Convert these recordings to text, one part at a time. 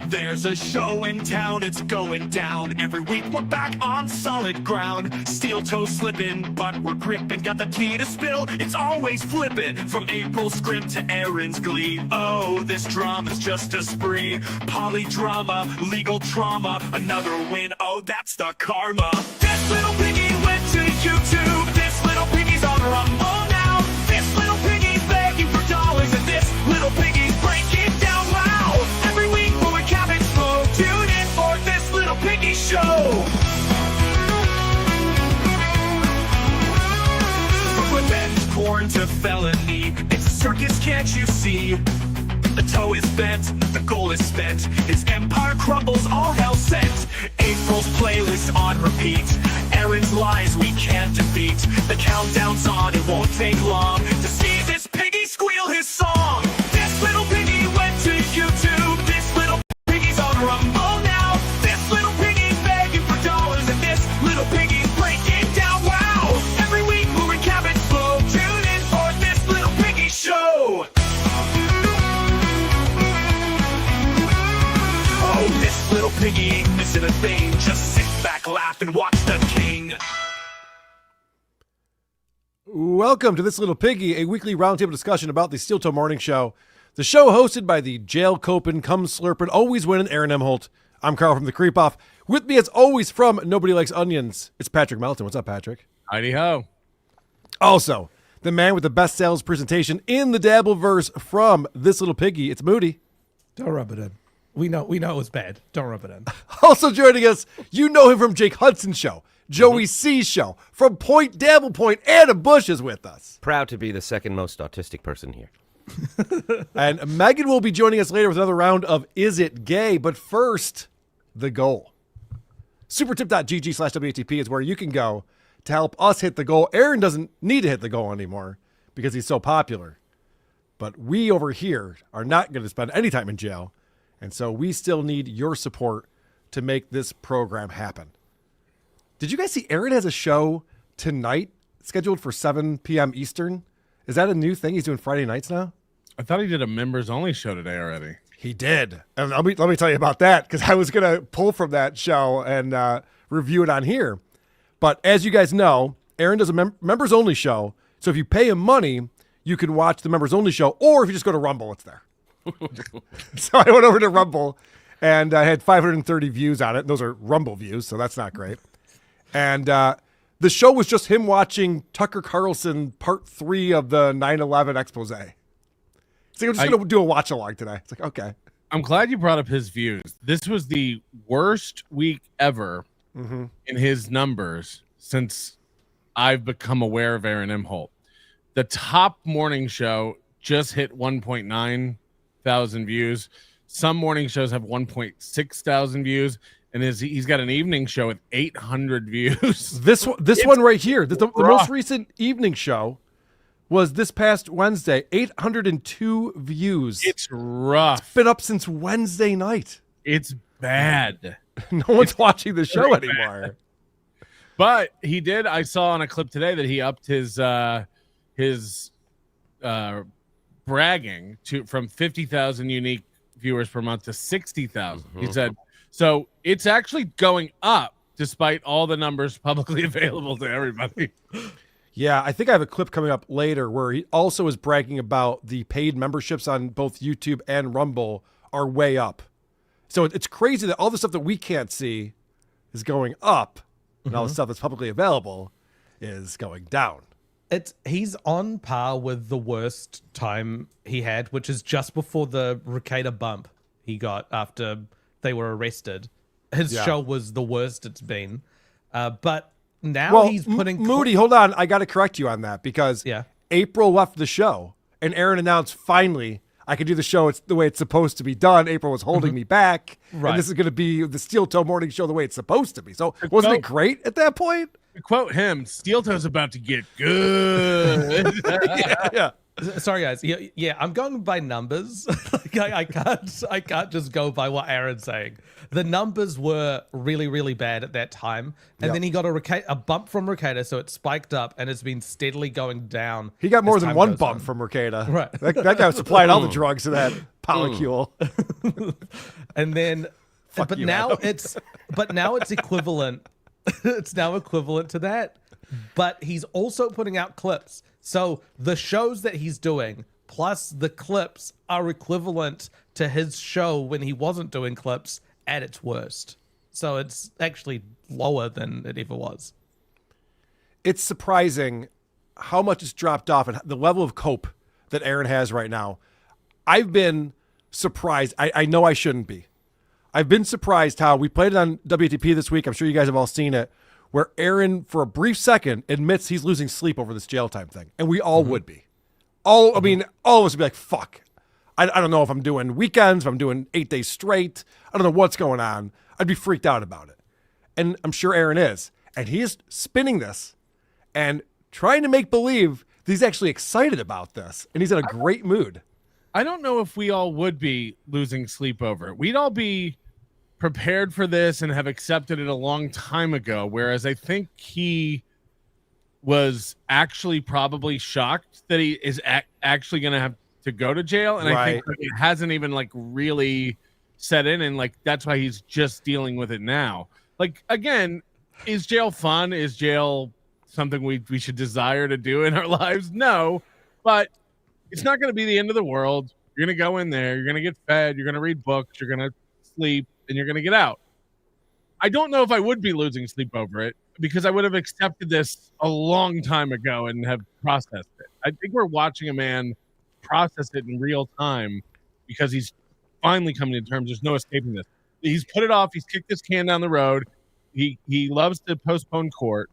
There's a show in town, it's going down. Every week we're back on solid ground. Steel toe slipping, but we're gripping. Got the tea to spill, it's always flipping. From April's script to Aaron's glee. Oh, this drama's just a spree. Polydrama, legal trauma. Another win, oh, that's the karma. This little piggy went to YouTube. This little piggy's on Rumble now. This little piggy's begging for dollars. And this little piggy's breaking down loud. Every week when we cabbage flow, tune in for this little piggy show. From revenge porn to felony, it's a circus, can't you see? The toe is bent, the goal is spent. His empire crumbles, all hell sent. April's playlist on repeat. Aaron's lies we can't defeat. The countdown's on, it won't take long to see this piggy squeal his song. This little piggy went to YouTube. This little piggy's on Rumble now. This little piggy's begging for dollars. And this little piggy's breaking down wow. Every week moving cabbage flow. Tune in for this little piggy show. Oh, this little piggy ain't missing a thing. Just sit back, laugh, and watch the king. Welcome to This Little Piggy, a weekly roundtable discussion about the Steel Toe Morning Show. The show hosted by the jail coping, cum slurping, always winning Aaron Imholte. I'm Carl from The Creep Off. With me as always from Nobody Likes Onions, it's Patrick Melton. What's up, Patrick? Heidi ho. Also, the man with the best sales presentation in the Dabbleverse from This Little Piggy, it's Moody. Don't rub it in. We know it was bad. Don't rub it in. Also joining us, you know him from Jake Hudson's show, Joey C's show, from Point Dabble Point, Anna Bush is with us. Proud to be the second most autistic person here. And Megan will be joining us later with another round of Is It Gay? But first, the goal. Supertip.gg/WATP is where you can go to help us hit the goal. Aaron doesn't need to hit the goal anymore because he's so popular. But we over here are not going to spend any time in jail. And so we still need your support to make this program happen. Did you guys see Aaron has a show tonight scheduled for 7 p.m. Eastern? Is that a new thing? He's doing Friday nights now? I thought he did a members only show today already. He did. And let me tell you about that because I was going to pull from that show and review it on here. But as you guys know, Aaron does a members only show. So if you pay him money, you can watch the members only show. Or if you just go to Rumble, it's there. So I went over to Rumble and I had 530 views on it. Those are Rumble views, so that's not great. And the show was just him watching Tucker Carlson part 3 of the 9/11 expose. So I'm just going to do a watch along today. It's like, okay. I'm glad you brought up his views. This was the worst week ever in his numbers since I've become aware of Aaron Imholte. The top morning show just hit 1.9 thousand views. Some morning shows have 1.6 thousand views, and he's got an evening show with 800 views. This one right here, the most recent evening show was this past Wednesday, 802 views. It's rough. It's been up since Wednesday night. It's bad. No one's watching the show anymore. But he did. I saw on a clip today that he upped his bragging from 50,000 unique viewers per month to 60,000. He said, so it's actually going up despite all the numbers publicly available to everybody. Yeah, I think I have a clip coming up later where he also is bragging about the paid memberships on both YouTube and Rumble are way up. So it's crazy that all the stuff that we can't see is going up and all the stuff that's publicly available is going down. He's on par with the worst time he had, which is just before the Ricada bump he got after they were arrested. His show was the worst it's been. But now he's putting... Moody, hold on. I got to correct you on that because April left the show and Aaron announced finally I can do the show the way it's supposed to be done. April was holding me back. Right. And this is going to be the Steel Toe Morning Show the way it's supposed to be. So wasn't it great at that point? To quote him, Steel Toe's about to get good. Yeah. Sorry, guys. Yeah, I'm going by numbers. I can't just go by what Aaron's saying. The numbers were really, really bad at that time. And then he got a bump from Ricada, so it spiked up and it's been steadily going down. He got more than one bump from Ricada. Right. That guy was supplying all the drugs to that Polycule. And then, Fuck but you, now Adam. it's equivalent. It's now equivalent to that. But he's also putting out clips. So the shows that he's doing plus the clips are equivalent to his show when he wasn't doing clips at its worst. So it's actually lower than it ever was. It's surprising how much it's dropped off and the level of cope that Aaron has right now. I've been surprised. I know I shouldn't be. I've been surprised how we played it on WATP this week. I'm sure you guys have all seen it, where Aaron, for a brief second, admits he's losing sleep over this jail time thing. And we all would be. All of us would be like, fuck. I don't know if I'm doing weekends, if I'm doing 8 days straight. I don't know what's going on. I'd be freaked out about it. And I'm sure Aaron is. And he is spinning this and trying to make believe that he's actually excited about this. And he's in a great mood. I don't know if we all would be losing sleep over it. We'd all be prepared for this and have accepted it a long time ago, whereas I think he was actually probably shocked that he is actually going to have to go to jail. And I think that it hasn't even like really set in, and like that's why he's just dealing with it now. Like, again, is jail fun? Is jail something we should desire to do in our lives? No, but it's not going to be the end of the world. You're going to go in there, you're going to get fed, you're going to read books, you're going to sleep, and you're going to get out. I don't know if I would be losing sleep over it, because I would have accepted this a long time ago and have processed it. I think we're watching a man process it in real time because he's finally coming to terms. There's no escaping this. He's put it off. He's kicked this can down the road. He loves to postpone court,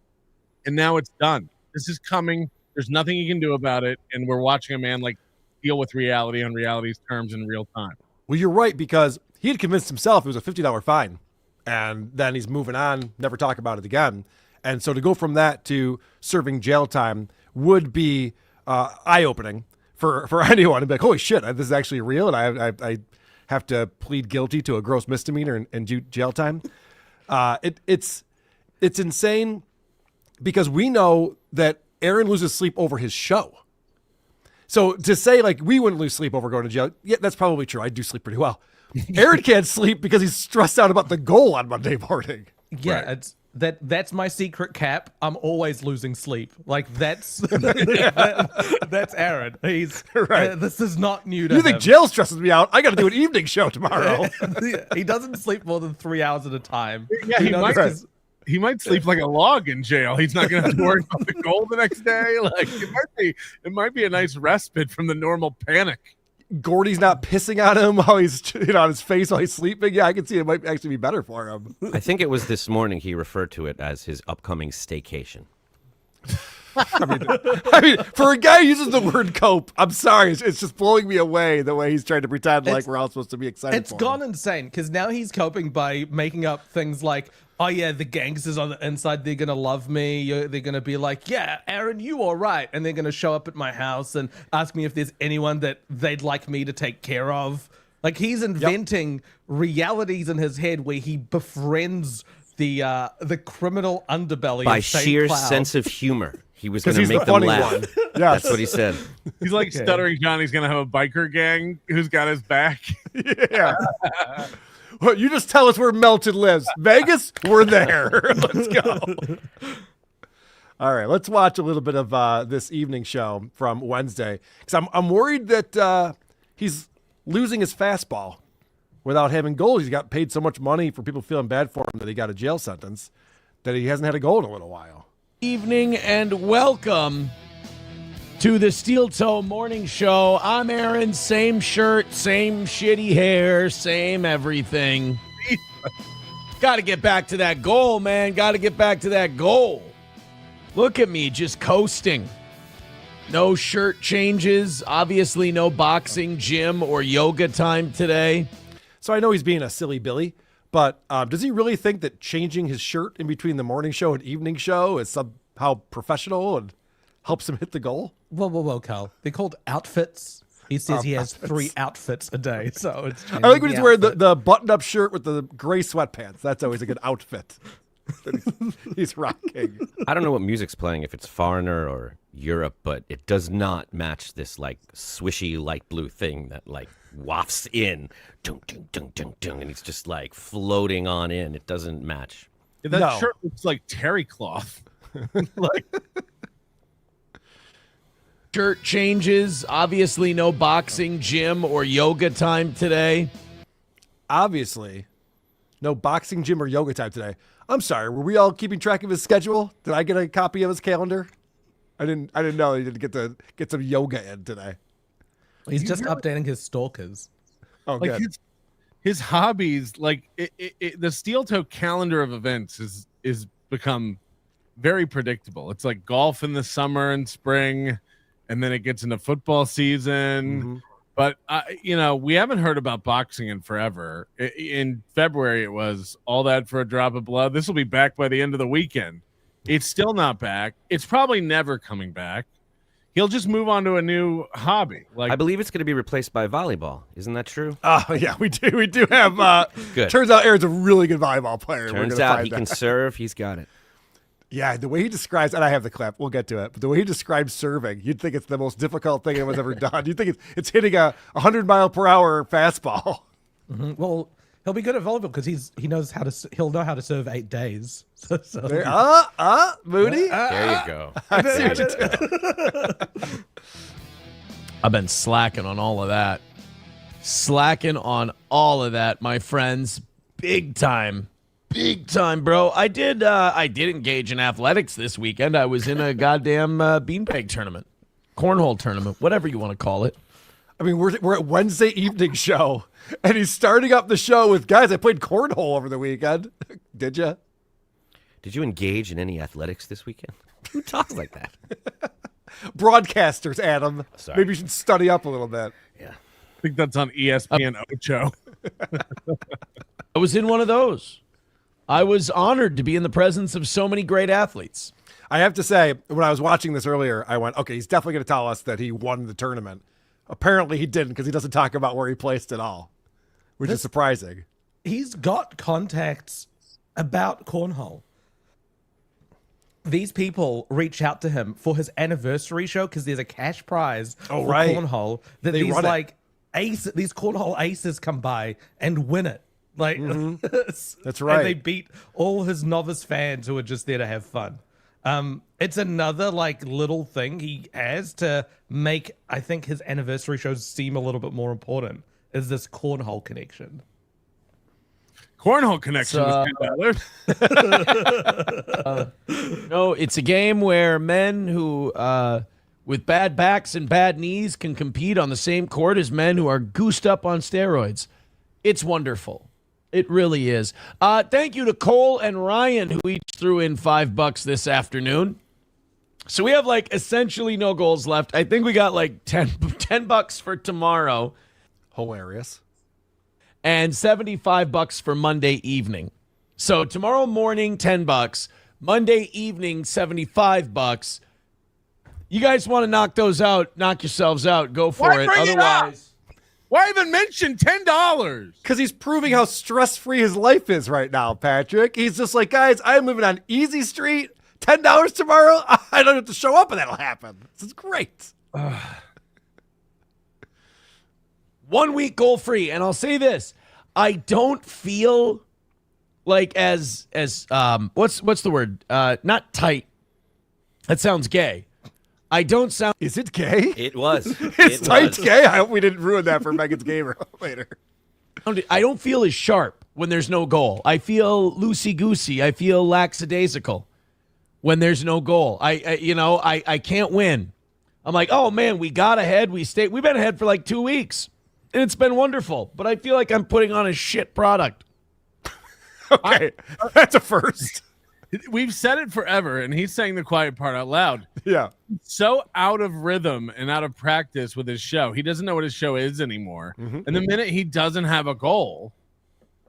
and now it's done. This is coming. There's nothing he can do about it, and we're watching a man like deal with reality on reality's terms in real time. Well, you're right, because he had convinced himself it was a $50 fine, and then he's moving on, never talk about it again. And so to go from that to serving jail time would be eye-opening for anyone to be like, holy shit, this is actually real, and I have to plead guilty to a gross misdemeanor and do jail time. It's insane, because we know that Aaron loses sleep over his show. So to say like we wouldn't lose sleep over going to jail, yeah, that's probably true. I do sleep pretty well. Aaron can't sleep because he's stressed out about the goal on Monday morning. Yeah, it's that's my secret cap. I'm always losing sleep. Like that's that's Aaron. He's Right. This is not new to You him. think jail stresses me out? I got to do an evening show tomorrow. He doesn't sleep more than 3 hours at a time. Yeah, You know, this is- he might sleep like a log in jail. He's not going to have to worry about the goal the next day. Like it might be a nice respite from the normal panic. Gordy's not pissing on him while he's on his face while he's sleeping. Yeah, I can see it might actually be better for him. I think it was this morning he referred to it as his upcoming staycation. I mean, for a guy who uses the word cope, I'm sorry, it's just blowing me away the way he's trying to pretend like we're all supposed to be excited. It's gone insane because now he's coping by making up things like, oh yeah, the gangsters on the inside, they're gonna love me. They're gonna be like, yeah, Aaron, you all right, and they're gonna show up at my house and ask me if there's anyone that they'd like me to take care of. Like he's inventing realities in his head where he befriends the criminal underbelly By of St. sheer Cloud. sense of humor. He was 'Cause going he's to the make them funny laugh. one. Yes. That's what he said. He's like Stuttering Johnny's going to have a biker gang who's got his back. Yeah. Well, you just tell us where Melton lives. Vegas, we're there. Let's go. All right, let's watch a little bit of this evening show from Wednesday, because I'm worried that he's losing his fastball without having goals. He's got paid so much money for people feeling bad for him that he got a jail sentence that he hasn't had a goal in a little while. Evening and welcome to the Steel Toe Morning Show. I'm Aaron, same shirt, same shitty hair, same everything. Got to get back to that goal, man. Got to get back to that goal. Look at me, just coasting. No shirt changes, obviously no boxing, gym, or yoga time today. So I know he's being a silly Billy, but does he really think that changing his shirt in between the morning show and evening show is somehow professional and helps him hit the goal? Whoa, Carl. They're called outfits. He says he has 3 outfits a day, so it's. I like when he's wearing the button-up shirt with the gray sweatpants. That's always a good outfit that he's rocking. I don't know what music's playing, if it's Foreigner or Europe, but it does not match this like swishy light blue thing that like wafts in, dun, dun, dun, dun, dun, and it's just like floating on in. It doesn't match. That No. shirt looks like terry cloth. Like, Shirt changes. Obviously, no boxing, gym, or yoga time today. Obviously, no boxing, gym, or yoga time today. I'm sorry. Were we all keeping track of his schedule? Did I get a copy of his calendar? I didn't know he didn't get some yoga in today. He's just updating his stalkers. Oh, like good. his hobbies, like the steel toe calendar of events is become very predictable. It's like golf in the summer and spring, and then it gets into football season. Mm-hmm. But we haven't heard about boxing in forever. In February, it was all that for a drop of blood. This will be back by the end of the weekend. It's still not back. It's probably never coming back. He'll just move on to a new hobby. Like, I believe it's going to be replaced by volleyball. Isn't that true? Oh yeah, we do. We do have. Good. Turns out Aaron's a really good volleyball player. We're Turns gonna out find he that. can serve. He's got it. Yeah, the way he describes, and I have the clip. We'll get to it. But the way he describes serving, you'd think it's the most difficult thing anyone's ever done. You'd think it's hitting a 100-mile-per-hour fastball. Mm-hmm. Well, he'll be good at volleyball because he'll know how to serve 8 days. So Moody. There you go. I've been slacking on all of that. Slacking on all of that, my friends. Big time. Big time, bro. I did engage in athletics this weekend. I was in a goddamn beanbag tournament. Cornhole tournament, whatever you want to call it. I mean, we're at Wednesday evening show, and he's starting up the show with, guys, I played cornhole over the weekend. Did you? Did you engage in any athletics this weekend? Who talks like that? Broadcasters, Adam. Sorry. Maybe you should study up a little bit. Yeah. I think that's on ESPN Ocho. I was in one of those. I was honored to be in the presence of so many great athletes. I have to say, when I was watching this earlier, I went, okay, he's definitely going to tell us that he won the tournament. Apparently he didn't, because he doesn't talk about where he placed at all, which is surprising. he's got contacts about cornhole. These people reach out to him for his anniversary show because there's a cash prize for cornhole that They these run it. like these cornhole aces come by and win it. Like That's right. And they beat all his novice fans who are just there to have fun. It's another like little thing he has to make, I think, his anniversary shows seem a little bit more important. Is this cornhole connection? Cornhole connection was $10. No, it's a game where men who with bad backs and bad knees can compete on the same court as men who are goosed up on steroids. It's wonderful. It really is. Thank you to Cole and Ryan, who each threw in $5 this afternoon. So we have like essentially no goals left. I think we got like $10 for tomorrow Hilarious. and $75 for Monday evening. So tomorrow morning, $10. Monday evening, $75. You guys want to knock those out? Knock yourselves out. Go for Why it. bring it up? Otherwise, Why even mention $10? Because he's proving how stress-free his life is right now, Patrick. He's just like, guys, I'm living on easy street. $10 tomorrow? I don't have to show up and that'll happen. This is great. 1 week goal free. And I'll say this. I don't feel like as what's the word? Not tight. That sounds gay. I don't sound Is it gay? It was. It's It tight was. gay. I hope we didn't ruin that for Megan's gamer later. I don't feel as sharp when there's no goal. I feel loosey-goosey. I feel lackadaisical when there's no goal. I can't win. I'm like, oh man, we got ahead. We've been ahead for like 2 weeks. And it's been wonderful. But I feel like I'm putting on a shit product. Okay, that's a first. We've said it forever, and he's saying the quiet part out loud. Yeah. So out of rhythm and out of practice with his show. He doesn't know what his show is anymore. And the minute he doesn't have a goal,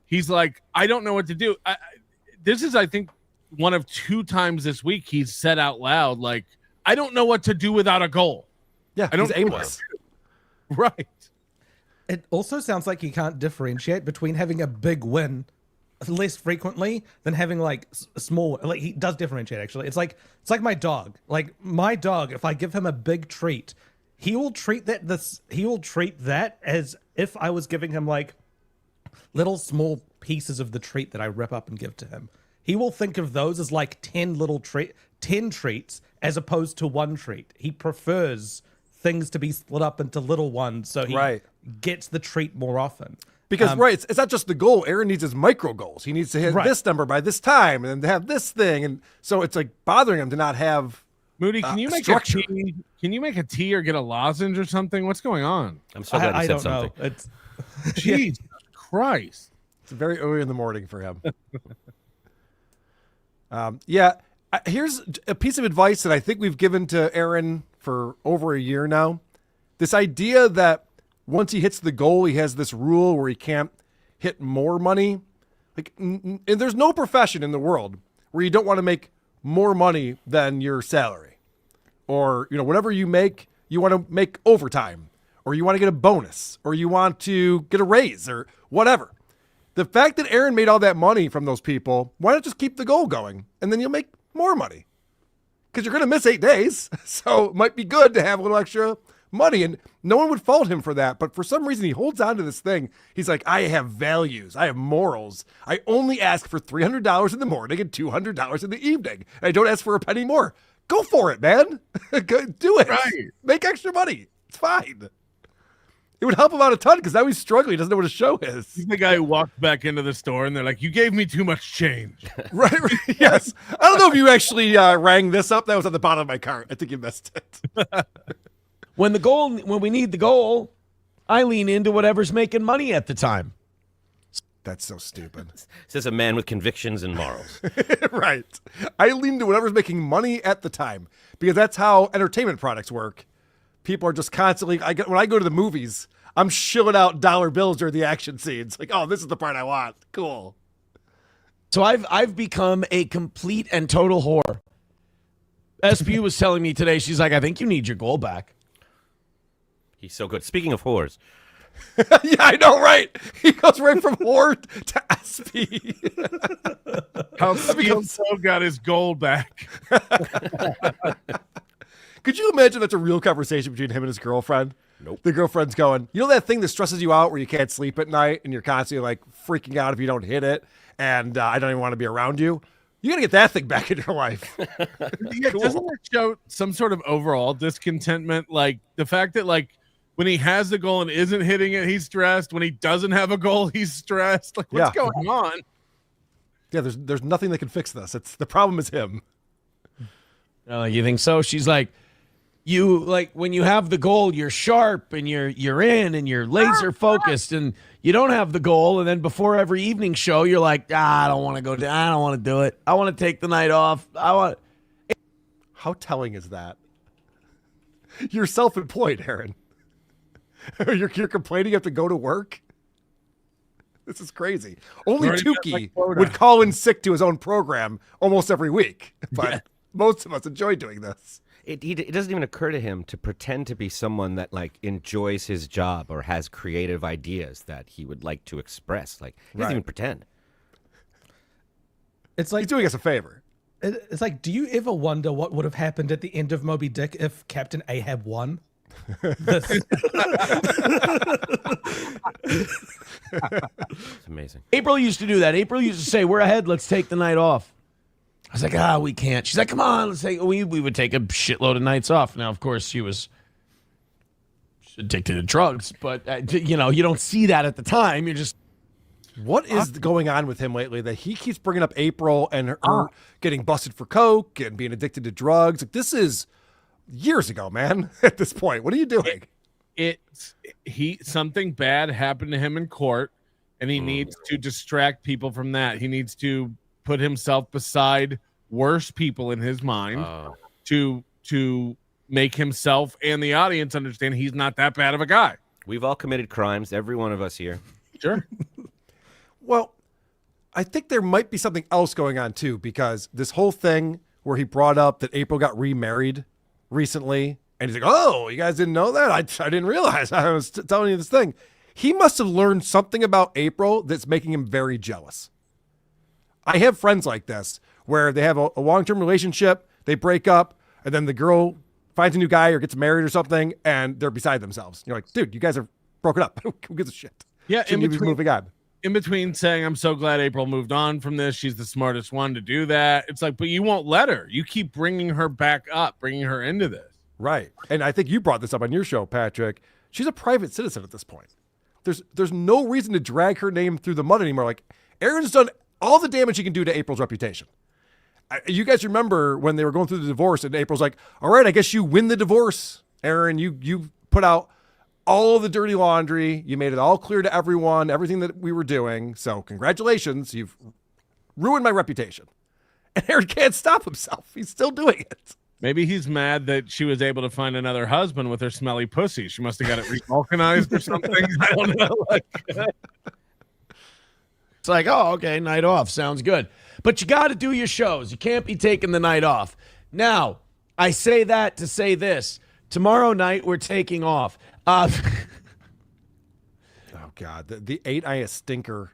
he's like, I don't know what to do. This is, I think, one of 2 times this week he's said out loud, like, I don't know what to do without a goal. Yeah, I don't he's know what aimless. to do. Right. It also sounds like he can't differentiate between having a big win less frequently than having like small. Like he does differentiate actually. It's like my dog. Like my dog, if I give him a big treat, he will treat that as if I was giving him like little small pieces of the treat that I rip up and give to him. He will think of those as like 10 treats as opposed to one treat. He prefers things to be split up into little ones, so he gets the treat more often. Because it's not just the goal. Aaron needs his micro goals. He needs to hit this number by this time, and then to have this thing, and so it's like bothering him to not have. Moody, can you make structure. a tea? Can you make a tea or get a lozenge or something? What's going on? I'm so glad you I said don't something. know. It's Jesus Christ! It's very early in the morning for him. Here's a piece of advice that I think we've given to Aaron for over a year now. This idea that once he hits the goal, he has this rule where he can't hit more money. Like, and there's no profession in the world where you don't want to make more money than your salary, or whatever you make, you want to make overtime, or you want to get a bonus, or you want to get a raise, or whatever. The fact that Aaron made all that money from those people, why not just keep the goal going, and then you'll make more money? Because you're going to miss 8 days, so it might be good to have a little extra money, and no one would fault him for that. But for some reason, he holds on to this thing. He's like, I have values, I have morals. I only ask for $300 in the morning and $200 in the evening. And I don't ask for a penny more. Go for it, man. Go, do it. Right. Make extra money. It's fine. It would help him out a ton because now he's struggling. He doesn't know what a show is. He's the guy who walked back into the store and they're like, "You gave me too much change." Right. Yes. I don't know if you actually rang this up. That was at the bottom of my cart. I think you missed it. When we need the goal, I lean into whatever's making money at the time. That's so stupid. Says a man with convictions and morals. Right. I lean to whatever's making money at the time because that's how entertainment products work. People are just constantly, when I go to the movies, I'm shilling out dollar bills during the action scenes. Like, oh, this is the part I want. Cool. So I've become a complete and total whore. SPU was telling me today, she's like, I think you need your goal back. He's so good. Speaking of whores, Yeah, I know, right? He goes right from whore to SP. How so got his goal back. Could you imagine that's a real conversation between him and his girlfriend? Nope. The girlfriend's going, that thing that stresses you out where you can't sleep at night and you're constantly like freaking out if you don't hit it and I don't even want to be around you? You got to get that thing back in your life. Yeah, Cool. doesn't it show some sort of overall discontentment? Like the fact that like when he has the goal and isn't hitting it, he's stressed. When he doesn't have a goal, he's stressed. Like what's going on? Yeah, there's nothing that can fix this. The problem is him. You think so? She's like, you like when you have the goal, you're sharp and you're in and you're laser focused, and you don't have the goal, and then before every evening show, you're like, I don't want to go. I don't want to do it. I want to take the night off. How telling is that? You're self-employed, Aaron. you're complaining you have to go to work? This is crazy. Only Tukey would call in sick to his own program almost every week, but most of us enjoy doing this. it doesn't even occur to him to pretend to be someone that like enjoys his job or has creative ideas that he would like to express. Like he doesn't even pretend. It's like He's doing us a favor. It's like, do you ever wonder what would have happened at the end of Moby Dick if Captain Ahab won? It's amazing. April used to do that. April used to say, "We're ahead. Let's take the night off." I was like, we can't. She's like, come on, let's take. We would take a shitload of nights off. Now, of course, she was addicted to drugs, but you don't see that at the time. You're just. What is going on with him lately that he keeps bringing up April and her getting busted for coke and being addicted to drugs? Like, this is years ago, man. At this point, what are you doing? Something bad happened to him in court, and he needs to distract people from that. He needs to put himself beside worse people in his mind to make himself and the audience understand he's not that bad of a guy. We've all committed crimes, every one of us here. Sure. Well, I think there might be something else going on too, because this whole thing where he brought up that April got remarried recently, and he's like, "Oh, you guys didn't know that? I didn't realize. I was telling you this thing." He must have learned something about April that's making him very jealous. I have friends like this where they have a long-term relationship, they break up, and then the girl finds a new guy or gets married or something, and they're beside themselves. You're like, dude, you guys are broken up. Who gives a shit? Yeah, in between, moving on. In between saying, I'm so glad April moved on from this. She's the smartest one to do that. It's like, but you won't let her. You keep bringing her back up, bringing her into this. Right. And I think you brought this up on your show, Patrick. She's a private citizen at this point. There's no reason to drag her name through the mud anymore. Like, Aaron's done all the damage he can do to April's reputation. You guys remember when they were going through the divorce and April's like, all right, I guess you win the divorce, Aaron. You put out all of the dirty laundry. You made it all clear to everyone, everything that we were doing. So congratulations. You've ruined my reputation. And Aaron can't stop himself. He's still doing it. Maybe he's mad that she was able to find another husband with her smelly pussy. She must have got it re-vulcanized or something. I don't know. It's like, oh, okay, night off. Sounds good. But you got to do your shows. You can't be taking the night off. Now, I say that to say this. Tomorrow night, we're taking off. Oh, God. The ain't I a stinker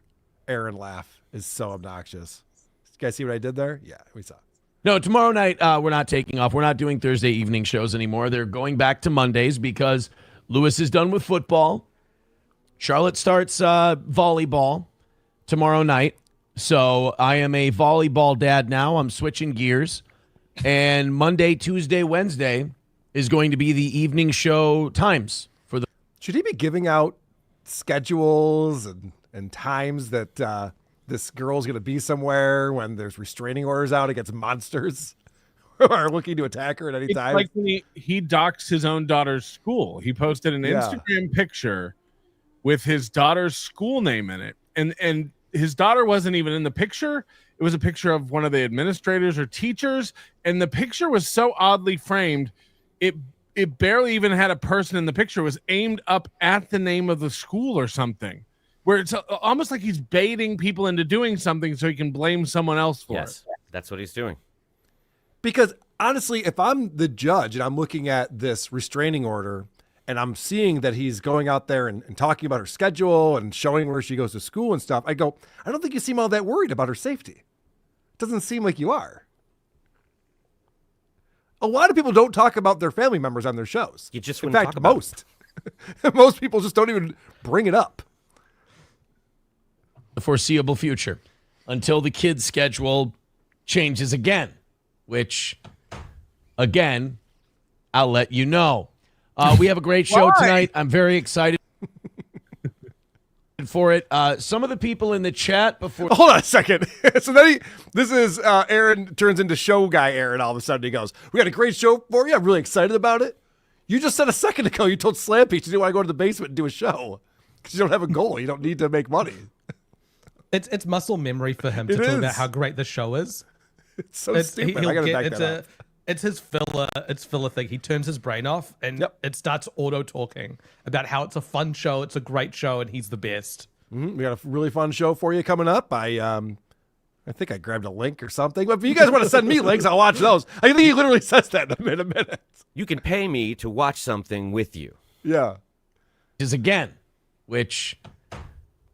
Aaron laugh is so obnoxious. You guys see what I did there? Yeah, we saw. No, tomorrow night, we're not taking off. We're not doing Thursday evening shows anymore. They're going back to Mondays because Lewis is done with football. Charlotte starts volleyball tomorrow night. So I am a volleyball dad now. I'm switching gears. And Monday, Tuesday, Wednesday is going to be the evening show times for the. Should he be giving out schedules and times that this girl's going to be somewhere when there's restraining orders out against monsters who are looking to attack her at any time? Like when he doxed his own daughter's school. He posted an Instagram picture with his daughter's school name in it. And his daughter wasn't even in the picture. It was a picture of one of the administrators or teachers. And the picture was so oddly framed. It barely even had a person in the picture. It was aimed up at the name of the school or something, where it's almost like he's baiting people into doing something so he can blame someone else for it. That's what he's doing. Because honestly, if I'm the judge and I'm looking at this restraining order and I'm seeing that he's going out there and talking about her schedule and showing where she goes to school and stuff, I go, I don't think you seem all that worried about her safety. It doesn't seem like you are. A lot of people don't talk about their family members on their shows. You just in wouldn't fact, talk about most. Most people just don't even bring it up. The foreseeable future until the kid's schedule changes again, which, again, I'll let you know. We have a great show tonight. I'm very excited for it. Some of the people in the chat before. Hold on a second. So then this is Aaron turns into show guy Aaron. All of a sudden he goes, we got a great show for you. I'm really excited about it. You just said a second ago you told Slampy you didn't want to go to the basement and do a show because you don't have a goal. You don't need to make money. It's muscle memory for him to talk about how great the show is. It's so stupid. I gotta back that up. It's his filler thing. He turns his brain off and it starts auto talking about how it's a fun show, it's a great show, and he's the best. We got a really fun show for you coming up. I think I grabbed a link or something. But if you guys want to send me links, I'll watch those. I think he literally says that in a minute. You can pay me to watch something with you. Yeah. Is again, which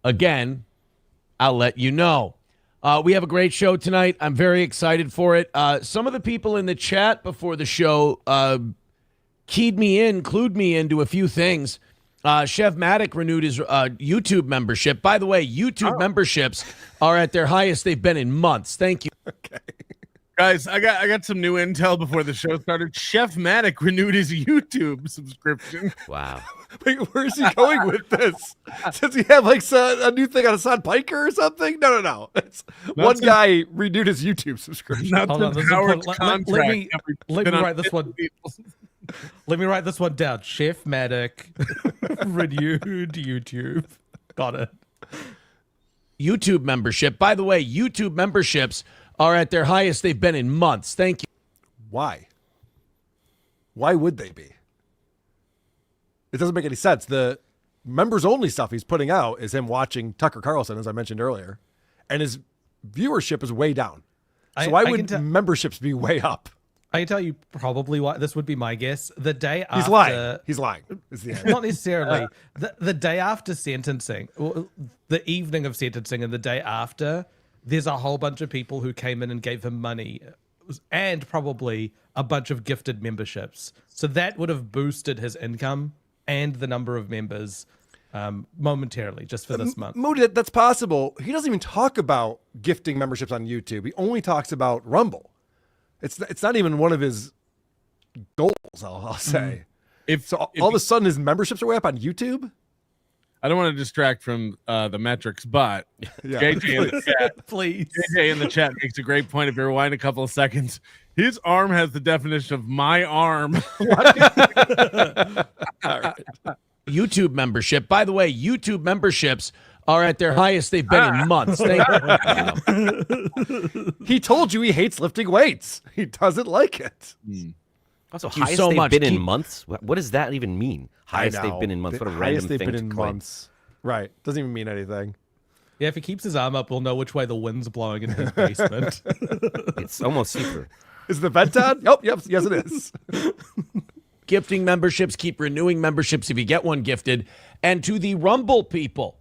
again, I'll let you know. We have a great show tonight. I'm very excited for it. Some of the people in the chat before the show clued me into a few things. Chef Maddock renewed his YouTube membership. By the way, YouTube memberships are at their highest they've been in months. Thank you. Okay. Guys, I got some new intel before the show started. Chef Maddock renewed his YouTube subscription. Wow. Wait, where's he going with this? Does he have like a new thing on Hassan Piker or something? No. It's one guy renewed his YouTube subscription. Hold on, let me write this one. Let me write this one down. Chef Maddock renewed YouTube. Got it. YouTube membership. By the way, YouTube memberships are at their highest they've been in months. Thank you. Why? Why would they be? It doesn't make any sense. The members only stuff he's putting out is him watching Tucker Carlson, as I mentioned earlier, and his viewership is way down. So why would memberships be way up? I can tell you probably why. This would be my guess. The day after... He's lying. Is the Not necessarily. The day after sentencing, the evening of sentencing and the day after, there's a whole bunch of people who came in and gave him money and probably a bunch of gifted memberships. So that would have boosted his income and the number of members momentarily just for this month. Moody, that's possible. He doesn't even talk about gifting memberships on YouTube. He only talks about Rumble. It's not even one of his goals, I'll say. All of a sudden his memberships are way up on YouTube? I don't want to distract from the metrics, but Yeah. JJ in the chat, Please. JJ in the chat makes a great point. If you rewind a couple of seconds, his arm has the definition of my arm. YouTube membership. By the way, YouTube memberships are at their highest they've been in months. Thank you. He told you he hates lifting weights. He doesn't like it. Also, you highest so they've much. been in Keep- months? What does that even mean? Highest they've been in months? What a random Highest they've thing been to in claim. months. Right. Doesn't even mean anything. Yeah, if he keeps his arm up, we'll know which way the wind's blowing in his basement. It's almost see-through. Is the vent on? Yep, yes it is. Gifting memberships, keep renewing memberships if you get one gifted. And to the Rumble people,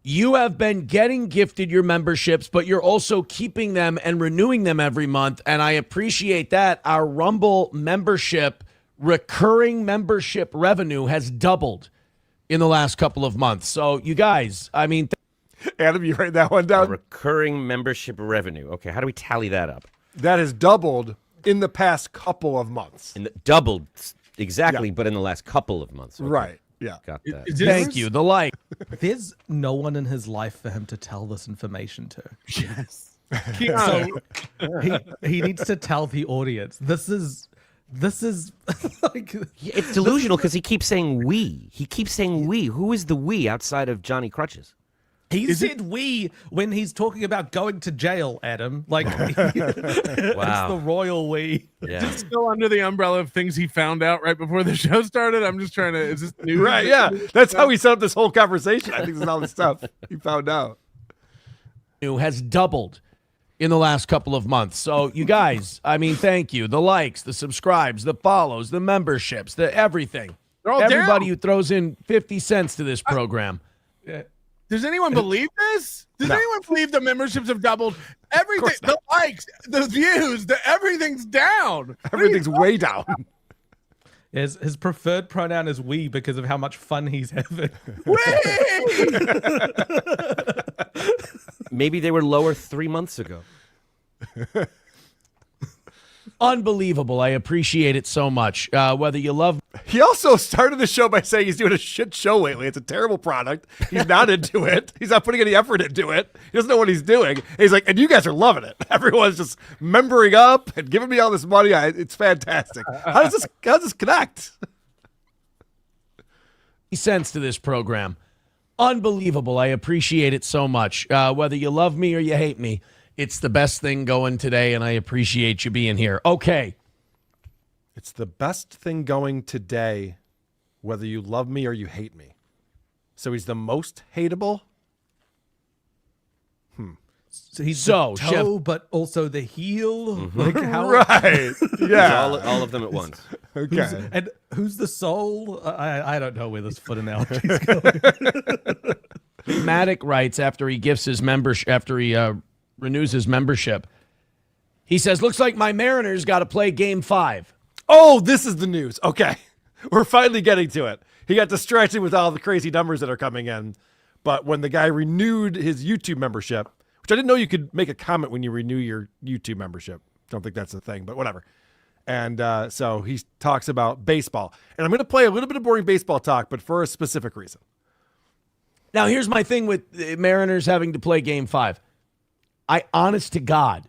you have been getting gifted your memberships, but you're also keeping them and renewing them every month. And I appreciate that. Our Rumble membership, recurring membership revenue has doubled in the last couple of months. So you guys, I mean, Adam, you write that one down? Recurring membership revenue. Okay, how do we tally that up? That has doubled in the past couple of months. Doubled, exactly, but in the last couple of months. Okay, Right. Yeah. got that. thank you. The like. There's no one in his life for him to tell this information to. Yes. So he needs to tell the audience. This is like Yeah, it's delusional because he keeps saying we. He keeps saying we. Who is the we outside of Johnny Crutches? he said we when he's talking about going to jail, Adam. Like it's Wow. the royal we. Yeah. Still under the umbrella of things he found out right before the show started. I'm just trying to. Is this new? Right, yeah. That's how we set up this whole conversation. I think this is all the stuff he found out. Has doubled in the last couple of months. So you guys, I mean, thank you. The likes, the subscribes, the follows, the memberships, the everything. They're all Everybody down. who throws in 50 cents to this program. Does anyone believe this? Does anyone believe the memberships have doubled? Everything, the likes, the views, everything's down. Everything's way down. His preferred pronoun is we because of how much fun he's having. Maybe they were lower 3 months ago. Unbelievable. I appreciate it so much. Whether you love He also started the show by saying he's doing a shit show lately. It's a terrible product. He's not into it. He's not putting any effort into it. He doesn't know what he's doing. And he's like, and you guys are loving it. Everyone's just membering up and giving me all this money. It's fantastic. How does this connect? cents to this program. Unbelievable. I appreciate it so much. Whether you love me or you hate me, it's the best thing going today, and I appreciate you being here. Okay. It's the best thing going today, whether you love me or you hate me. So he's the most hateable? So he's So, the toe, but also the heel. Like how? Right. Yeah. All of them at once. Okay. And who's the soul? I don't know where this foot analogy is going. Maddock writes after he gifts his membership, after he renews his membership, he says, looks like my Mariners got to play game 5. Oh, this is the news. Okay. We're finally getting to it. He got distracted with all the crazy numbers that are coming in. But when the guy renewed his YouTube membership, which I didn't know you could make a comment when you renew your YouTube membership. Don't think that's a thing, but whatever. And so he talks about baseball. And I'm going to play a little bit of boring baseball talk, but for a specific reason. Now, here's my thing with the Mariners having to play game 5. I, honest to God,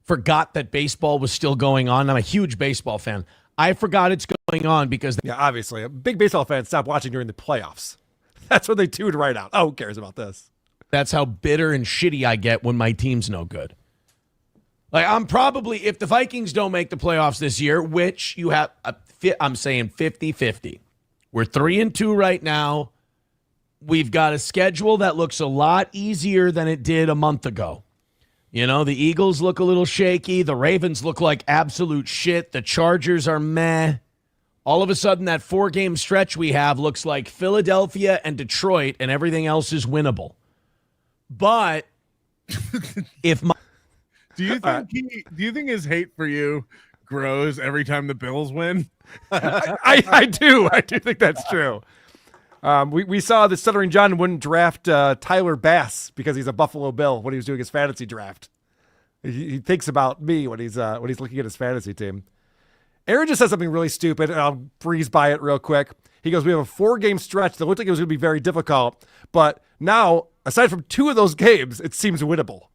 forgot that baseball was still going on. I'm a huge baseball fan. I forgot it's going on because Yeah, obviously. Big baseball fans stop watching during the playoffs. That's when they tuned right out. Oh, who cares about this? that's how bitter and shitty I get when my team's no good. Like, I'm probably, if the Vikings don't make the playoffs this year, which you have, I'm saying 50-50. We're 3-2 right now. We've got a schedule that looks a lot easier than it did a month ago. You know, the Eagles look a little shaky. The Ravens look like absolute shit. The Chargers are meh. All of a sudden, that 4-game stretch we have looks like Philadelphia and Detroit, and everything else is winnable. But If my Do you think do you think his hate for you grows every time the Bills win? I do think that's true. We saw that Stuttering John wouldn't draft Tyler Bass because he's a Buffalo Bill when he was doing his fantasy draft. He thinks about me when he's looking at his fantasy team. Aaron just said something really stupid, and I'll breeze by it real quick. He goes, we have a 4-game stretch that looked like it was going to be very difficult, but now, aside from 2 of those games, it seems winnable.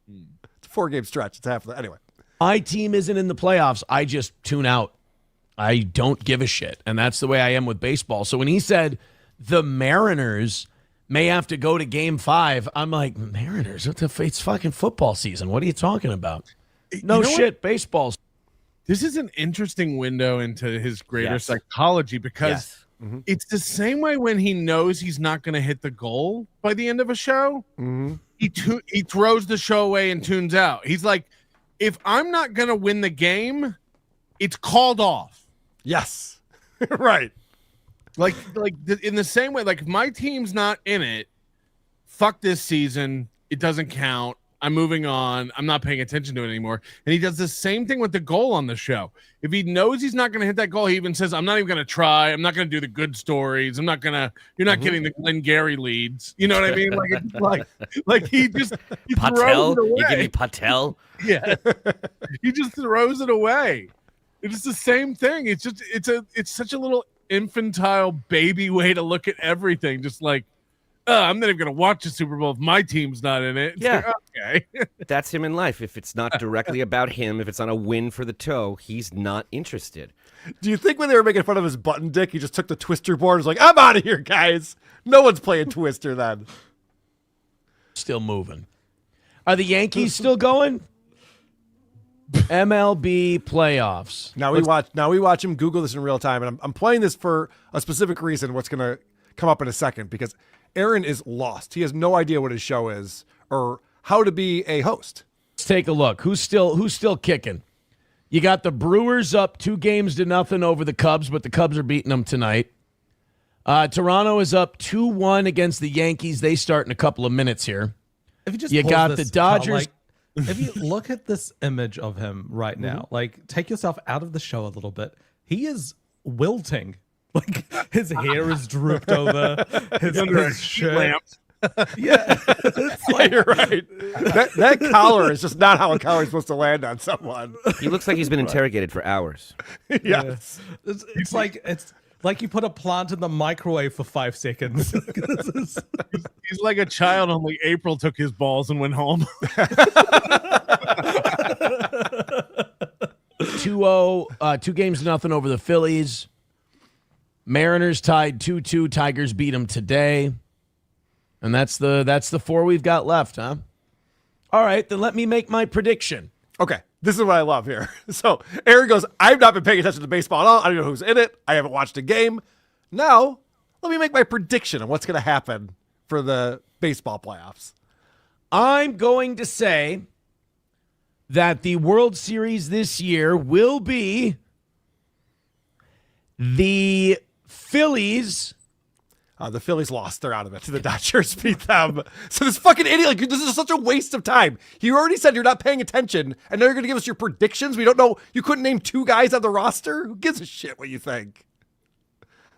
It's a 4-game stretch. It's half of that. Anyway. my team isn't in the playoffs, I just tune out. I don't give a shit. And that's the way I am with baseball. So when he said the Mariners may have to go to game 5, I'm like, Mariners? It's fucking football season. What are you talking about? No shit, baseball's. This is an interesting window into his greater psychology because it's the same way when he knows he's not going to hit the goal by the end of a show. He throws the show away and tunes out. He's like, if I'm not going to win the game, it's called off. Yes. Right. Like in the same way, like if my team's not in it, fuck this season. It doesn't count. I'm moving on. I'm not paying attention to it anymore. And he does the same thing with the goal on the show. If he knows he's not going to hit that goal, he even says, I'm not even going to try. I'm not going to do the good stories. I'm not going to, you're not getting the Glenn Gary leads. You know what I mean? Like, it's like he throws it away. You give me Patel? Yeah. He just throws it away. It's the same thing. It's just, it's such a little infantile baby way to look at everything. Just like, I'm not even going to watch the Super Bowl if my team's not in it. It's Yeah. like, okay. That's him in life. If it's not directly about him, if it's on a win for the toe, he's not interested. Do you think when they were making fun of his button dick, he just took the Twister board and was like, I'm out of here, guys. No one's playing Twister then. Still moving. Are the Yankees still going? MLB playoffs. Now we watch him Google this in real time, and I'm playing this for a specific reason. What's going to come up in a second, because Aaron is lost. He has no idea what his show is or how to be a host. Let's take a look. Who's still kicking? You got the Brewers up 2-0 over the Cubs, but the Cubs are beating them tonight. Toronto is up 2-1 against the Yankees. They start in a couple of minutes here. If you just You pause got this, the Dodgers. if you look at this image of him right now, like take yourself out of the show a little bit. He is wilting. Like his hair is drooped over his shirt. Yeah, it's like, You're right. That collar is just not how a collar is supposed to land on someone. He looks like he's been interrogated for hours. Yes. it's like you put a plant in the microwave for 5 seconds. He's like a child, only April took his balls and went home. 2-0, 2-0 over the Phillies. Mariners tied 2-2. Tigers beat them today. And that's the 4 we've got left, huh? All right, then let me make my prediction. Okay, this is what I love here. So Aaron goes, I've not been paying attention to baseball at all. I don't know who's in it. I haven't watched a game. Now, let me make my prediction on what's going to happen for the baseball playoffs. I'm going to say that the World Series this year will be the Phillies. The Phillies lost. They're out of it. The Dodgers beat them. So this fucking idiot, like, this is such a waste of time. You already said you're not paying attention, and now you're going to give us your predictions? We don't know. You couldn't name 2 guys on the roster? Who gives a shit what you think?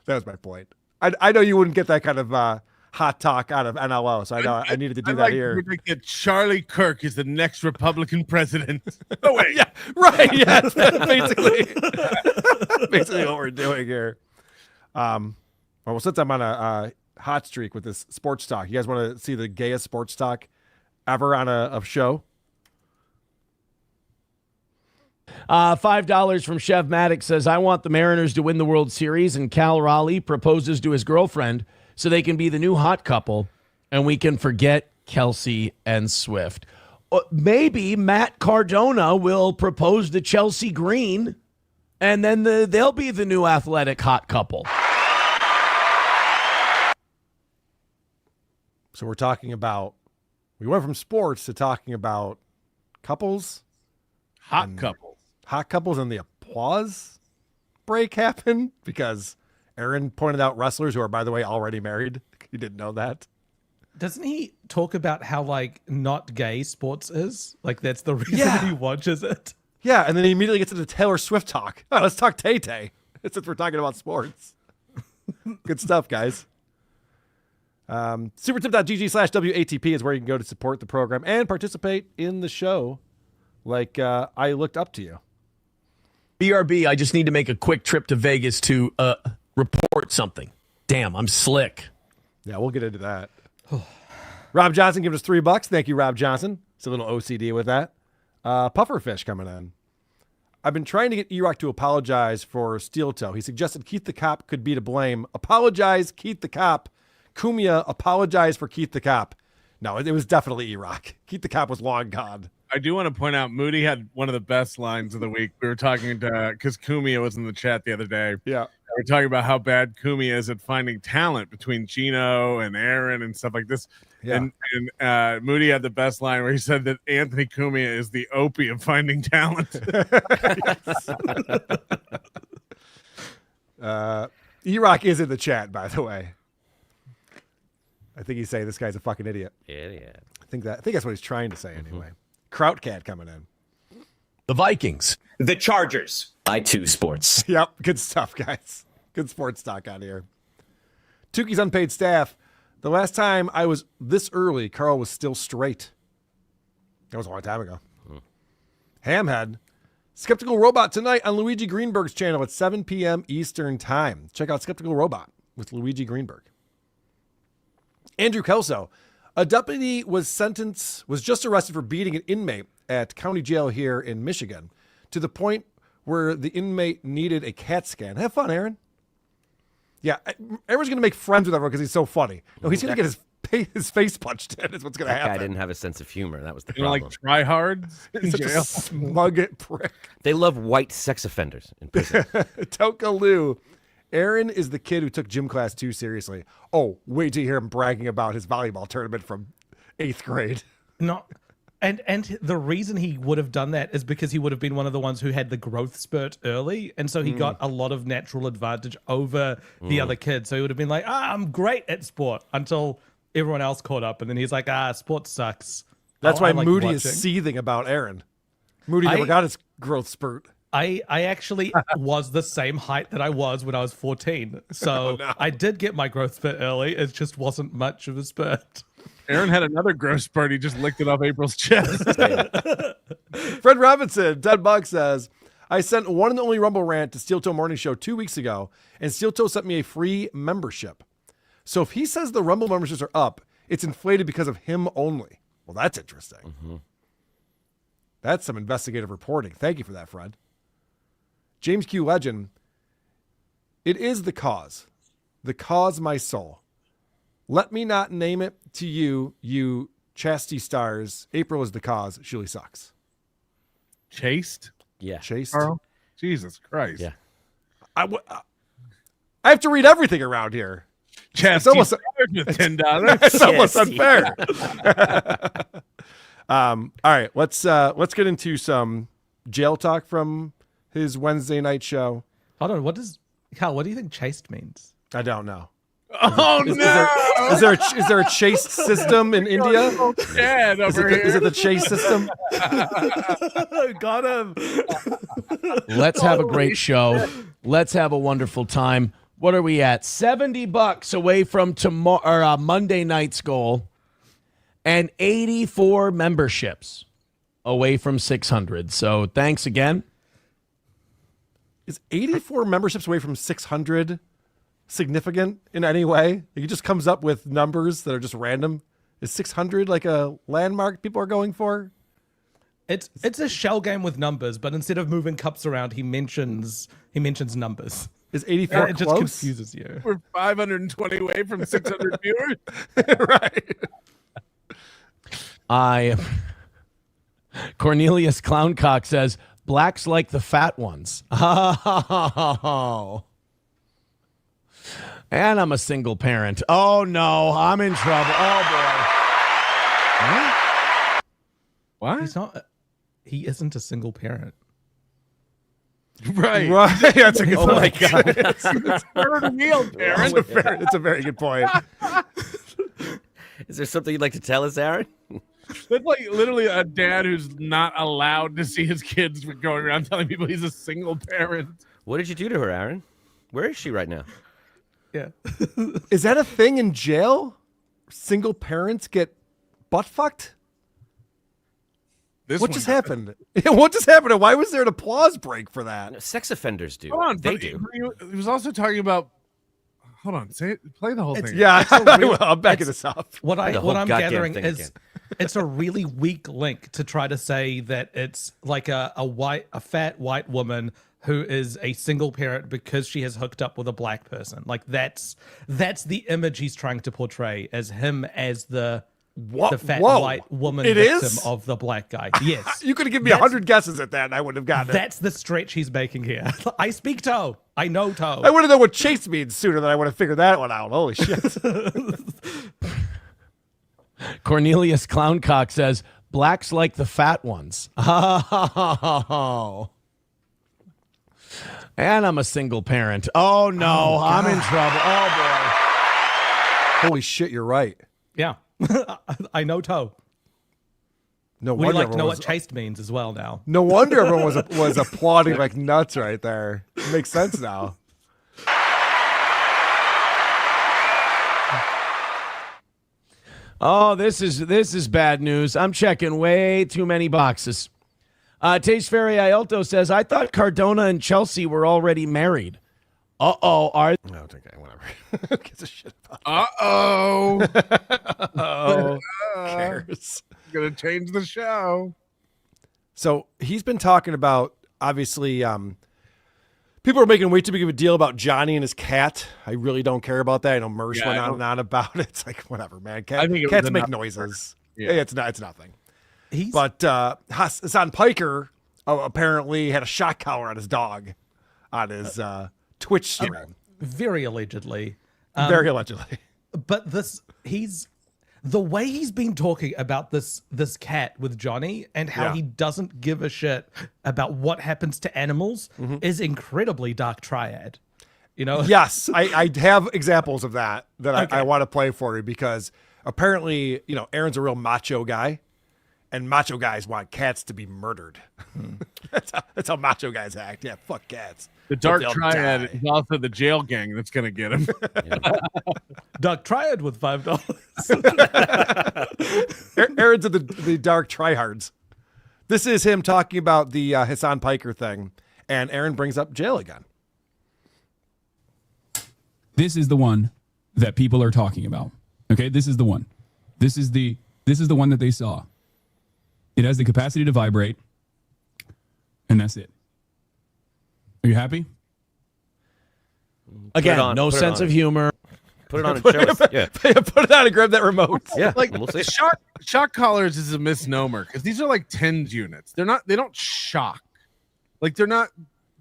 That was my point. I know you wouldn't get that kind of hot talk out of NLO, so I know I needed to do that here. That Charlie Kirk is the next Republican president. Oh, wait. Yeah, right. Yes, basically what we're doing here. Well, since I'm on a hot streak with this sports talk, you guys want to see the gayest sports talk ever on a show? $5 from Chef Maddox says, I want the Mariners to win the World Series, and Cal Raleigh proposes to his girlfriend so they can be the new hot couple, and we can forget Kelsey and Swift. Maybe Matt Cardona will propose to Chelsea Green, and then they'll be the new athletic hot couple. So we're talking about, we went from sports to talking about couples. Hot couples. Hot couples, and the applause break happened because Aaron pointed out wrestlers who are, by the way, already married. You didn't know that. Doesn't he talk about how like not gay sports is? Like that's the reason he watches it. Yeah, and then he immediately gets into Taylor Swift talk. Oh, let's talk Tay-Tay, since we're talking about sports. Good stuff, guys. Supertip.gg/WATP is where you can go to support the program and participate in the show like I looked up to you. BRB, I just need to make a quick trip to Vegas to report something. Damn, I'm slick. Yeah, we'll get into that. Rob Johnson giving us $3. Thank you, Rob Johnson. It's a little OCD with that. Pufferfish coming in. I've been trying to get E-Rock to apologize for Steel Toe. He suggested Keith the Cop could be to blame. Apologize, Keith the Cop. Kumia, apologize for Keith the Cop. No, it was definitely E-Rock. Keith the Cop was long gone. I do want to point out Moody had one of the best lines of the week. We were talking to because Kumia was in the chat the other day. Yeah. We were talking about how bad Kumia is at finding talent between Gino and Aaron and stuff like this. Yeah. And Moody had the best line where he said that Anthony Kumia is the Opie of finding talent. E-Rock is in the chat, by the way. I think he's saying this guy's a fucking idiot. Idiot. I think that's what he's trying to say anyway. Krautcat coming in. The Vikings. The Chargers. I2 Sports. Yep, good stuff, guys. Good sports talk out here. Tukey's unpaid staff. The last time I was this early, Carl was still straight. That was a long time ago. Hamhead. Skeptical Robot tonight on Luigi Greenberg's channel at 7 p.m. Eastern Time. Check out Skeptical Robot with Luigi Greenberg. Andrew Kelso. A deputy was just arrested for beating an inmate at county jail here in Michigan to the point where the inmate needed a CAT scan. Have fun, Aaron. Yeah, Aaron's going to make friends with everyone because he's so funny. No, he's going to get his face punched in is what's going to happen. Guy didn't have a sense of humor. That was the You know, problem. like tryhards in Such jail. a smug prick. They love white sex offenders in prison. Toka Lou. Aaron is the kid who took gym class too seriously. Oh, wait till you hear him bragging about his volleyball tournament from 8th grade. No. And the reason he would have done that is because he would have been one of the ones who had the growth spurt early. And so he got a lot of natural advantage over the other kids. So he would have been like, I'm great at sport until everyone else caught up. And then he's like, sport sucks. That's I why like Moody watching. is seething about Aaron. Moody never got his growth spurt. I actually was the same height that I was when I was 14. So I did get my growth spurt early. It just wasn't much of a spurt. Aaron had another gross spurt. He just licked it off April's chest. Fred Robinson, $10 says, I sent one and only Rumble rant to Steel Toe Morning Show 2 weeks ago, and Steel Toe sent me a free membership. So if he says the Rumble memberships are up, it's inflated because of him only. Well, that's interesting. That's some investigative reporting. Thank you for that, Fred. James Q. Legend, it is the cause my soul. Let me not name it to you, you chastity stars. April is the cause. She really sucks. Chased? Yeah. Chased. Carl? Jesus Christ. Yeah. I have to read everything around here. Chased almost- with $10. It's almost unfair. All right, let's get into some jail talk from his Wednesday night show. Hold on. Carl, what do you think chaste means? I don't know. Oh, no. Is there a chase system in India? Dad over here. Is it the chase system? Got him. Let's have a great show. Let's have a wonderful time. What are we at? $70 away from tomorrow or Monday night's goal, and 84 memberships away from 600. So thanks again. Is 84 memberships away from 600 significant in any way? He just comes up with numbers that are just random. Is 600 like a landmark people are going for? It's a shell game with numbers, but instead of moving cups around, he mentions numbers. Is 84 It close? just confuses you. We're 520 away from 600 viewers. Right. Cornelius Clowncock says, blacks like the fat ones. Oh. And I'm a single parent. Oh, no. I'm in trouble. Oh, boy. What? He isn't a single parent. Right. Right. That's a good Oh point. my God. Third wheel, Aaron. It's a very good point. Is there something you'd like to tell us, Aaron? It's like literally a dad who's not allowed to see his kids going around telling people he's a single parent. What did you do to her, Aaron? Where is she right now? Yeah. Is that a thing in jail? Single parents get butt fucked? What just happened? What just happened? And why was there an applause break for that? Sex offenders do. Hold on, They but do. He was also talking about. Hold on, play the whole thing. Yeah, I'm backing this up. What The whole I'm goddamn gathering thing is again. it's a really weak link to try to say that it's like a fat white woman who is a single parent because she has hooked up with a black person. Like that's the image he's trying to portray as him as the fat white woman victim of the black guy. Yes. You could have given me 100 guesses at that and I wouldn't have gotten it. That's the stretch he's making here. I speak toe. I know toe. I would have known what chase means sooner than I would have figured that one out. Holy shit. Cornelius Clowncock says, blacks like the fat ones. Oh. And I'm a single parent. Oh, no. I'm in trouble. Oh, Holy shit, you're right. Yeah. I know toe. No We wonder like to know everyone what was, chaste means as well now. no wonder everyone was applauding like nuts right there. It makes sense now. Oh, this is bad news. I'm checking way too many boxes. Taste Fairy Iolto says, I thought Cardona and Chelsea were already married. Uh-oh, are No, it's okay, whatever. Who gives a shit about Uh-oh. Oh, cares? Gonna change the show. So he's been talking about, obviously, people are making way too big of a deal about Johnny and his cat. I really don't care about that. I know Mersh went on and on about it. It's like, whatever, man. I think it was Cats make enough. noises. Yeah. It's nothing. He's But Hassan Piker apparently had a shock collar on his dog on his Twitch stream. very allegedly. Very allegedly. But the way he's been talking about this cat with Johnny and how Yeah. he doesn't give a shit about what happens to animals is incredibly dark triad. You know? Yes, I have examples of that Okay. I want to play for you because apparently, Aaron's a real macho guy, and macho guys want cats to be murdered. That's how macho guys act. Yeah, fuck cats. The Dark They'll Triad die. is also the jail gang that's gonna get him. Dark triad with $5. Aaron's of the dark tryhards. This is him talking about the Hassan Piker thing, and Aaron brings up jail again. This is the one that people are talking about. Okay, this is the one. This is the one that they saw. It has the capacity to vibrate, and that's it. Are you happy? again, on, no put it sense on. of humor. Put it on and show us. Yeah. Put it on and grab that remote. Yeah. Like we'll see. shock collars is a misnomer because these are like tens units. They don't shock. Like they're not.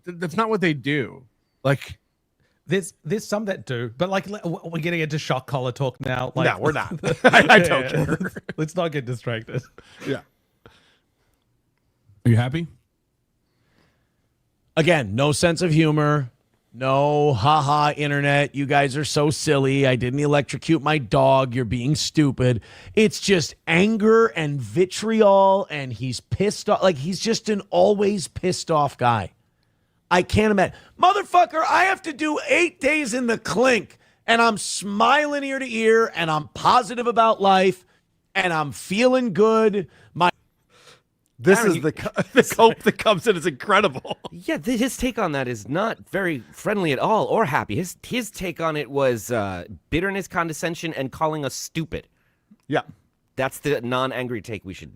That's not what they do. Like There's some that do, but like we're getting into shock collar talk now. Like, No, we're not. I don't care. Let's not get distracted. Yeah. Are you happy? Again, no sense of humor. No, haha, internet. You guys are so silly. I didn't electrocute my dog. You're being stupid. It's just anger and vitriol, and he's pissed off. Like, he's just an always pissed off guy. I can't imagine. Motherfucker, I have to do 8 days in the clink, and I'm smiling ear to ear, and I'm positive about life, and I'm feeling good. This is the cope that comes in is incredible. Yeah, his take on that is not very friendly at all or happy. His take on it was bitterness, condescension, and calling us stupid. Yeah. That's the non-angry take we should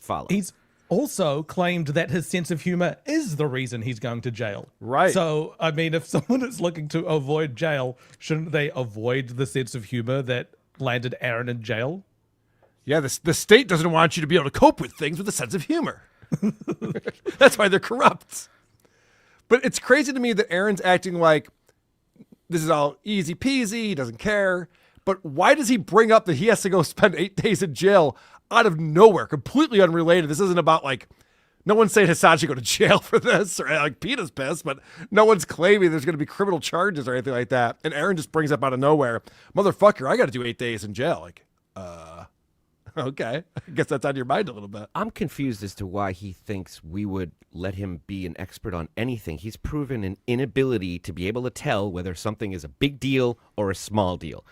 follow. He's also claimed that his sense of humor is the reason he's going to jail. Right. So, I mean, if someone is looking to avoid jail, shouldn't they avoid the sense of humor that landed Aaron in jail? Yeah, the state doesn't want you to be able to cope with things with a sense of humor. That's why they're corrupt. But it's crazy to me that Aaron's acting like this is all easy peasy, he doesn't care. But why does he bring up that he has to go spend 8 days in jail out of nowhere, completely unrelated? This isn't about like, no one's saying Hassan should go to jail for this, or like Peter's pissed, but no one's claiming there's going to be criminal charges or anything like that. And Aaron just brings up out of nowhere, motherfucker, I got to do 8 days in jail. Like, Okay. I guess that's on your mind a little bit. I'm confused as to why he thinks we would let him be an expert on anything. He's proven an inability to be able to tell whether something is a big deal or a small deal.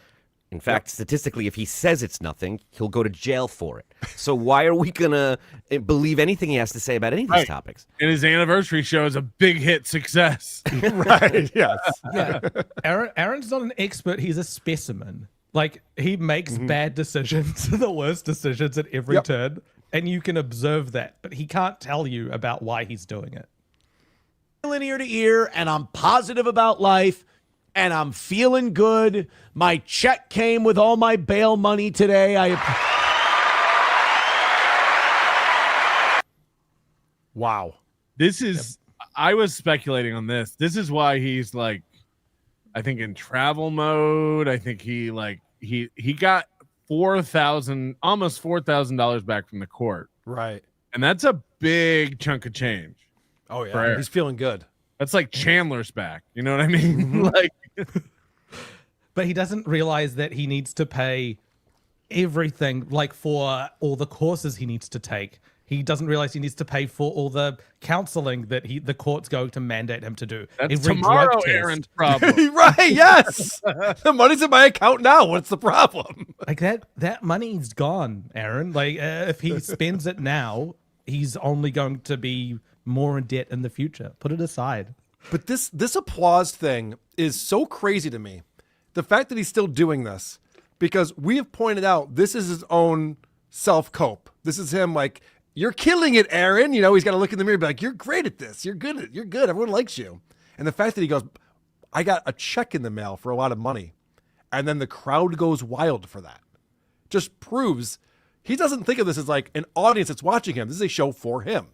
In fact, statistically, if he says it's nothing, he'll go to jail for it. So why are we going to believe anything he has to say about any of these topics? And his anniversary show is a big hit success. Right. Yes. Yeah. Aaron's not an expert. He's a specimen. Like, he makes bad decisions, the worst decisions at every turn, and you can observe that, but he can't tell you about why he's doing it. Ear to ear, and I'm positive about life, and I'm feeling good. My check came with all my bail money today. Wow. This is, I was speculating on this. This is why he's like, I think in travel mode. I think he got almost $4,000 back from the court. Right. And that's a big chunk of change. Oh, yeah. Right. He's feeling good. That's like Chandler's back. You know what I mean? Like, But he doesn't realize that he needs to pay everything, like for all the courses he needs to take. He doesn't realize he needs to pay for all the counseling that the court's going to mandate him to do. that's Every tomorrow drug test. Aaron's problem. Right. Yes. The money's in my account now. What's the problem? Like that money's gone, Aaron. Like if he spends it now, he's only going to be more in debt in the future. Put it aside. But this applause thing is so crazy to me. The fact that he's still doing this, because we have pointed out this is his own self-cope. This is him like, you're killing it, Aaron. You know, he's got to look in the mirror and be like, you're great at this. You're good. You're good. Everyone likes you. And the fact that he goes, I got a check in the mail for a lot of money. And then the crowd goes wild for that. Just proves he doesn't think of this as like an audience that's watching him. This is a show for him.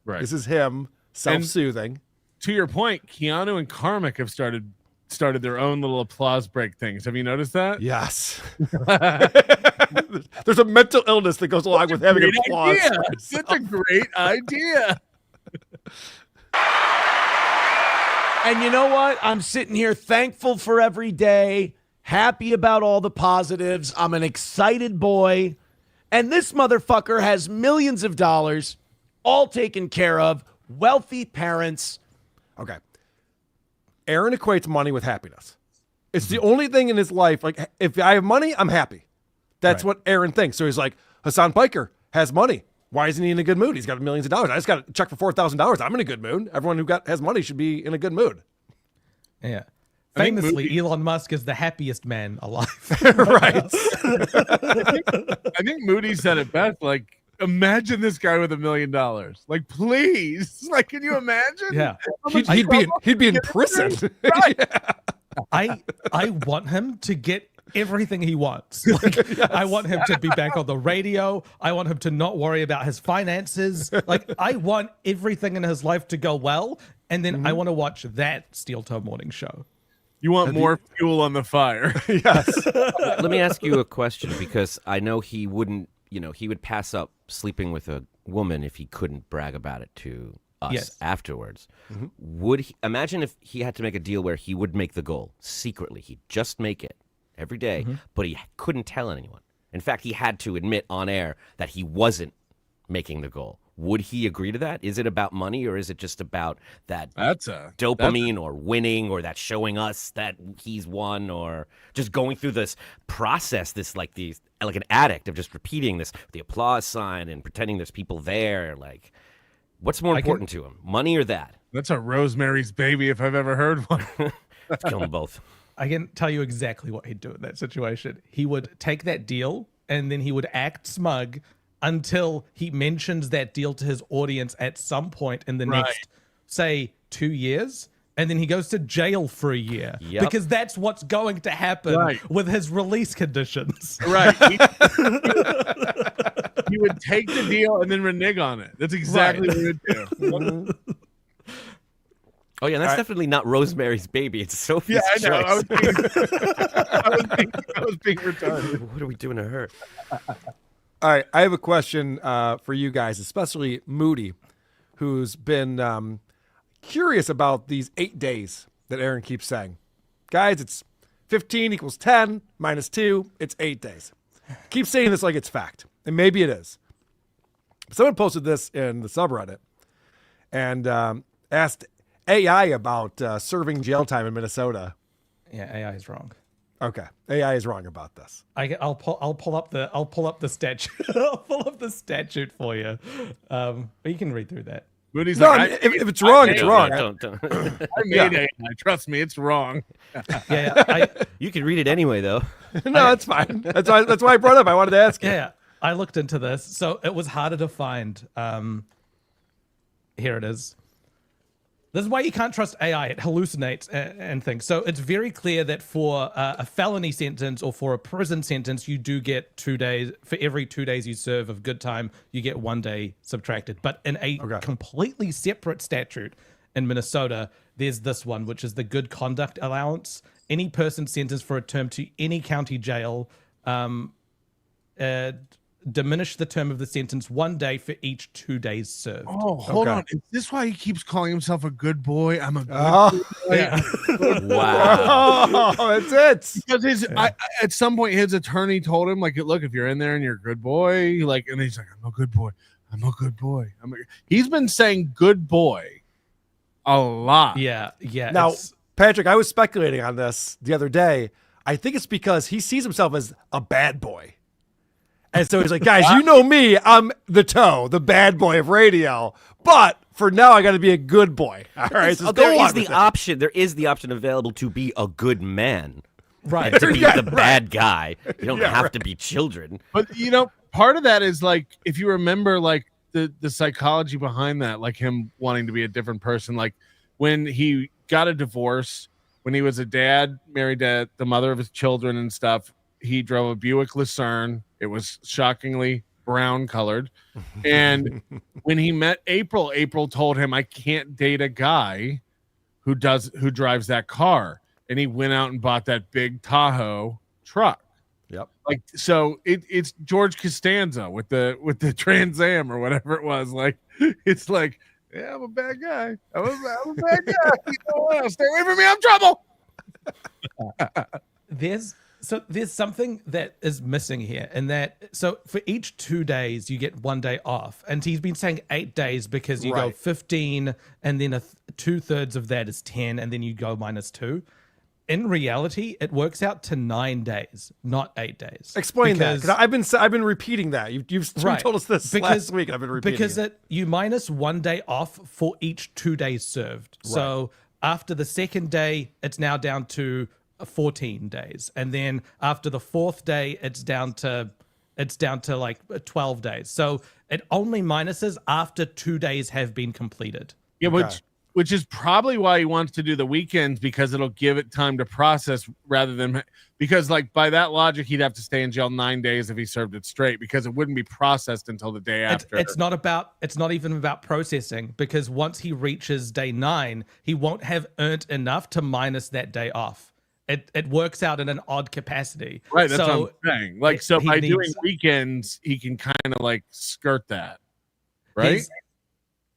Right. This is him self-soothing. To your point, Keanu and Karmic have started their own little applause break things. Have you noticed that? Yes. There's a mental illness that goes along with having applause. Idea. Such a great idea. And you know what? I'm sitting here thankful for every day, happy about all the positives. I'm an excited boy. And this motherfucker has millions of dollars, all taken care of, wealthy parents. Okay. Aaron equates money with happiness. It's the only thing in his life. Like, if I have money, I'm happy. That's what Aaron thinks. So he's like, Hassan Piker has money. Why isn't he in a good mood? He's got millions of dollars. I just got a check for $4,000. I'm in a good mood. Everyone who has money should be in a good mood. Yeah. Famously, Elon Musk is the happiest man alive. Right. I think Moody said it best. Like, imagine this guy with $1 million. Like, please. Like, can you imagine? Yeah. He'd be in prison. Right. I want him to get everything he wants. Like, I want him to be back on the radio. I want him to not worry about his finances. Like, I want everything in his life to go well, and then I want to watch that Steel Toe Morning Show. You want more fuel on the fire. Yes. Let me ask you a question, because I know he wouldn't, he would pass up sleeping with a woman if he couldn't brag about it to us afterwards. Would he, imagine if he had to make a deal where he would make the goal secretly, he'd just make it every day, but he couldn't tell anyone. In fact, he had to admit on air that he wasn't making the goal. Would he agree to that? Is it about money, or is it just about that dopamine or winning, or that showing us that he's won, or just going through this process, like an addict of just repeating this, the applause sign and pretending there's people there? Like, what's more important to him, money or that? That's a Rosemary's Baby if I've ever heard one. Let's kill them both. I can tell you exactly what he'd do in that situation. He would take that deal, and then he would act smug until he mentions that deal to his audience at some point in the next, say, 2 years. And then he goes to jail for a year because that's what's going to happen with his release conditions. Right. He would take the deal and then renege on it. That's exactly what he would do. Oh, yeah, that's definitely not Rosemary's Baby. It's Sophie's I know. Choice. I was being retarded. What are we doing to her? All right. I have a question for you guys, especially Moody, who's been curious about these 8 days that Aaron keeps saying. Guys, it's 15 equals 10 minus 2. It's 8 days. keep saying this like it's fact, and maybe it is. Someone posted this in the subreddit and asked AI about serving jail time in Minnesota. Yeah, AI is wrong. Okay, AI is wrong about this. I'll pull up the statute. I'll pull up the statute for you. But you can read through that. Moody's No, like, I mean, if it's wrong, it's wrong. Don't. I made AI. Trust me, it's wrong. You can read it anyway, though. No, it's fine. That's why I brought it up. I wanted to ask you. Yeah, I looked into this, so it was harder to find. Here it is. This is why you can't trust AI. It hallucinates and things. So it's very clear that for a felony sentence or for a prison sentence, you do get 2 days. For every 2 days you serve of good time, you get 1 day subtracted. But in a completely separate statute in Minnesota, there's this one, which is the good conduct allowance. Any person sentenced for a term to any county jail diminish the term of the sentence 1 day for each 2 days served. Oh, hold on. Is this why he keeps calling himself a good boy? I'm a good boy. Yeah. Wow. Oh, that's it. Because at some point his attorney told him, like, look, if you're in there and you're a good boy, like, and he's like, I'm a good boy. I'm a good boy. He's been saying good boy a lot. Yeah. Now, Patrick, I was speculating on this the other day. I think it's because he sees himself as a bad boy. And so he's like, guys, you know me. I'm the bad boy of radio. But for now, I got to be a good boy. All right. So there is the option. There is the option available to be a good man. Right. And to be the bad guy. You don't have to be children. But, part of that is, like, if you remember, like, the psychology behind that, like him wanting to be a different person, like when he got a divorce, when he was a dad, married to the mother of his children and stuff, he drove a Buick Lucerne. It was shockingly brown colored. And when he met April, April told him, I can't date a guy who drives that car. And he went out and bought that big Tahoe truck. Yep. Like, so it's George Costanza with the Trans Am or whatever it was. Like, it's like, yeah, I'm a bad guy. I'm a bad guy. Stay away from me. I'm trouble. There's something that is missing here, and that so for each 2 days you get 1 day off, and he's been saying 8 days because you go 15, and then 2/3 of that is 10, and then you go -2. In reality, it works out to 9 days, not 8 days. Explain that. 'Cause I've been repeating that. You've told us this last week. I've been repeating because you minus 1 day off for each 2 days served. Right. So after the second day, it's now down to 14 days, and then after the fourth day, it's down to like 12 days. So it only minuses after 2 days have been completed. Yeah, which is probably why he wants to do the weekends, because it'll give it time to process rather than because, like, by that logic, he'd have to stay in jail 9 days if he served it straight, because it wouldn't be processed until the day after. It's not even about processing, because once he reaches day 9, he won't have earned enough to minus that day off. It works out in an odd capacity. Right, that's what I'm saying. Like, so by doing weekends, he can kind of like skirt that, right?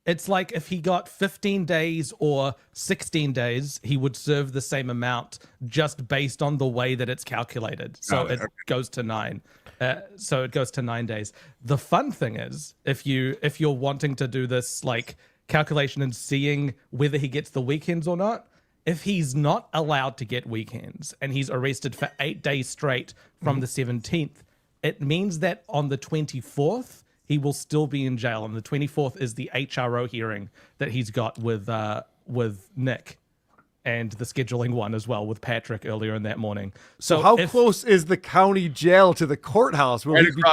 It's like if he got 15 days or 16 days, he would serve the same amount just based on the way that it's calculated. So it goes to 9. So it goes to 9 days. The fun thing is, if you're wanting to do this like calculation and seeing whether he gets the weekends or not, if he's not allowed to get weekends and he's arrested for 8 days straight from the 17th, it means that on the 24th, he will still be in jail. And the 24th is the HRO hearing that he's got with Nick, and the scheduling one as well with Patrick earlier in that morning. So how close is the county jail to the courthouse? Will he be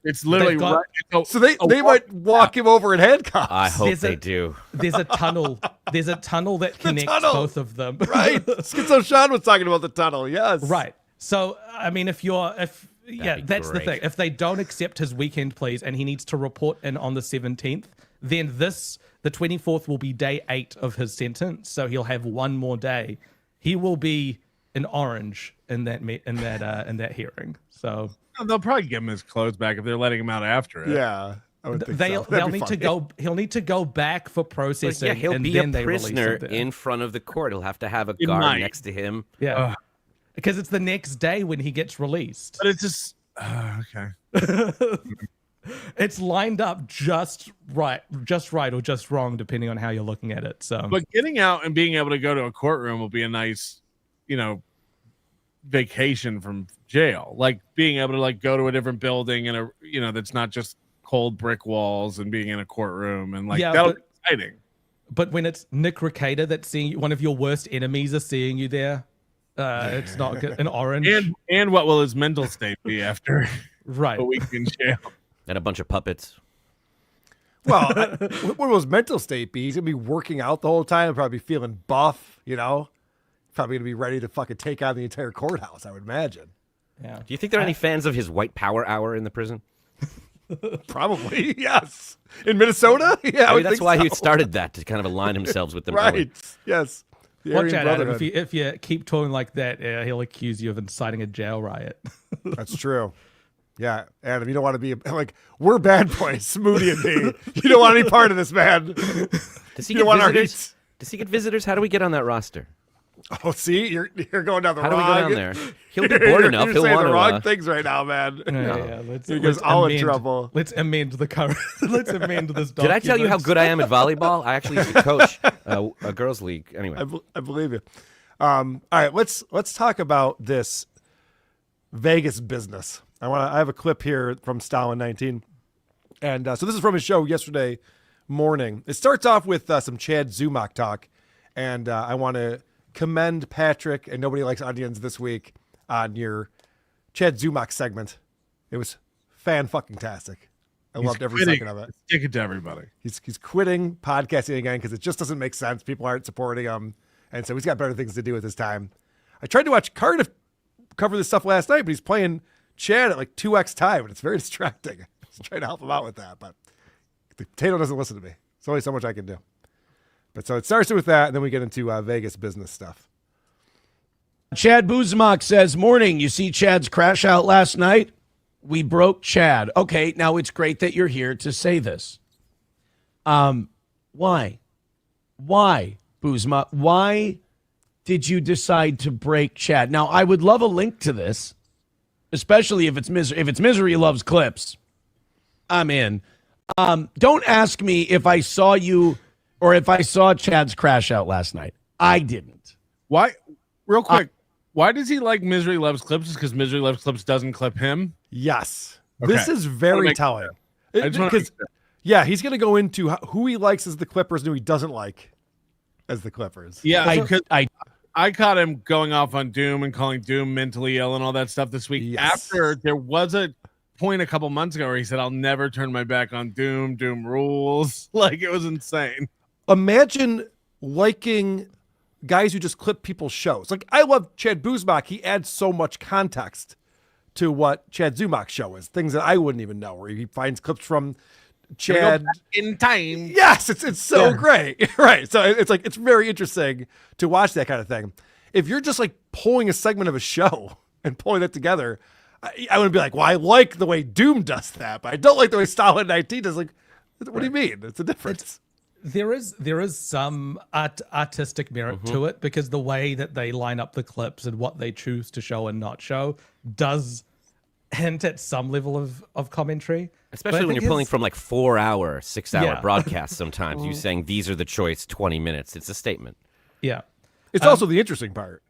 it's literally right. So they might walk him over in handcuffs. I hope they do. There's a tunnel. There's a tunnel that connects both of them. Right. So Sean was talking about the tunnel. Yes. Right. So I mean, that's the thing. If they don't accept his weekend pleas and he needs to report in on the 17th, then the 24th will be day 8 of his sentence. So he'll have one more day. He will be in orange in that hearing. So they'll probably give him his clothes back if they're letting him out after it. Yeah. They'll need to go. He'll need to go back for processing. Yeah, he'll and be then a prisoner in front of the court. He'll have to have a guard next to him. Yeah. Because it's the next day when he gets released. But it's just Okay. It's lined up just right or just wrong, depending on how you're looking at it. So, But getting out and being able to go to a courtroom will be a nice, vacation from jail. Like being able to like go to a different building and that's not just cold brick walls and being in a courtroom and that'll be exciting. But when it's Nick Recator that's seeing you, one of your worst enemies are seeing you there, it's not good. An orange. And what will his mental state be after right a week in jail? And a bunch of puppets. Well, what will his mental state be? He's gonna be working out the whole time, probably feeling buff, probably gonna be ready to fucking take on the entire courthouse, I would imagine. Yeah. Do you think there are any fans of his white power hour in the prison? Probably, yes. In Minnesota? Yeah, I mean, that's why he started that, to kind of align himself with them. Right, yes. The Watch Aryan out, Adam. Brotherhood. If you keep talking like that, he'll accuse you of inciting a jail riot. That's true. Yeah, Adam, you don't want to be like, we're bad boys, Smoothie and me. You don't want any part of this, man. Does he get visitors? Does he get visitors? How do we get on that roster? Oh, see, you're going down the How wrong. do we go down there? He'll be bored enough. You're He'll saying want the wrong to. things right now, man. Let's He goes all in trouble. Let's amend the current. Let's amend this document. Did I tell you how good I am at volleyball? I actually used to coach a girls' league. Anyway, I believe you. All right, let's talk about this Vegas business. I have a clip here from Stalin 19, and so this is from his show yesterday morning. It starts off with some Chad Zumach talk, and I want to commend Patrick and Nobody Likes Onions this week on your Chad Zumach segment. It was fan-fucking-tastic. I loved every second of it. Stick it to everybody. He's quitting podcasting again because it just doesn't make sense. People aren't supporting him, and so he's got better things to do with his time. I tried to watch Cardiff cover this stuff last night, but he's playing Chad at like 2x time, and it's very distracting. I was trying to help him out with that, but the potato doesn't listen to me. There's only so much I can do. But so it starts with that, and then we get into Vegas business stuff. Chad Buzmak says, morning, you see Chad's crash out last night? We broke Chad. Okay, now it's great that you're here to say this. Why? Why, Buzmak? Why did you decide to break Chad? Now, I would love a link to this, especially if it's Misery Loves Clips. I'm in. Don't ask me if I saw you or if I saw Chad's crash out last night. I didn't. Why? Real quick. Why does he like Misery Loves Clips? Is because Misery Loves Clips doesn't clip him? Yes. Okay. This is very telling. Because, yeah, he's going to go into who he likes as the Clippers and who he doesn't like as the Clippers. Yeah, because I caught him going off on Doom and calling Doom mentally ill and all that stuff this week. Yes. After there was a point a couple months ago where he said, I'll never turn my back on Doom. Doom rules. Like, it was insane. Imagine liking guys who just clip people's shows. Like, I love Chad Buzmak. He adds so much context to what Chad Zumach's show is. Things that I wouldn't even know, where he finds clips from Chad in time. Yes, it's so great. Right. So it's like, it's very interesting to watch that kind of thing. If you're just like pulling a segment of a show and pulling it together, I would be like, well, I like the way Doom does that, but I don't like the way Stalin 19 does. Like, what do you mean? It's a difference. There is some artistic merit to it, because the way that they line up the clips and what they choose to show and not show does hint at some level of commentary. Especially when you're pulling from like 4-hour, 6-hour broadcasts sometimes. You saying these are the choice 20 minutes. It's a statement. Yeah. It's also the interesting part.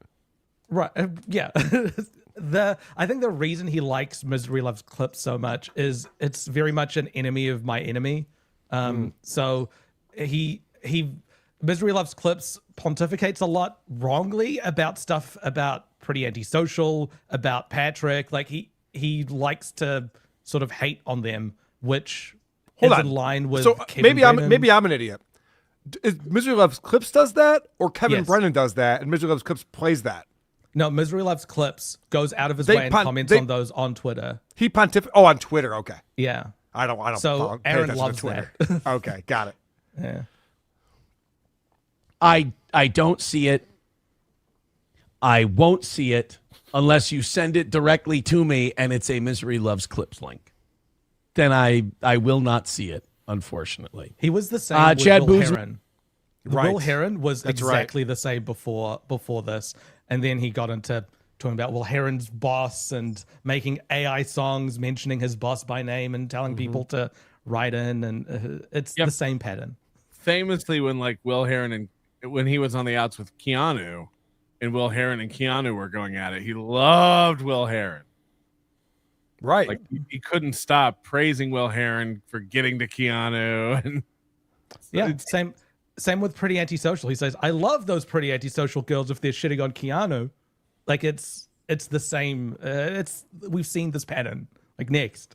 Right. Yeah. I think the reason he likes Misery Loves Clips so much is it's very much an enemy of my enemy. So Misery Loves Clips pontificates a lot wrongly about stuff about Pretty Antisocial, about Patrick. Like he likes to sort of hate on them, which is in line with Kevin Brennan. maybe I'm an idiot. Misery Loves Clips does that, or Kevin Brennan does that, and Misery Loves Clips plays that? No, Misery Loves Clips goes out of his way and comments on those on Twitter. He on Twitter. Okay. Yeah. I don't. So pay Aaron attention loves to Twitter. that. Okay, got it. Yeah. I don't see it. I won't see it unless you send it directly to me and it's a Misery Loves Clips link. Then I will not see it, unfortunately. He was the same with Chad Will Booz- Heron. Right. Will Heron was That's exactly the same before this, and then he got into talking about Will Heron's boss and making AI songs mentioning his boss by name and telling people to write in, and it's the same pattern. Famously, when like Will Heron and when he was on the outs with Keanu, and Will Heron and Keanu were going at it, he loved Will Heron. Right. Like he couldn't stop praising Will Heron for getting to Keanu. And yeah, same with Pretty Antisocial. He says, "I love those pretty antisocial girls if they're shitting on Keanu." Like it's the same. We've seen this pattern. Like next.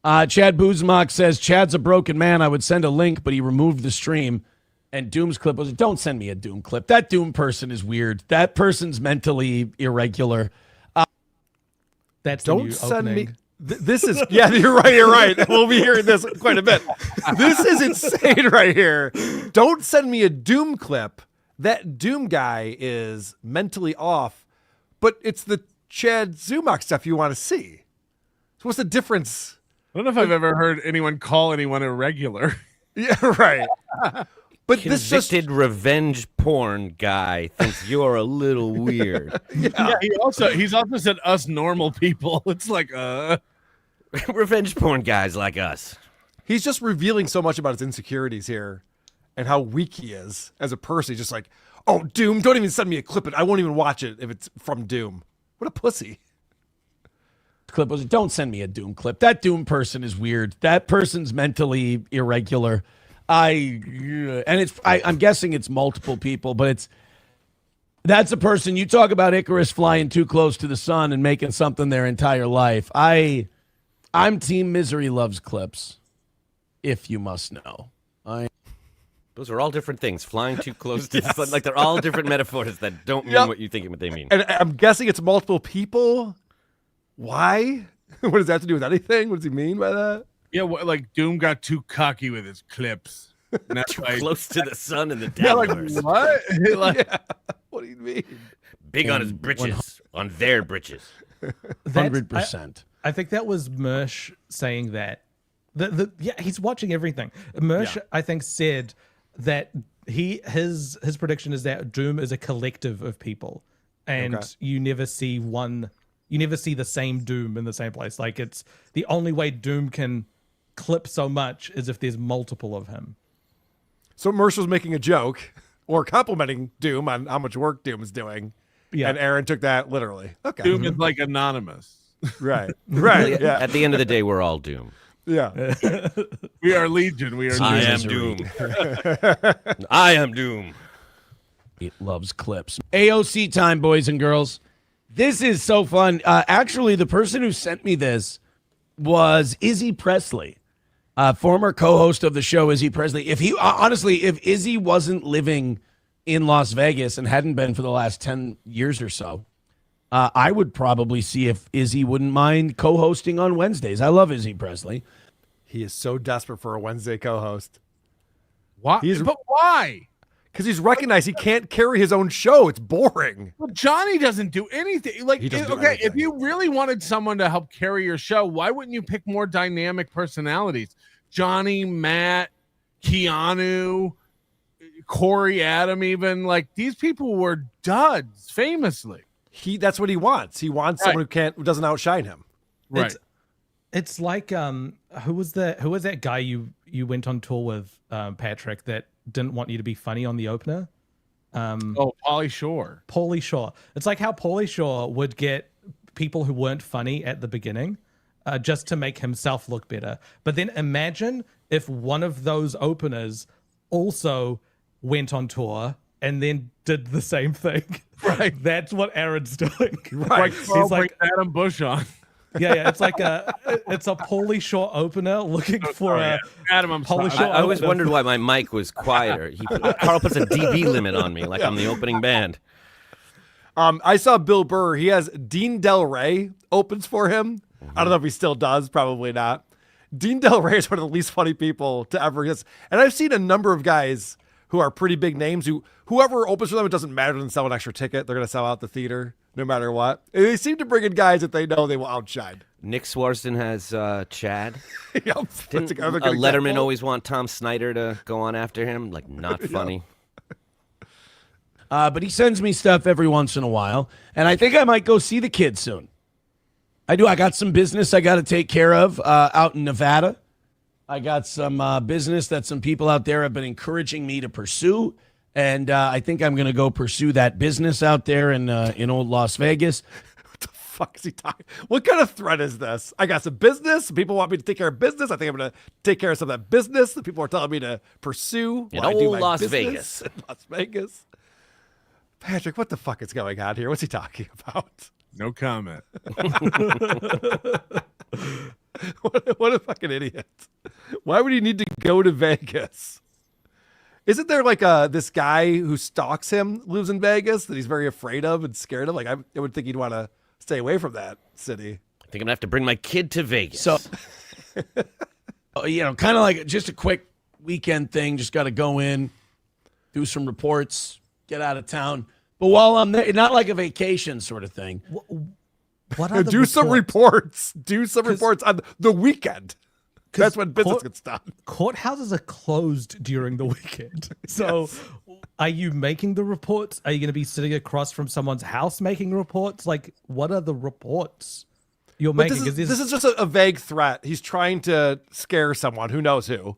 Chad Buzmak says, Chad's a broken man. I would send a link, but he removed the stream. And Doom's clip was, don't send me a Doom clip. That Doom person is weird. That person's mentally irregular. That's don't the new send opening. me. This is, yeah, you're right. We'll be hearing this quite a bit. This is insane right here. Don't send me a Doom clip. That Doom guy is mentally off, but it's the Chad Zumach stuff you want to see. So what's the difference? I don't know if I've ever heard anyone call anyone irregular. Yeah, right. But this convicted revenge porn guy thinks you're a little weird. Yeah, he's also said us normal people. It's like revenge porn guys like us. He's just revealing so much about his insecurities here and how weak he is as a person. He's just like, oh, Doom, don't even send me a clip. I won't even watch it if it's from Doom. What a pussy. Clip was, don't send me a Doom clip. That Doom person is weird. That person's mentally irregular. I'm guessing it's multiple people, but that's a person. You talk about Icarus flying too close to the sun and making something their entire life. I'm Team Misery Loves Clips, if you must know. Those are all different things. Flying too close to the sun. Like they're all different metaphors that don't mean what you think they mean. And I'm guessing it's multiple people. Why? What does that have to do with anything? What does he mean by that? Yeah, like Doom got too cocky with his clips. Too close to the sun and the Yeah, like downwards. what? Like, Yeah. What do you mean? Big on his britches. On their britches. 100%. I think that was Mersh saying that. Yeah, he's watching everything. Mersh, I think, said that his prediction is that Doom is a collective of people, and you never see the same Doom in the same place. Like it's the only way Doom can clip so much is if there's multiple of him. So Mersh was making a joke or complimenting Doom on how much work Doom is doing. Yeah. And Aaron took that literally. Okay. Doom is like anonymous. Right. Right. Yeah. At the end of the day, we're all Doom. Yeah. We are Legion. We are I am Doom. I am Doom. It loves clips. AOC time, boys and girls. This is so fun. Actually, the person who sent me this was Izzy Presley, former co-host of the show, Izzy Presley. If Izzy wasn't living in Las Vegas and hadn't been for the last 10 years or so, I would probably see if Izzy wouldn't mind co-hosting on Wednesdays. I love Izzy Presley. He is so desperate for a Wednesday co-host. Why? But why? Because he's recognized he can't carry his own show. It's boring. Well, Johnny doesn't do anything. Like, if you really wanted someone to help carry your show, why wouldn't you pick more dynamic personalities? Johnny, Matt, Keanu, Corey, Adam, even. Like, these people were duds, famously. That's what he wants. He wants someone who doesn't outshine him. Right. It's like who was that guy you went on tour with, Patrick, that didn't want you to be funny on the opener? Pauly Shore. Pauly Shore. It's like how Pauly Shore would get people who weren't funny at the beginning just to make himself look better. But then imagine if one of those openers also went on tour and then did the same thing. Right. That's what Aaron's doing. Right. He's like Adam Bush on. Yeah. It's like it's a Pauly Shore opener looking for Adam. I'm Pauly sorry. Shore. I always wondered why my mic was quieter. Carl puts a dB limit on me, like I'm the opening band. I saw Bill Burr. He has Dean Del Rey opens for him. I don't know if he still does. Probably not. Dean Del Rey is one of the least funny people to ever exist. And I've seen a number of guys who are pretty big names whoever opens for them, it doesn't matter to them sell an extra ticket. They're going to sell out the theater no matter what. And they seem to bring in guys that they know they will outshine. Nick Swarsden has Chad. Yep. Didn't Letterman always want Tom Snyder to go on after him? Like, not funny. but he sends me stuff every once in a while, and I think I might go see the kid soon. I do. I got some business I got to take care of out in Nevada. I got some business that some people out there have been encouraging me to pursue, and I think I'm going to go pursue that business out there in old Las Vegas. What the fuck is he talking? What kind of threat is this? I got some business. People want me to take care of business. I think I'm going to take care of some of that business that people are telling me to pursue. In while I do old my Las business Vegas. in Las Vegas. Patrick, what the fuck is going on here? What's he talking about? No comment. What a fucking idiot. Why would he need to go to Vegas? Isn't there like this guy who stalks him, lives in Vegas, that he's very afraid of and scared of? Like, I would think he'd want to stay away from that city. I think I'm going to have to bring my kid to Vegas. So, kind of like just a quick weekend thing. Just got to go in, do some reports, get out of town. But while I'm there, not like a vacation sort of thing. What are the Do some reports. Do some reports on the weekend. That's when business gets done. Courthouses are closed during the weekend. So are you making the reports? Are you going to be sitting across from someone's house making reports? Like, what are the reports you're But making? this is just a vague threat. He's trying to scare someone. Who knows who?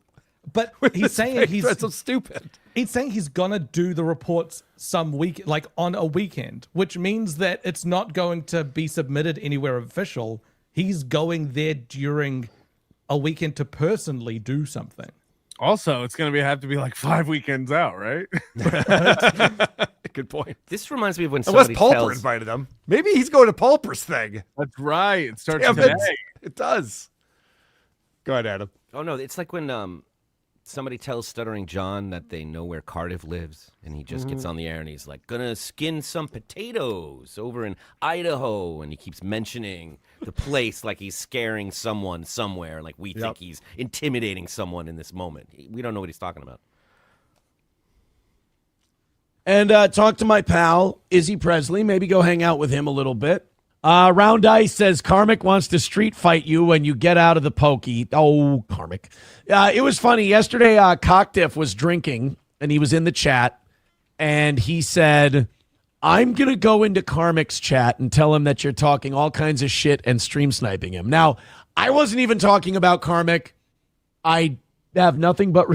But he's saying That's so stupid. He's saying he's gonna do the reports some week, like on a weekend, which means that it's not going to be submitted anywhere official. He's going there during a weekend to personally do something. Also, it's going to have to be like 5 weekends out, right? Good point. This reminds me of when Unless somebody Pulper tells... invited him. Maybe he's going to Pulper's thing. That's right. It starts Damn today. it does. Go ahead, Adam. Oh, no, it's like when somebody tells Stuttering John that they know where Cardiff lives, and he just gets on the air and he's like, gonna skin some potatoes over in Idaho, and he keeps mentioning the place like he's scaring someone somewhere, like we think he's intimidating someone in this moment. We don't know what he's talking about. And talk to my pal, Izzy Presley. Maybe go hang out with him a little bit. Round Ice says Karmic wants to street fight you when you get out of the pokey. Oh, Karmic. It was funny. Yesterday, Cocktiff was drinking, and he was in the chat, and he said, I'm going to go into Karmic's chat and tell him that you're talking all kinds of shit and stream sniping him. Now, I wasn't even talking about Karmic. I have nothing but,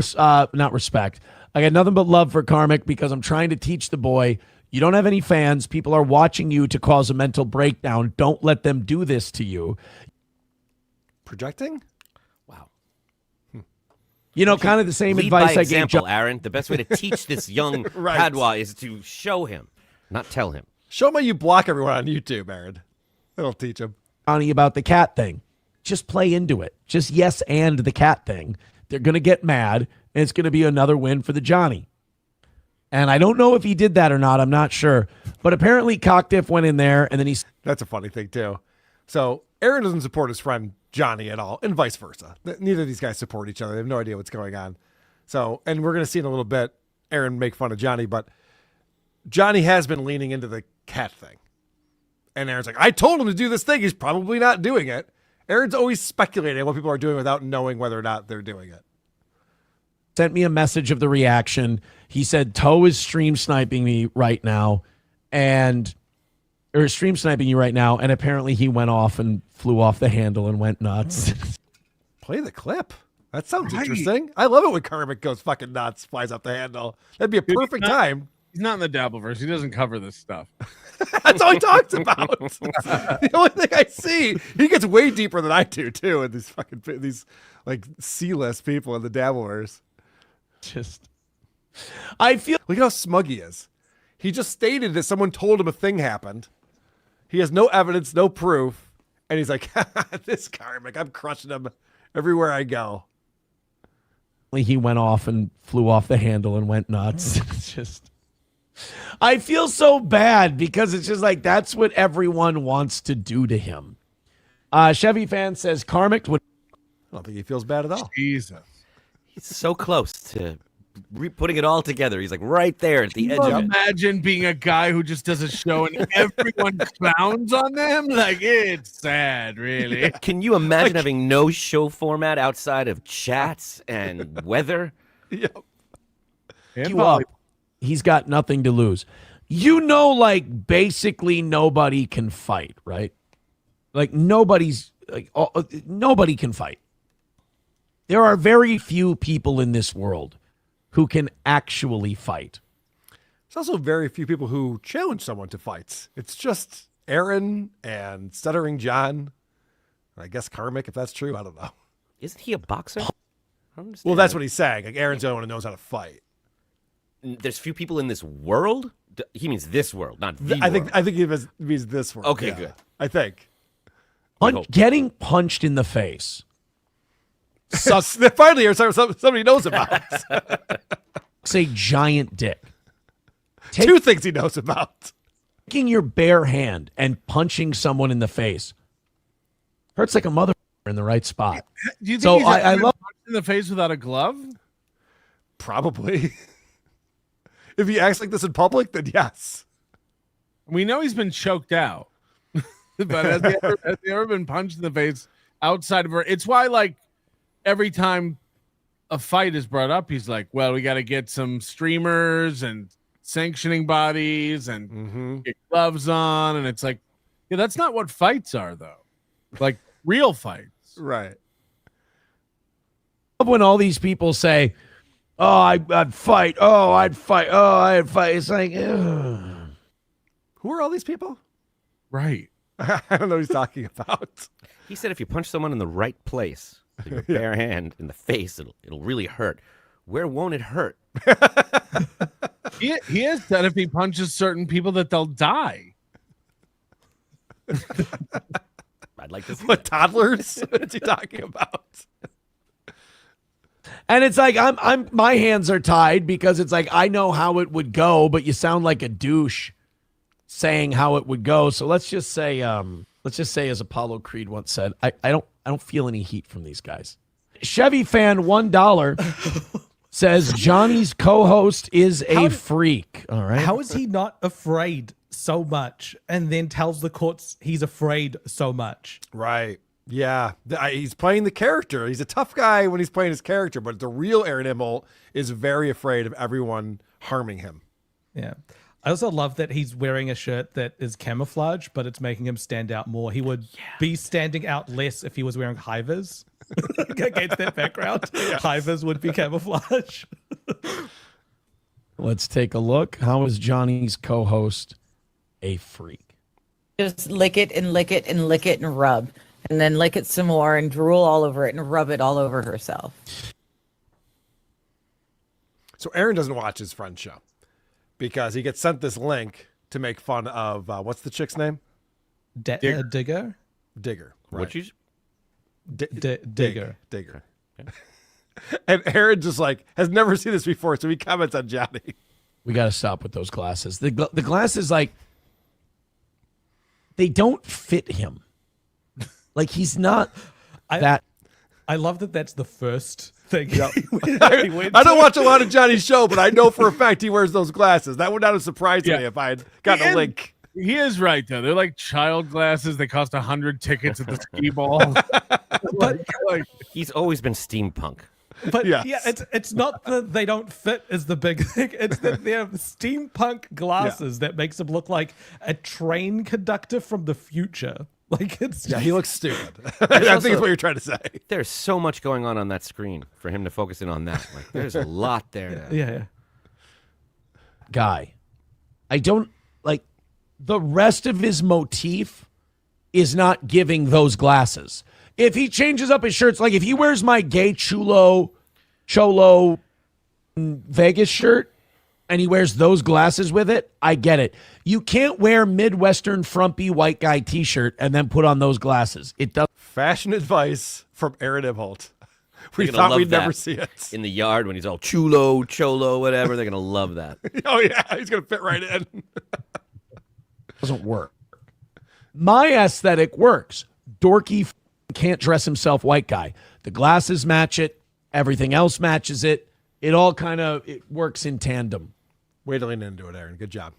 not respect. I got nothing but love for Karmic because I'm trying to teach the boy, you don't have any fans. People are watching you to cause a mental breakdown. Don't let them do this to you. Projecting? Wow. Kind of the same Lead advice by I gave example, Aaron. The best way to teach this young Right. Padwa is to show him, not tell him. Show him how you block everyone on YouTube, Aaron. That'll teach him. Johnny about the cat thing. Just play into it. Just yes and the cat thing. They're going to get mad, and it's going to be another win for the Johnny. And I don't know if he did that or not. I'm not sure. But apparently Cocktiff went in there, and then he... That's a funny thing, too. So Aaron doesn't support his friend Johnny at all, and vice versa. Neither of these guys support each other. They have no idea what's going on. So, and we're going to see in a little bit Aaron make fun of Johnny, but Johnny has been leaning into the cat thing. And Aaron's like, I told him to do this thing. He's probably not doing it. Aaron's always speculating what people are doing without knowing whether or not they're doing it. Sent me a message of the reaction. He said, Toe is stream sniping me right now. Or stream sniping you right now. And apparently he went off and flew off the handle and went nuts. Play the clip. That sounds interesting. I love it when Karmic goes fucking nuts, flies off the handle. That'd be a perfect time. He's not in the Dabbleverse. He doesn't cover this stuff. That's all he talks about. The only thing I see, he gets way deeper than I do too. And these like C-list people in the Dabbleverse. I feel Look at how smug he is. He just stated that someone told him a thing happened. He has no evidence, no proof, and he's like, "This Karmic, I'm crushing him everywhere I go." he went off and flew off the handle and went nuts. I feel so bad because it's just like that's what everyone wants to do to him. Chevy fan says Karmic would. I don't think he feels bad at all. Jesus. He's so close to putting it all together. He's like right there at the edge of it. Imagine being a guy who just does a show and everyone clowns on them. Like, it's sad, really. Can you imagine having no show format outside of chats and weather? Yep. You up. He's got nothing to lose. like basically nobody can fight, right? Like nobody can fight. There are very few people in this world who can actually fight. There's also very few people who challenge someone to fights. It's just Aaron and Stuttering John. I guess Karmic, if that's true. I don't know. Isn't he a boxer? I don't understand. Well, that's what he's saying. Like Aaron's the only one who knows how to fight. There's few people in this world? He means this world, not the I world. think he means this world. Okay, Yeah, good. I think. Getting punched in the face. Finally, somebody knows about. It's a giant dick. Two things he knows about. Taking your bare hand and punching someone in the face hurts like a mother in the right spot. Do you think So he's I love punched in the face without a glove? Probably. If he acts like this in public, then yes. We know he's been choked out, but has he ever been punched in the face outside of her? It's why, like, every time a fight is brought up, he's like, well, we got to get some streamers and sanctioning bodies and get gloves on. And it's like, yeah, that's not what fights are, though. Like, real fights. Right. when all these people say, oh, I'd fight. Oh, I'd fight. Oh, I'd fight. It's like, ugh. Who are all these people? Right. I don't know what he's talking about. He said if you punch someone in the right place, with your bare hand in the face, it'll really hurt. Where won't it hurt? He has said if he punches certain people that they'll die. I'd like to see What, toddlers? What is he talking about? And it's like my hands are tied because it's like I know how it would go, but you sound like a douche saying how it would go. So let's just say as Apollo Creed once said, I don't feel any heat from these guys. Chevy fan $1 says Johnny's co-host is a freak. All right. How is he not afraid so much and then tells the courts he's afraid so much? Right. Yeah. He's playing the character. He's a tough guy when he's playing his character, but the real Aaron Imholte is very afraid of everyone harming him. Yeah. I also love that he's wearing a shirt that is camouflage, but it's making him stand out more. He would be standing out less if he was wearing high-vis against that background. High-vis would be camouflage. Let's take a look. How is Johnny's co-host a freak? Just lick it and lick it and lick it and rub. And then lick it some more and drool all over it and rub it all over herself. So Aaron doesn't watch his friend's show because he gets sent this link to make fun of, what's the chick's name? Digger? Digger. Right. What you? Digger. Digger. And Aaron just has never seen this before, so he comments on Johnny. We got to stop with those glasses. The glasses, they don't fit him. He's not that. I love that that's the first thing. I don't watch a lot of Johnny's show, but I know for a fact he wears those glasses. That would not have surprised me if I had gotten a link. He is right, though. They're like child glasses. They cost 100 tickets at the skee ball. But He's always been steampunk. But Yes. yeah, it's not that they don't fit is the big thing. It's that they're steampunk glasses that makes him look like a train conductor from the future. He looks stupid. I think it's what you're trying to say. There's so much going on that screen for him to focus in on that. There's a lot there. Yeah. Guy. I don't the rest of his motif is not giving those glasses. If he changes up his shirts, if he wears my gay cholo Vegas shirt and he wears those glasses with it, I get it. You can't wear Midwestern frumpy white guy t-shirt and then put on those glasses. It does. Fashion advice from Aaron Imholte. We They're gonna thought love we'd never that see it. in the yard when he's all cholo, whatever. They're gonna love that. Oh, yeah. He's going to fit right in. Doesn't work. My aesthetic works. Dorky can't dress himself white guy. The glasses match it. Everything else matches it. It all it works in tandem. Way to lean into it, Aaron. Good job.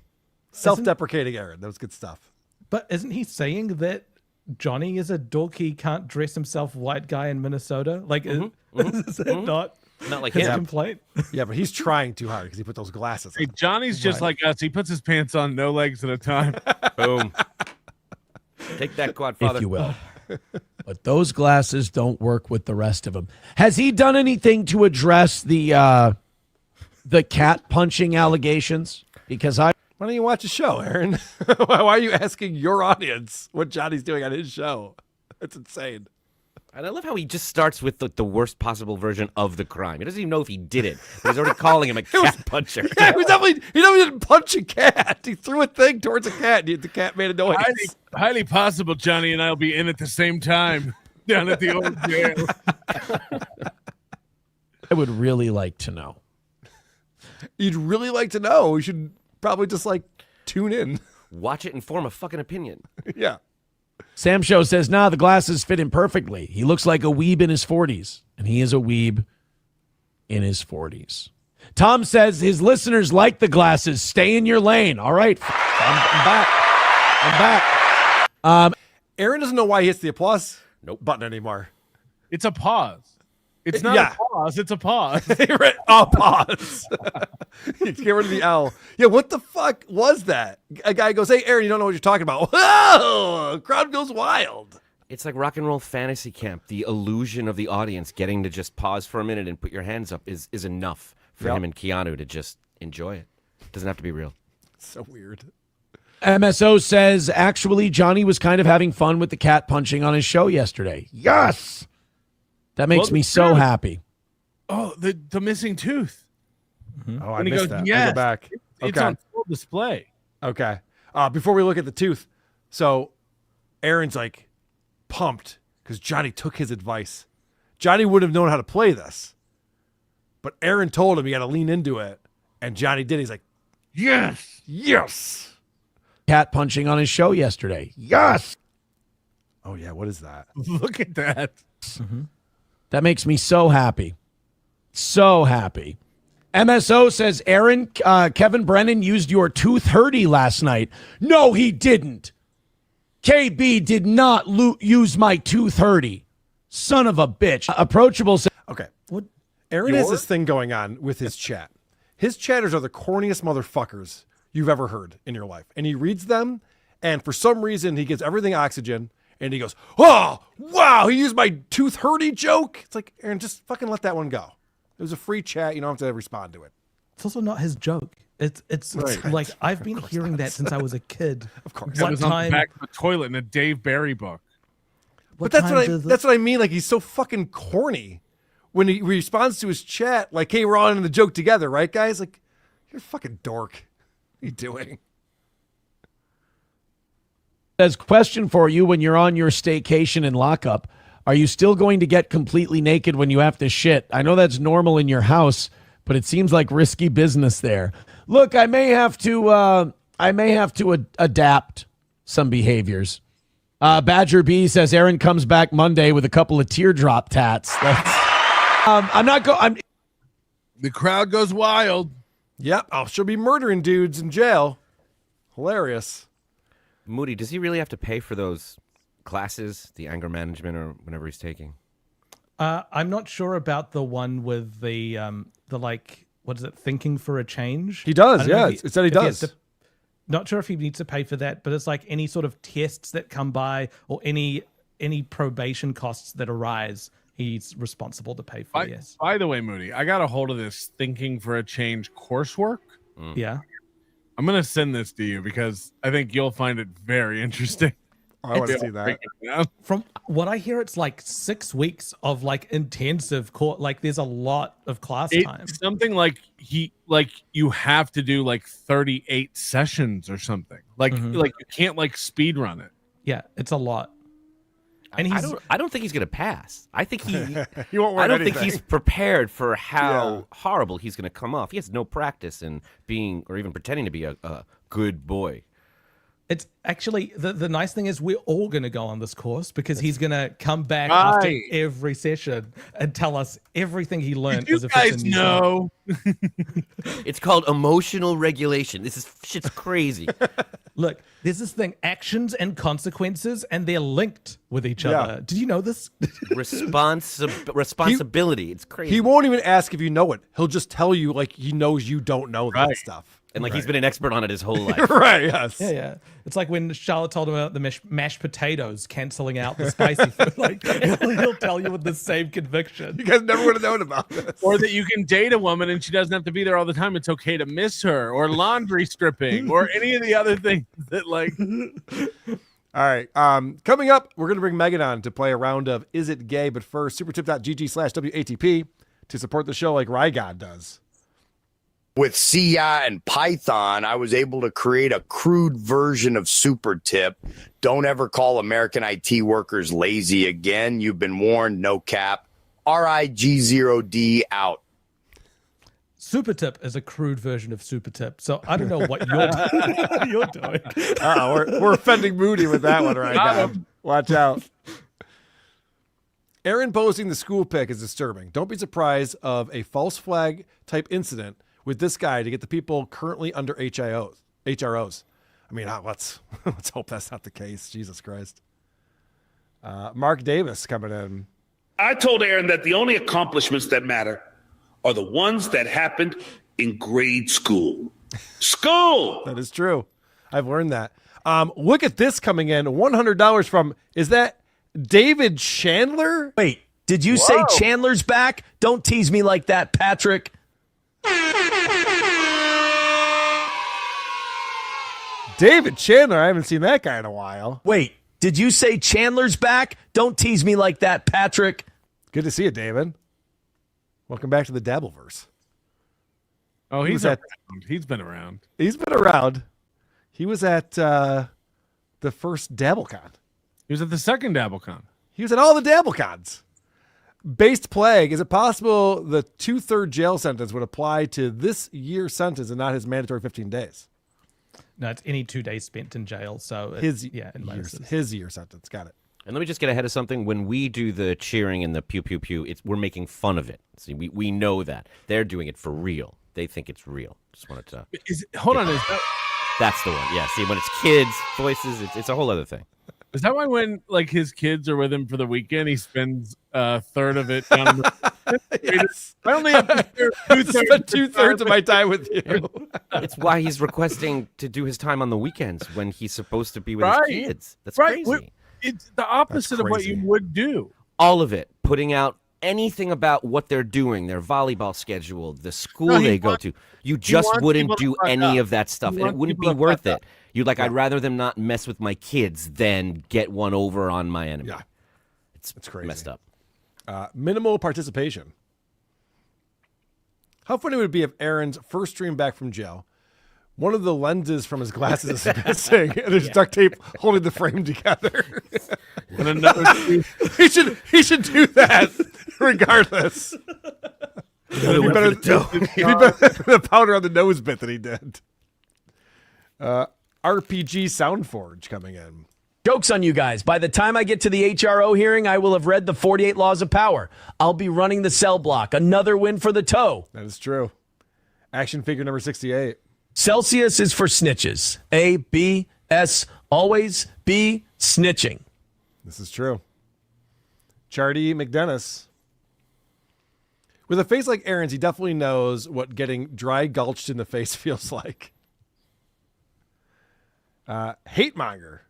Self-deprecating Aaron. That was good stuff. But isn't he saying that Johnny is a dorky, can't dress himself white guy in Minnesota? Is it not? Not like His him. complaint. Yeah, but he's trying too hard because he put those glasses Hey, on. Johnny's just like us. He puts his pants on no legs at a time. Boom. Take that, Godfather. if you will. But those glasses don't work with the rest of him. Has he done anything to address the cat punching allegations? Because Why don't you watch a show, Aaron? Why are you asking your audience what Johnny's doing on his show? That's insane. And I love how he just starts with the worst possible version of the crime. He doesn't even know if he did it. But he's already calling him a cat puncher. Yeah, he definitely didn't punch a cat. He threw a thing towards a cat, and the cat made a noise. Highly possible Johnny and I will be in at the same time down at the old jail. I would really like to know. You'd really like to know. You should probably just tune in. Watch it and form a fucking opinion. Yeah. Sam Show says, nah, the glasses fit him perfectly. He looks like a weeb in his 40s, and he is a weeb in his 40s. Tom says his listeners like the glasses. Stay in your lane. All right. I'm back. Aaron doesn't know why he hits the applause button anymore. It's a pause. It's not a pause. It's a pause. A pause. Get rid of the L. Yeah, what the fuck was that? A guy goes, hey, Aaron, you don't know what you're talking about. Whoa! Crowd goes wild. It's like rock and roll fantasy camp. The illusion of the audience getting to just pause for a minute and put your hands up is enough for him and Keanu to just enjoy it. Doesn't have to be real. So weird. MSO says, actually, Johnny was kind of having fun with the cat punching on his show yesterday. Yes! That makes me so happy. Oh, the missing tooth. Oh, I And he missed goes, that. yes, I go back. It's on full display. Okay. Before we look at the tooth, so Aaron's pumped because Johnny took his advice. Johnny would have known how to play this, but Aaron told him he got to lean into it, and Johnny did. He's like, yes. Cat punching on his show yesterday. Yes. Oh yeah, what is that? Look at that. That makes me so happy. So happy. MSO says, Aaron, Kevin Brennan used your tooth hurdy last night. No, he didn't. KB did not use my tooth hurdy. Son of a bitch. Approachable says, Okay. What? Aaron has this thing going on with his chat. His chatters are the corniest motherfuckers you've ever heard in your life. And he reads them, and for some reason, he gives everything oxygen, and he goes, oh, wow, he used my tooth hurdy joke. It's like, Aaron, just fucking let that one go. It was a free chat. You don't have to respond to it. It's also not his joke. It's Right. like I've been hearing that since I was a kid. Of course. That What was on time? the back of the toilet in a Dave Barry book. But that's what I mean. He's so fucking corny when he responds to his chat. Like, hey, we're all in the joke together, right, guys? Like, you're a fucking dork. What are you doing? says, question for you when you're on your staycation in lockup. Are you still going to get completely naked when you have to shit? I know that's normal in your house, but it seems like risky business there. Look, I may have to adapt some behaviors. Badger B says Aaron comes back Monday with a couple of teardrop tats. The crowd goes wild. Yep, she'll be murdering dudes in jail. Hilarious. Moody, does he really have to pay for those classes, the anger management or whatever he's taking? I'm not sure about the one with the what is it, thinking for a change? He does, I don't know yeah. if It said he if has does. to- not sure if he needs to pay for that, but it's like any sort of tests that come by or any probation costs that arise, he's responsible to pay for. Yes. By the way, Moody, I got a hold of this Thinking for a Change coursework. Yeah. I'm going to send this to you because I think you'll find it very interesting. I want to see that. From what I hear, it's like 6 weeks of like intensive court. Like there's a lot of class time. It's something like you have to do like 38 sessions or something. Like you can't like speed run it. Yeah, it's a lot. And I don't think he's gonna pass. I think he won't I learn don't anything. think he's prepared for how horrible he's gonna come off. He has no practice in being or even pretending to be a good boy. It's actually the nice thing is we're all going to go on this course because he's going to come back after every session and tell us everything he learned. Did you guys know? It's called emotional regulation. Shit's crazy. Look, there's this thing, actions and consequences, and they're linked with each other. Did you know this? Responsibility. It's crazy. He won't even ask if you know it. He'll just tell you like he knows you don't know that stuff. And like he's been an expert on it his whole life. Right, yes. Yeah. It's like when Charlotte told him about the mashed potatoes canceling out the spicy food. Like, he'll tell you with the same conviction. You guys never would have known about this. Or that you can date a woman and she doesn't have to be there all the time. It's okay to miss her, or laundry stripping, or any of the other things that like. All right. Coming up, we're going to bring Megan on to play a round of Is It Gay? But first, supertip.gg/WATP to support the show like Rygod does. With CI and Python, I was able to create a crude version of Super Tip. Don't ever call American IT workers lazy again. You've been warned, no cap. RIG0D out. Super Tip is a crude version of Super Tip, so I don't know what you're doing. We're offending Moody with that one right now. Watch out. Aaron posting the school pic is disturbing. Don't be surprised of a false flag type incident with this guy to get the people currently under HROs. I mean, let's hope that's not the case. Jesus Christ. Mark Davis coming in. I told Aaron that the only accomplishments that matter are the ones that happened in grade school. School! That is true. I've learned that. Look at this coming in. $100 from, is that David Chandler? Wait, did you say Chandler's back? Don't tease me like that, Patrick. David Chandler, I haven't seen that guy in a while. Wait, did you say Chandler's back? Don't tease me like that, Patrick. Good to see you, David. Welcome back to the Dabbleverse. Oh, he's around. He's been around. He's been around. He was at the first DabbleCon. He was at the second DabbleCon. He was at all the DabbleCons. Based plague, is it possible the 2/3 jail sentence would apply to this year's sentence and not his mandatory 15 days? No, it's any 2 days spent in jail. So his year sentence. Got it. And let me just get ahead of something. When we do the cheering and the pew pew pew, we're making fun of it. See, we know that they're doing it for real. They think it's real. Just wanted to. Hold on, that's the one. Yeah. See, when it's kids' voices, it's a whole other thing. Is that why when like his kids are with him for the weekend, he spends a third of it down Yes. I only have to spend 2/3 of my time with you. It's why he's requesting to do his time on the weekends when he's supposed to be with his kids. That's crazy. It's the opposite of what you would do. All of it. Putting out anything about what they're doing, their volleyball schedule, the school they go to. You just wouldn't do any of that stuff, and it wouldn't be worth it. You're like, I'd rather them not mess with my kids than get one over on my enemy. Yeah. It's crazy. Messed up. Minimal participation. How funny would it be if Aaron's first stream back from jail, one of the lenses from his glasses is missing, and there's duct tape holding the frame together. And another he should do that regardless. It'd be better than the powder on the nose bit that he did. RPG Soundforge coming in. Joke's on you guys. By the time I get to the HRO hearing, I will have read the 48 Laws of Power. I'll be running the cell block. Another win for the toe. That is true. Action figure number 68. Celsius is for snitches. A, B, S, always be snitching. This is true. Chardy McDennis. With a face like Aaron's, he definitely knows what getting dry gulched in the face feels like. Hate monger.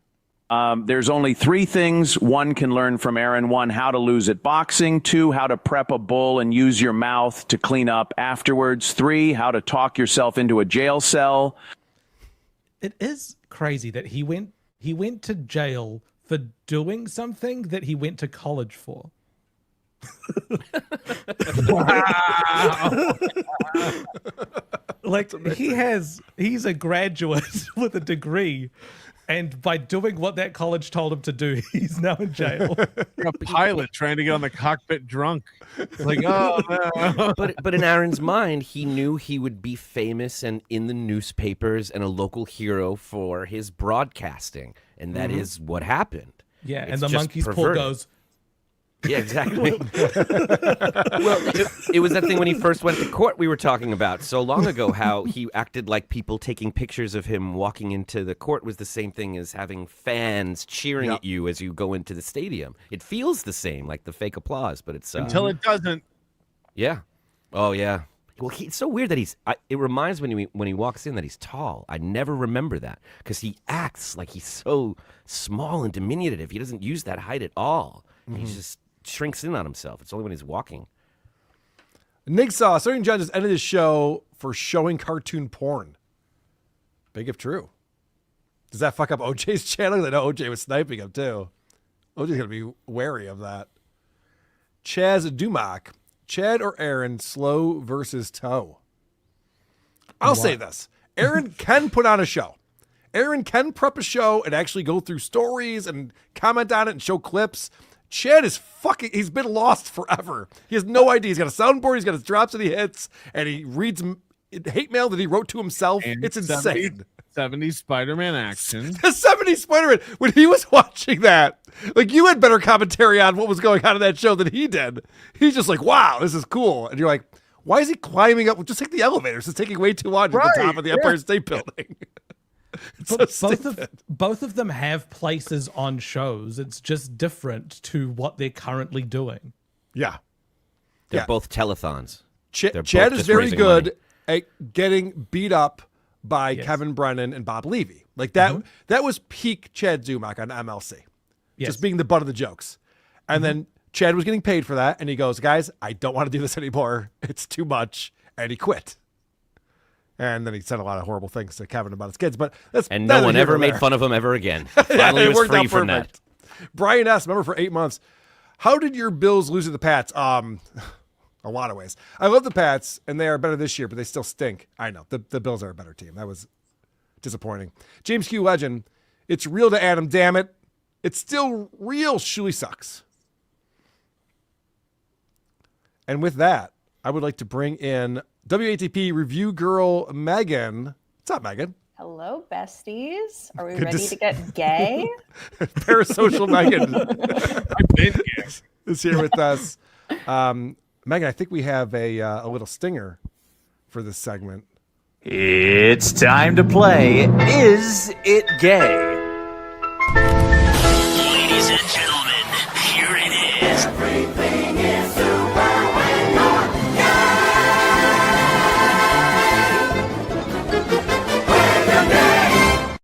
There's only 3 things one can learn from Aaron. 1, how to lose at boxing. 2, how to prep a bull and use your mouth to clean up afterwards. 3, how to talk yourself into a jail cell. It is crazy that he went to jail for doing something that he went to college for. Wow. Like he's a graduate with a degree, and by doing what that college told him to do, he's now in jail. You're a pilot trying to get on the cockpit drunk. Like, oh no. But in Aaron's mind, he knew he would be famous and in the newspapers and a local hero for his broadcasting, and that is what happened. Yeah, It's and the just monkey's paw perverted. goes, Yeah, exactly. Well, it was that thing when he first went to court we were talking about so long ago, how he acted like people taking pictures of him walking into the court was the same thing as having fans cheering at you as you go into the stadium. It feels the same, like the fake applause, but it's... Until it doesn't. Yeah. Oh, yeah. Well, it's so weird that it reminds me when he walks in that he's tall. I never remember that because he acts like he's so small and diminutive. He doesn't use that height at all. He just shrinks in on himself. It's only when he's walking. Nigsaw, Starting John just ended his show for showing cartoon porn. Big if true. Does that fuck up OJ's channel? I know OJ was sniping him too. OJ's going to be wary of that. Chaz Dumac. Chad or Aaron, slow versus toe? I'll say this. Aaron can put on a show. Aaron can prep a show and actually go through stories and comment on it and show clips. Chad is he's been lost forever. He has no idea. He's got a soundboard, he's got his drops that he hits, and he reads hate mail that he wrote to himself. And it's insane. 70s Spider-Man action. The 70s Spider-Man. When he was watching that, like, you had better commentary on what was going on in that show than he did. He's just like, wow, this is cool. And you're like, why is he climbing up? Just take the elevators. It's taking way too long to the top of the Empire State Building. Both of them have places on shows. It's just different to what they're currently doing. Yeah. They're both telethons. Chad is very good at getting beat up by Kevin Brennan and Bob Levy. Like that, that was peak Chad Zumock on MLC. Just being the butt of the jokes. And then Chad was getting paid for that. And he goes, guys, I don't want to do this anymore. It's too much. And he quit. And then he said a lot of horrible things to Kevin about his kids. But that's and no one ever made fun of him ever again. Finally, it was free from that. Brian S., remember for 8 months, how did your Bills lose to the Pats? A lot of ways. I love the Pats, and they are better this year, but they still stink. I know. The Bills are a better team. That was disappointing. James Q. Legend, it's real to Adam, damn it. It's still real. Shuli sucks. And with that, I would like to bring in WATP review girl Megan. What's up, Megan? Hello, besties. Are we ready to get gay? Parasocial Megan is here with us. Megan, I think we have a little stinger for this segment. It's time to play Is It Gay? Ladies and gentlemen, here it is. Everything is super when you're gay.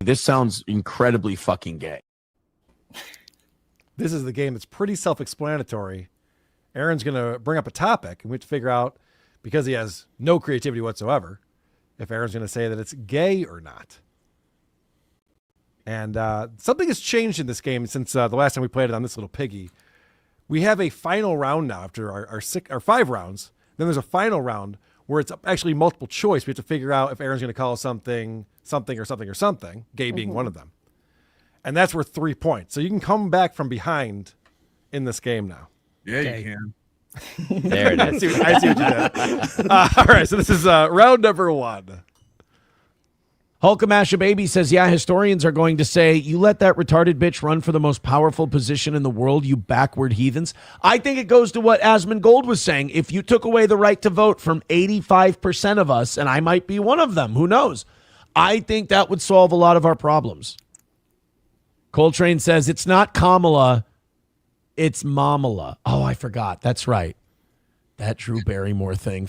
This sounds incredibly fucking gay. This is the game that's pretty self-explanatory. Aaron's going to bring up a topic, and we have to figure out, because he has no creativity whatsoever, if Aaron's going to say that it's gay or not. And something has changed in this game since the last time we played it on this little piggy. We have a final round now after our 5 rounds. Then there's a final round where it's actually multiple choice. We have to figure out if Aaron's going to call something, something, or something, or something, gay being one of them. And that's worth 3 points. So you can come back from behind in this game now. Yeah, you can. There it is. I see what you did. All right, so this is round number 1. Hulkamasha Baby says, yeah, historians are going to say, you let that retarded bitch run for the most powerful position in the world, you backward heathens. I think it goes to what Asmund Gold was saying. If you took away the right to vote from 85% of us, and I might be one of them, who knows? I think that would solve a lot of our problems. Coltrane says, it's not Kamala, it's Mamala. Oh, I forgot. That's right. That Drew Barrymore thing.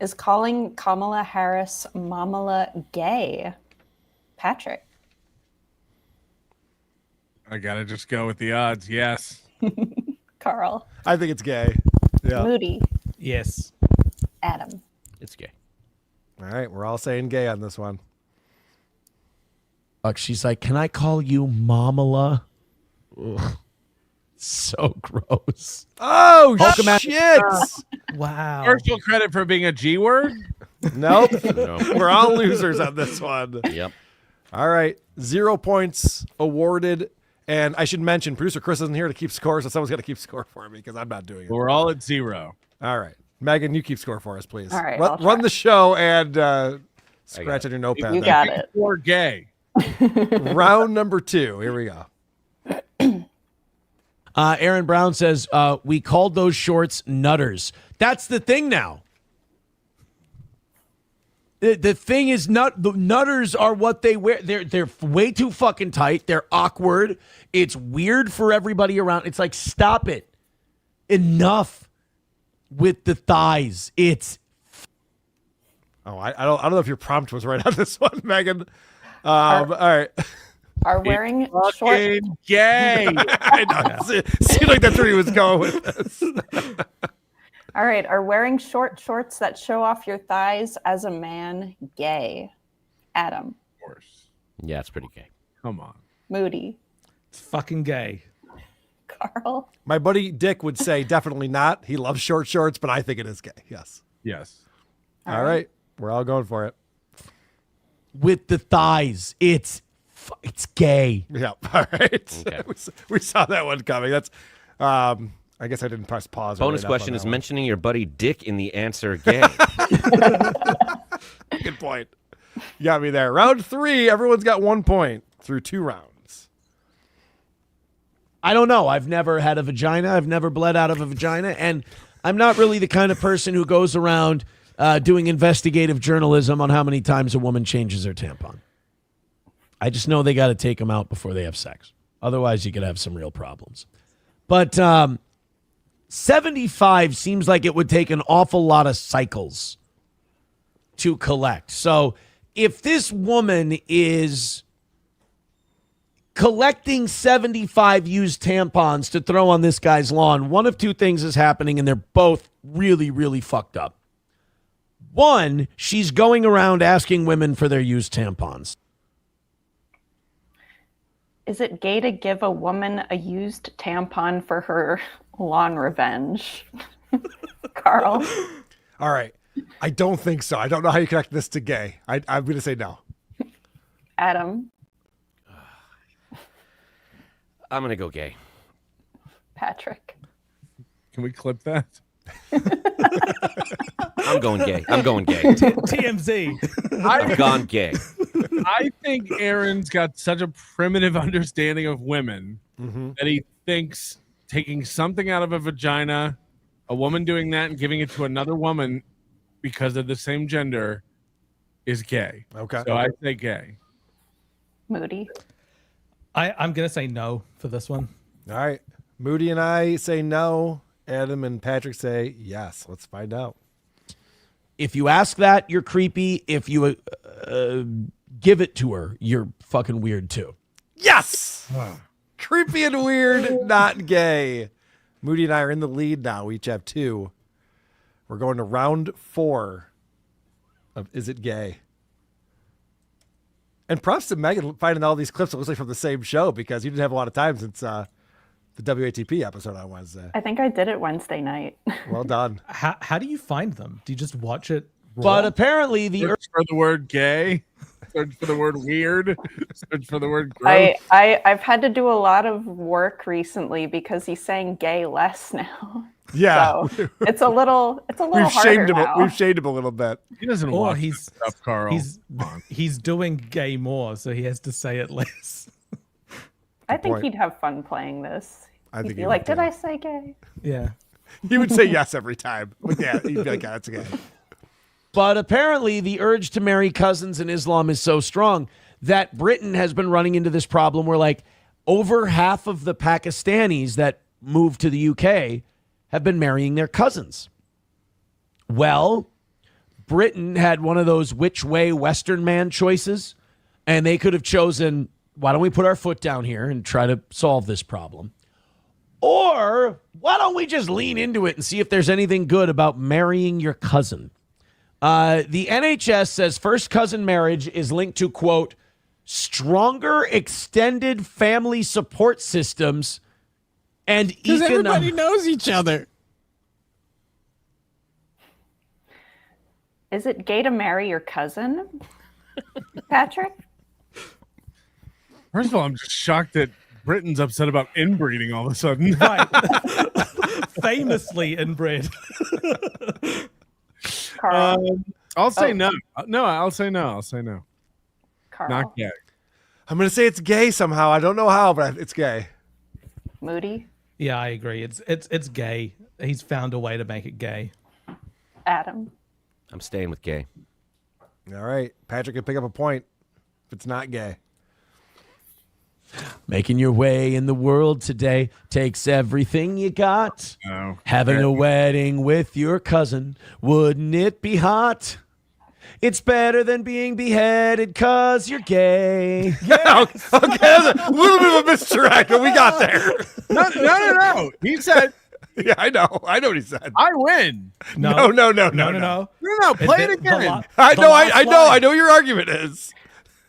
Is calling Kamala Harris Mamala gay? Patrick. I gotta just go with the odds. Yes. Carl. I think it's gay. Yeah. Moody. Yes. Adam. It's gay. All right, we're all saying gay on this one. She's like, can I call you Mamala? Ugh. So gross. Oh, shit. Wow. Partial credit for being a G word? Nope. We're all losers on this one. Yep. All right. 0 points awarded. And I should mention, producer Chris isn't here to keep score, so someone's got to keep score for me because I'm not doing it. We're all at 0. All right. Megan, you keep score for us, please. All right. Run the show and scratch on your notepad. You got it. Or gay. Round number 2. Here we go. Aaron Brown says, we called those shorts nutters. That's the thing now. The thing is, the nutters are what they wear. They're way too fucking tight. They're awkward. It's weird for everybody around. It's like, stop it. Enough with the thighs. It's. Oh, I don't know if your prompt was right on this one, Megan. All right. Are wearing short. Gay. I know. Seemed like that's where he was going with this. All right. Are wearing short shorts that show off your thighs as a man gay? Adam. Of course. Yeah, it's pretty gay. Come on. Moody. It's fucking gay. Carl. My buddy Dick would say definitely not. He loves short shorts, but I think it is gay. Yes. Yes. All right. We're all going for it. With the thighs. It's gay. Yeah. All right. Okay. We saw that one coming. That's. I guess I didn't press pause. Bonus question is mentioning your buddy Dick in the answer gay. Good point. You got me there. Round 3. Everyone's got 1 point through 2 rounds. I don't know. I've never had a vagina. I've never bled out of a vagina. And I'm not really the kind of person who goes around doing investigative journalism on how many times a woman changes her tampon. I just know they got to take them out before they have sex. Otherwise, you could have some real problems. But 75 seems like it would take an awful lot of cycles to collect. So if this woman is collecting 75 used tampons to throw on this guy's lawn, one of two things is happening, and they're both really, really fucked up. One, she's going around asking women for their used tampons. Is it gay to give a woman a used tampon for her lawn revenge? Carl. All right. I don't think so. I don't know how you connect this to gay. I'm going to say no. Adam. I'm going to go gay. Patrick. Can we clip that? I'm going gay. I'm going gay. TMZ. I've gone gay. I think Aaron's got such a primitive understanding of women that he thinks taking something out of a vagina, a woman doing that and giving it to another woman because of the same gender is gay. Okay. So I say gay. Moody. I'm going to say no for this one. All right. Moody and I say no. Adam and Patrick say yes. Let's find out. If you ask that, you're creepy. If you give it to her, you're fucking weird too. Yes! Creepy and weird, not gay. Moody and I are in the lead now. We each have 2. We're going to round 4 of Is It Gay? And props to Megan finding all these clips, it looks like from the same show, because you didn't have a lot of time since the WATP episode on Wednesday. I think I did it Wednesday night. Well done. How do you find them? Do you just watch it raw? But apparently Search for the word gay. Search for the word weird. Search for the word gross. I've had to do a lot of work recently because he's saying gay less now. Yeah. So it's a little We've harder shamed him. now. We've shamed him a little bit. He doesn't Or watch he's this stuff, Carl. he's doing gay more, so he has to say it less. I think point. he'd have fun playing this. I think He'd he be like, would, did too. I say gay? Yeah. He would say yes every time. Like, yeah, he'd be like, yeah, that's gay. But apparently the urge to marry cousins in Islam is so strong that Britain has been running into this problem where like over half of the Pakistanis that moved to the UK have been marrying their cousins. Well, Britain had one of those which way Western man choices, and they could have chosen, why don't we put our foot down here and try to solve this problem? Or why don't we just lean into it and see if there's anything good about marrying your cousin? The NHS says first cousin marriage is linked to, quote, stronger extended family support systems and because everybody knows each other. Is it gay to marry your cousin, Patrick? First of all, I'm just shocked that Britain's upset about inbreeding all of a sudden. Right. Famously inbred. Carl. I'll say no. No, I'll say no. I'll say no. Carl. Not gay. I'm going to say it's gay somehow. I don't know how, but it's gay. Moody. Yeah, I agree. It's gay. He's found a way to make it gay. Adam. I'm staying with gay. All right. Patrick can pick up a point if it's not gay. Making your way in the world today takes everything you got. Oh. Having a wedding with your cousin, wouldn't it be hot? It's better than being beheaded because you're gay. Yeah, okay, that's a little bit of a misdirect, but we got there. No. He said, yeah, I know what he said. I win. No. No. Play it again. I know your argument is.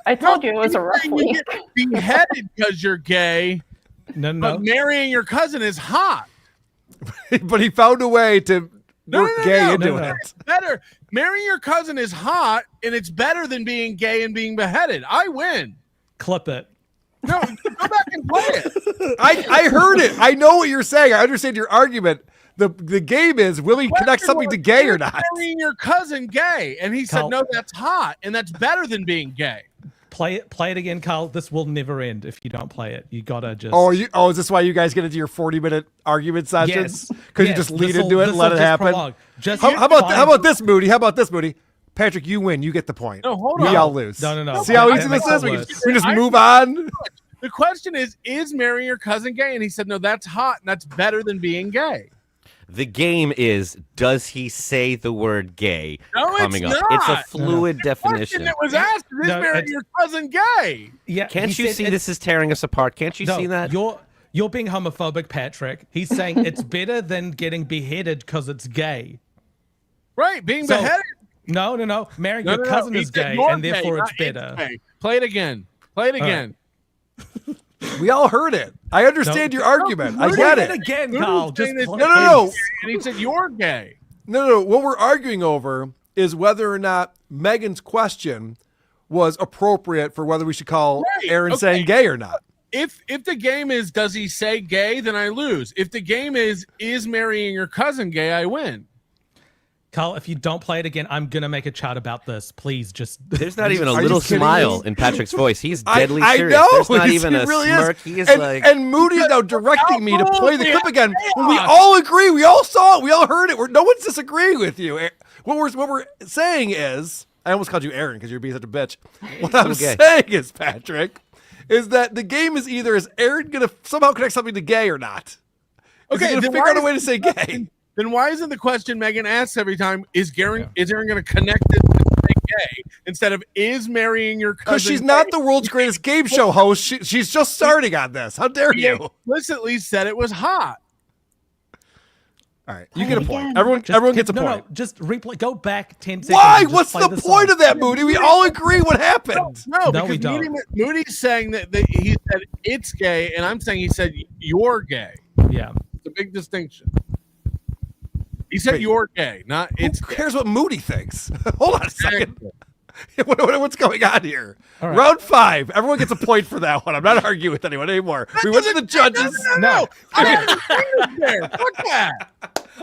I told you it was a rough You week. get beheaded because you're gay, No. but marrying your cousin is hot. But he found a way to work gay into it. It's better. Marrying your cousin is hot, and it's better than being gay and being beheaded. I win. Clip it. No, go back and play it. I heard it. I know what you're saying. I understand your argument. The game is, will he connect something to gay or not? Marrying your cousin gay, and he said, no, that's hot, and that's better than being gay. Play it again, Carl. This will never end if you don't play it. You gotta just. Oh, is this why you guys get into your 40-minute argument sessions? Because you just lead into it and let it happen. How about this, Moody? Patrick, you win. You get the point. No, hold on. We all lose. No. See how easy this is? We just move on. The question is marrying your cousin gay? And he said, no, that's hot, and that's better than being gay. The game is, does he say the word gay coming up? Not. It's a fluid The definition. question that was asked is marrying your cousin gay? Yeah. Can't you see this is tearing us apart? Can't you see that? You're being homophobic, Patrick. He's saying it's better than getting beheaded because it's gay. Right, being beheaded. No. Marrying your cousin is gay, and therefore it's better. Play it again. We all heard it. I understand your argument. I get it. Again, Carl. No. And he said, you're gay. No. What we're arguing over is whether or not Megan's question was appropriate for whether we should call Aaron saying gay or not. If the game is, does he say gay, then I lose. If the game is marrying your cousin gay, I win. Carl, if you don't play it again, I'm gonna make a chat about this. Please, just. There's not even a little smile in Patrick's voice. He's deadly serious. I know. There's not even a really smirk. Is. He is and Moody's now directing me to play the clip again. When we all agree, we all saw it, we all heard it. No one's disagreeing with you. What we're saying is, I almost called you Aaron because you're being such a bitch. What I'm saying is, Patrick, is that the game is either is Aaron gonna somehow connect something to gay or not? Is he gonna figure out a way to say gay? Then why isn't the question Megan asks every time, is Aaron going to connect it to say gay instead of is marrying your cousin? Because she's not the world's greatest game show host. She's just starting on this. How dare you? Explicitly said it was hot. All right, you get a point. Everyone gets a point. No, just replay. Go back 10 seconds. Why? What's the point of that, Moody? We all agree what happened. No, because Moody's saying that he said it's gay, and I'm saying he said you're gay. Yeah. It's a big distinction. He said you're gay, not it's. Who cares what Moody thinks? Hold on a second. What's going on here? Right. Round 5. Everyone gets a point for that one. I'm not arguing with anyone anymore. We went to the judges. No. I there. Fuck that.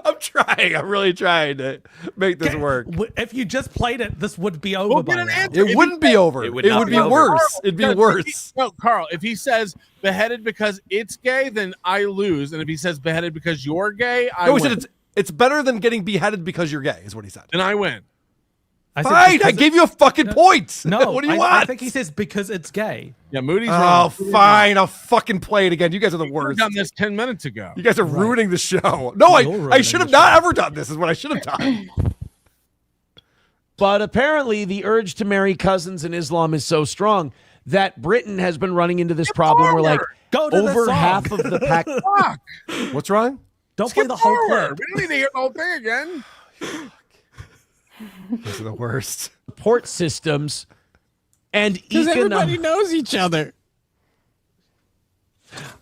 I'm trying. I'm really trying to make this work. If you just played it, this would be over by now. It wouldn't be over. It would be worse. It'd be worse. No, Carl, if he says beheaded because it's gay, then I lose. And if he says beheaded because you're gay, I win. He said it's better than getting beheaded because you're gay, is what he said. Then I win. Fine, I gave you a fucking point. No, what do you want? I think he says because it's gay. Yeah, Moody's wrong. Fine, I'll fucking play it again. You guys are the worst. Done this 10 minutes ago. You guys are ruining the show. No, I should have not ever done this. Is what I should have done. But apparently, the urge to marry cousins in Islam is so strong that Britain has been running into this problem where, like, over half of the pack. What's wrong? Don't play the whole clip. We don't need to hear the whole thing again. These are the worst. Support systems and everybody knows each other.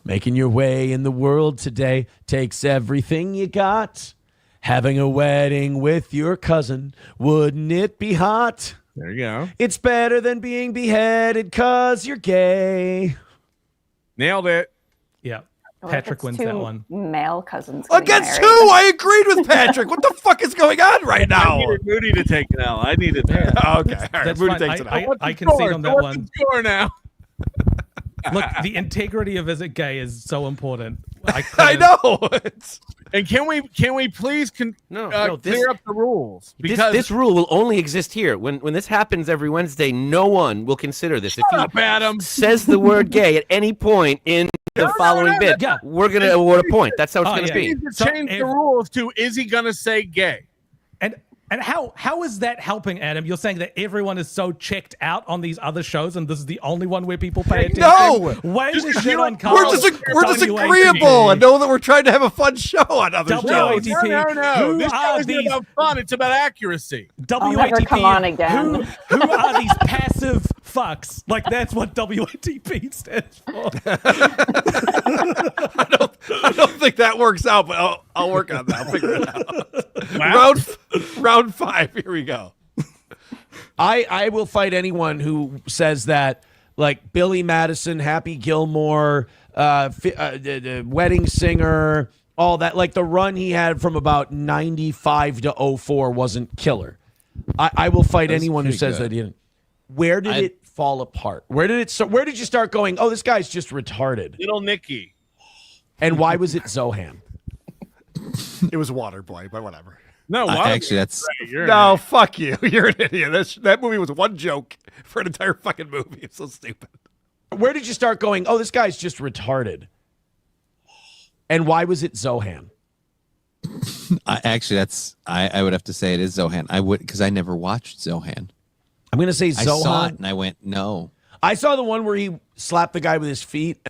Making your way in the world today takes everything you got. Having a wedding with your cousin, wouldn't it be hot? There you go. It's better than being beheaded because you're gay. Nailed it. Yeah. Patrick wins that one. Male cousins. Against who? I agreed with Patrick. What the fuck is going on right now? I needed Moody to take an L. I needed that. Okay. All right. That's Moody fine. takes it out. I concede on that one. What's the score now? Look, the integrity of Is It Gay is so important. I know. And can we please clear up the rules? Because this rule will only exist here. When this happens every Wednesday, no one will consider this. If he says the word gay at any point in the following bit, we're going to award a point. That's how it's going to be. Change the rules to, is he going to say gay? And how is that helping, Adam? You're saying that everyone is so checked out on these other shows, and this is the only one where people pay attention. No, way to shit on Carl. We're disagreeable and know that we're trying to have a fun show on other shows. WATP. No. This show isn't about fun. It's about accuracy. WATP. Come on again. Who are these passive fucks? Like, that's what WATP stands for. I don't think that works out, but I'll work on that. I'll figure it out. Round 5. Here we go. I will fight anyone who says that, like Billy Madison, Happy Gilmore, the Wedding Singer, all that. Like the run he had from about 95 to 04 wasn't killer. I will fight anyone who says that. Where did it fall apart? Where did you start going, oh, this guy's just retarded? Little Nicky. And why was it Zohan? It was Waterboy, but whatever. No, actually, that's no. Fuck you. You're an idiot. That movie was one joke for an entire fucking movie. It's so stupid. Where did you start going, oh, this guy's just retarded? And why was it Zohan? Actually, I would have to say it is Zohan. I would, because I never watched Zohan. I'm gonna say Zohan. I saw it and I went, no. I saw the one where he slapped the guy with his feet.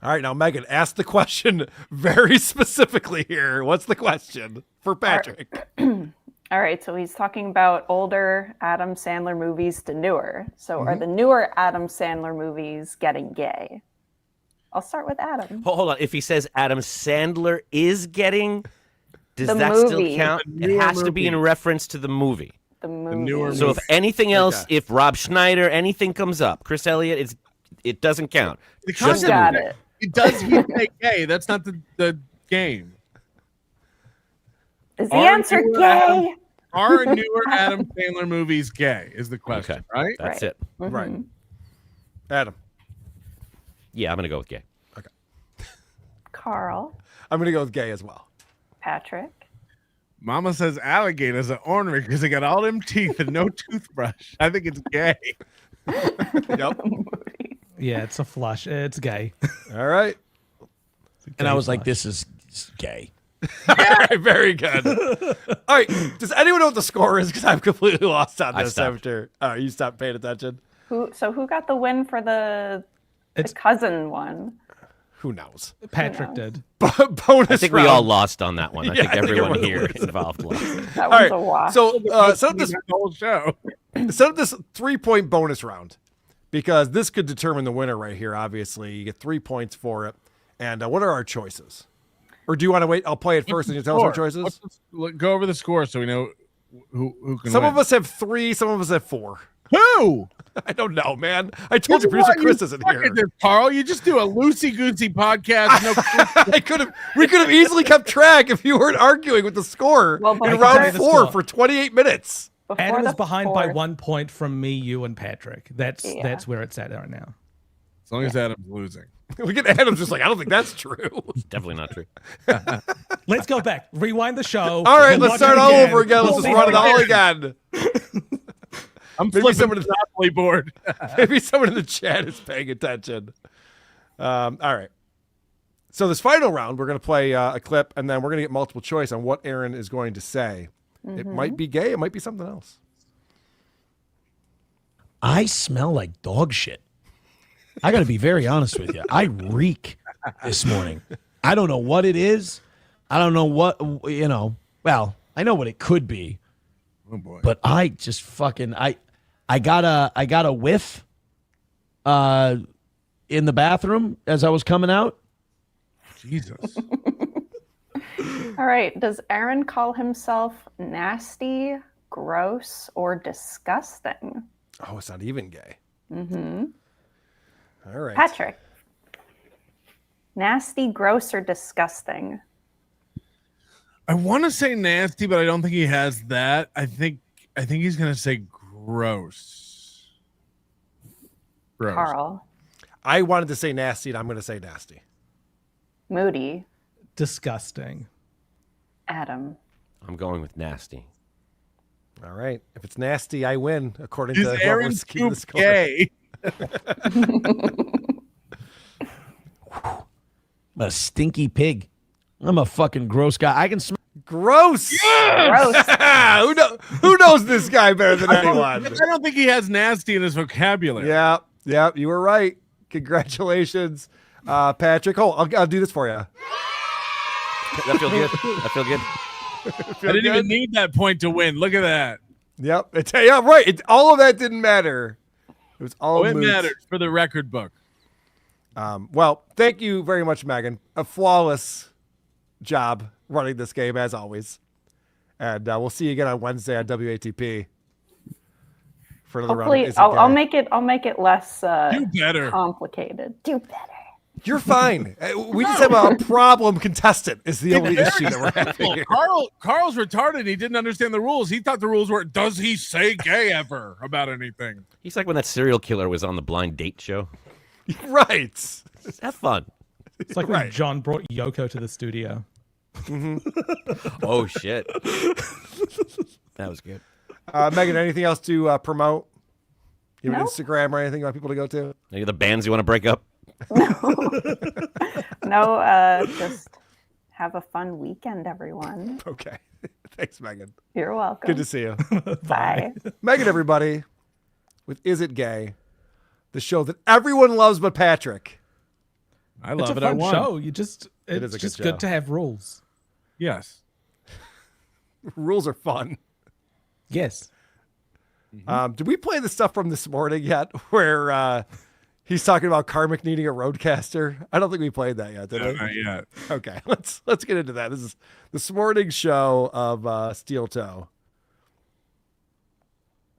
All right, now Megan, ask the question very specifically here. What's the question for Patrick? All right, so he's talking about older Adam Sandler movies to newer. So are the newer Adam Sandler movies getting gay? I'll start with Adam. Hold on. If he says Adam Sandler is getting, does The that movie. still count? It has to be in reference to the movie. The movie. So if anything else, if Rob Schneider, anything comes up, Chris Elliott, it doesn't count. Just got it. It does he say gay? That's not the game. Is the answer gay? Are newer Adam Sandler movies gay? Is the question, right? That's it. Right. Adam. Yeah, I'm gonna go with gay. Okay. Carl. I'm gonna go with gay as well. Patrick. Mama says alligator's an ornery because they got all them teeth and no toothbrush. I think it's gay. Yep. Yeah, it's a flush. It's gay. All right. And I was like, this is gay. All right, very good. All right. Does anyone know what the score is? Because I'm completely lost on this after. You stopped paying attention. Who got the win for the cousin one? Who knows? Patrick did. Bonus I think round. we all lost on that one. I Yeah, think I think everyone everyone here loses. involved lost. That All one's right. a wash. So set up this whole show. set up this 3-point bonus round because this could determine the winner right here. Obviously, you get 3 points for it. And what are our choices? Or do you want to wait? I'll play it first and you tell us our choices. Go over the score so we know who can Some win. of us have 3, some of us have 4. Who? I don't know, man. I told you, producer Chris isn't here. Carl, you just do a loosey-goosey podcast. No, we could have easily kept track if you weren't arguing with the score in round 4 for 28 minutes. Adam is behind by 1 point from me, you, and Patrick. That's where it's at right now. As long as Adam's losing. We get Adam's just like, I don't think that's true. Definitely not true. Let's go back. Rewind the show. All right, We'll let's watch start it all again. over again. Let's just run it all again. I'm Maybe flipping someone the Monopoly board. Maybe someone in the chat is paying attention. All right. So this final round, we're going to play a clip, and then we're going to get multiple choice on what Aaron is going to say. It might be gay. It might be something else. I smell like dog shit. I got to be very honest with you. I reek this morning. I don't know what it is. I don't know what, well, I know what it could be. Oh boy. But I just fucking, I got a whiff in the bathroom as I was coming out. Jesus. All right. Does Aaron call himself nasty, gross, or disgusting? Oh, it's not even gay. Mm-hmm. All right. Patrick. Nasty, gross, or disgusting? I want to say nasty, but I don't think he has that. I think he's going to say gross. Gross. Carl. I wanted to say nasty, and I'm going to say nasty. Moody. Disgusting. Adam. I'm going with nasty. All right. If it's nasty, I win, according Is to Aaron whoever's keeping the score. gay? I'm a stinky pig. I'm a fucking gross guy. I can smell. Gross. Who knows this guy better than anyone? I don't think he has nasty in his vocabulary. Yeah, you were right. Congratulations, Patrick. Oh, I'll do this for you. That feel good. I feel good. I didn't even need that point to win. Look at that. Yep. Right. All of that didn't matter. It was all it moods. matters for the record book. Well, thank you very much, Megan. A flawless job running this game, as always. And we'll see you again on Wednesday on WATP for another round. Hopefully, I'll make it less complicated. Do better. You're fine. We just have a problem contestant is the only issue that we're having here. Carl's retarded. He didn't understand the rules. He thought the rules were, does he say gay ever about anything? He's like when that serial killer was on the blind date show. Right. Have fun. It's like when John brought Yoko to the studio. Oh, shit. That was good. Megan, anything else to promote? You have Instagram or anything you want people to go to? Any of the bands you want to break up? No, just have a fun weekend, everyone. Okay. Thanks, Megan. You're welcome. Good to see you. Bye. Megan, everybody, with Is It Gay? The show that everyone loves but Patrick. I love it's it. a I fun won. show. It's is a just good good show. to have rules. Yes. Rules are fun. Yes. Did we play the stuff from this morning yet where he's talking about Karmic needing a roadcaster? I don't think we played that yet, did we? Not yet. Okay, let's get into that. This is this morning's show of Steel Toe.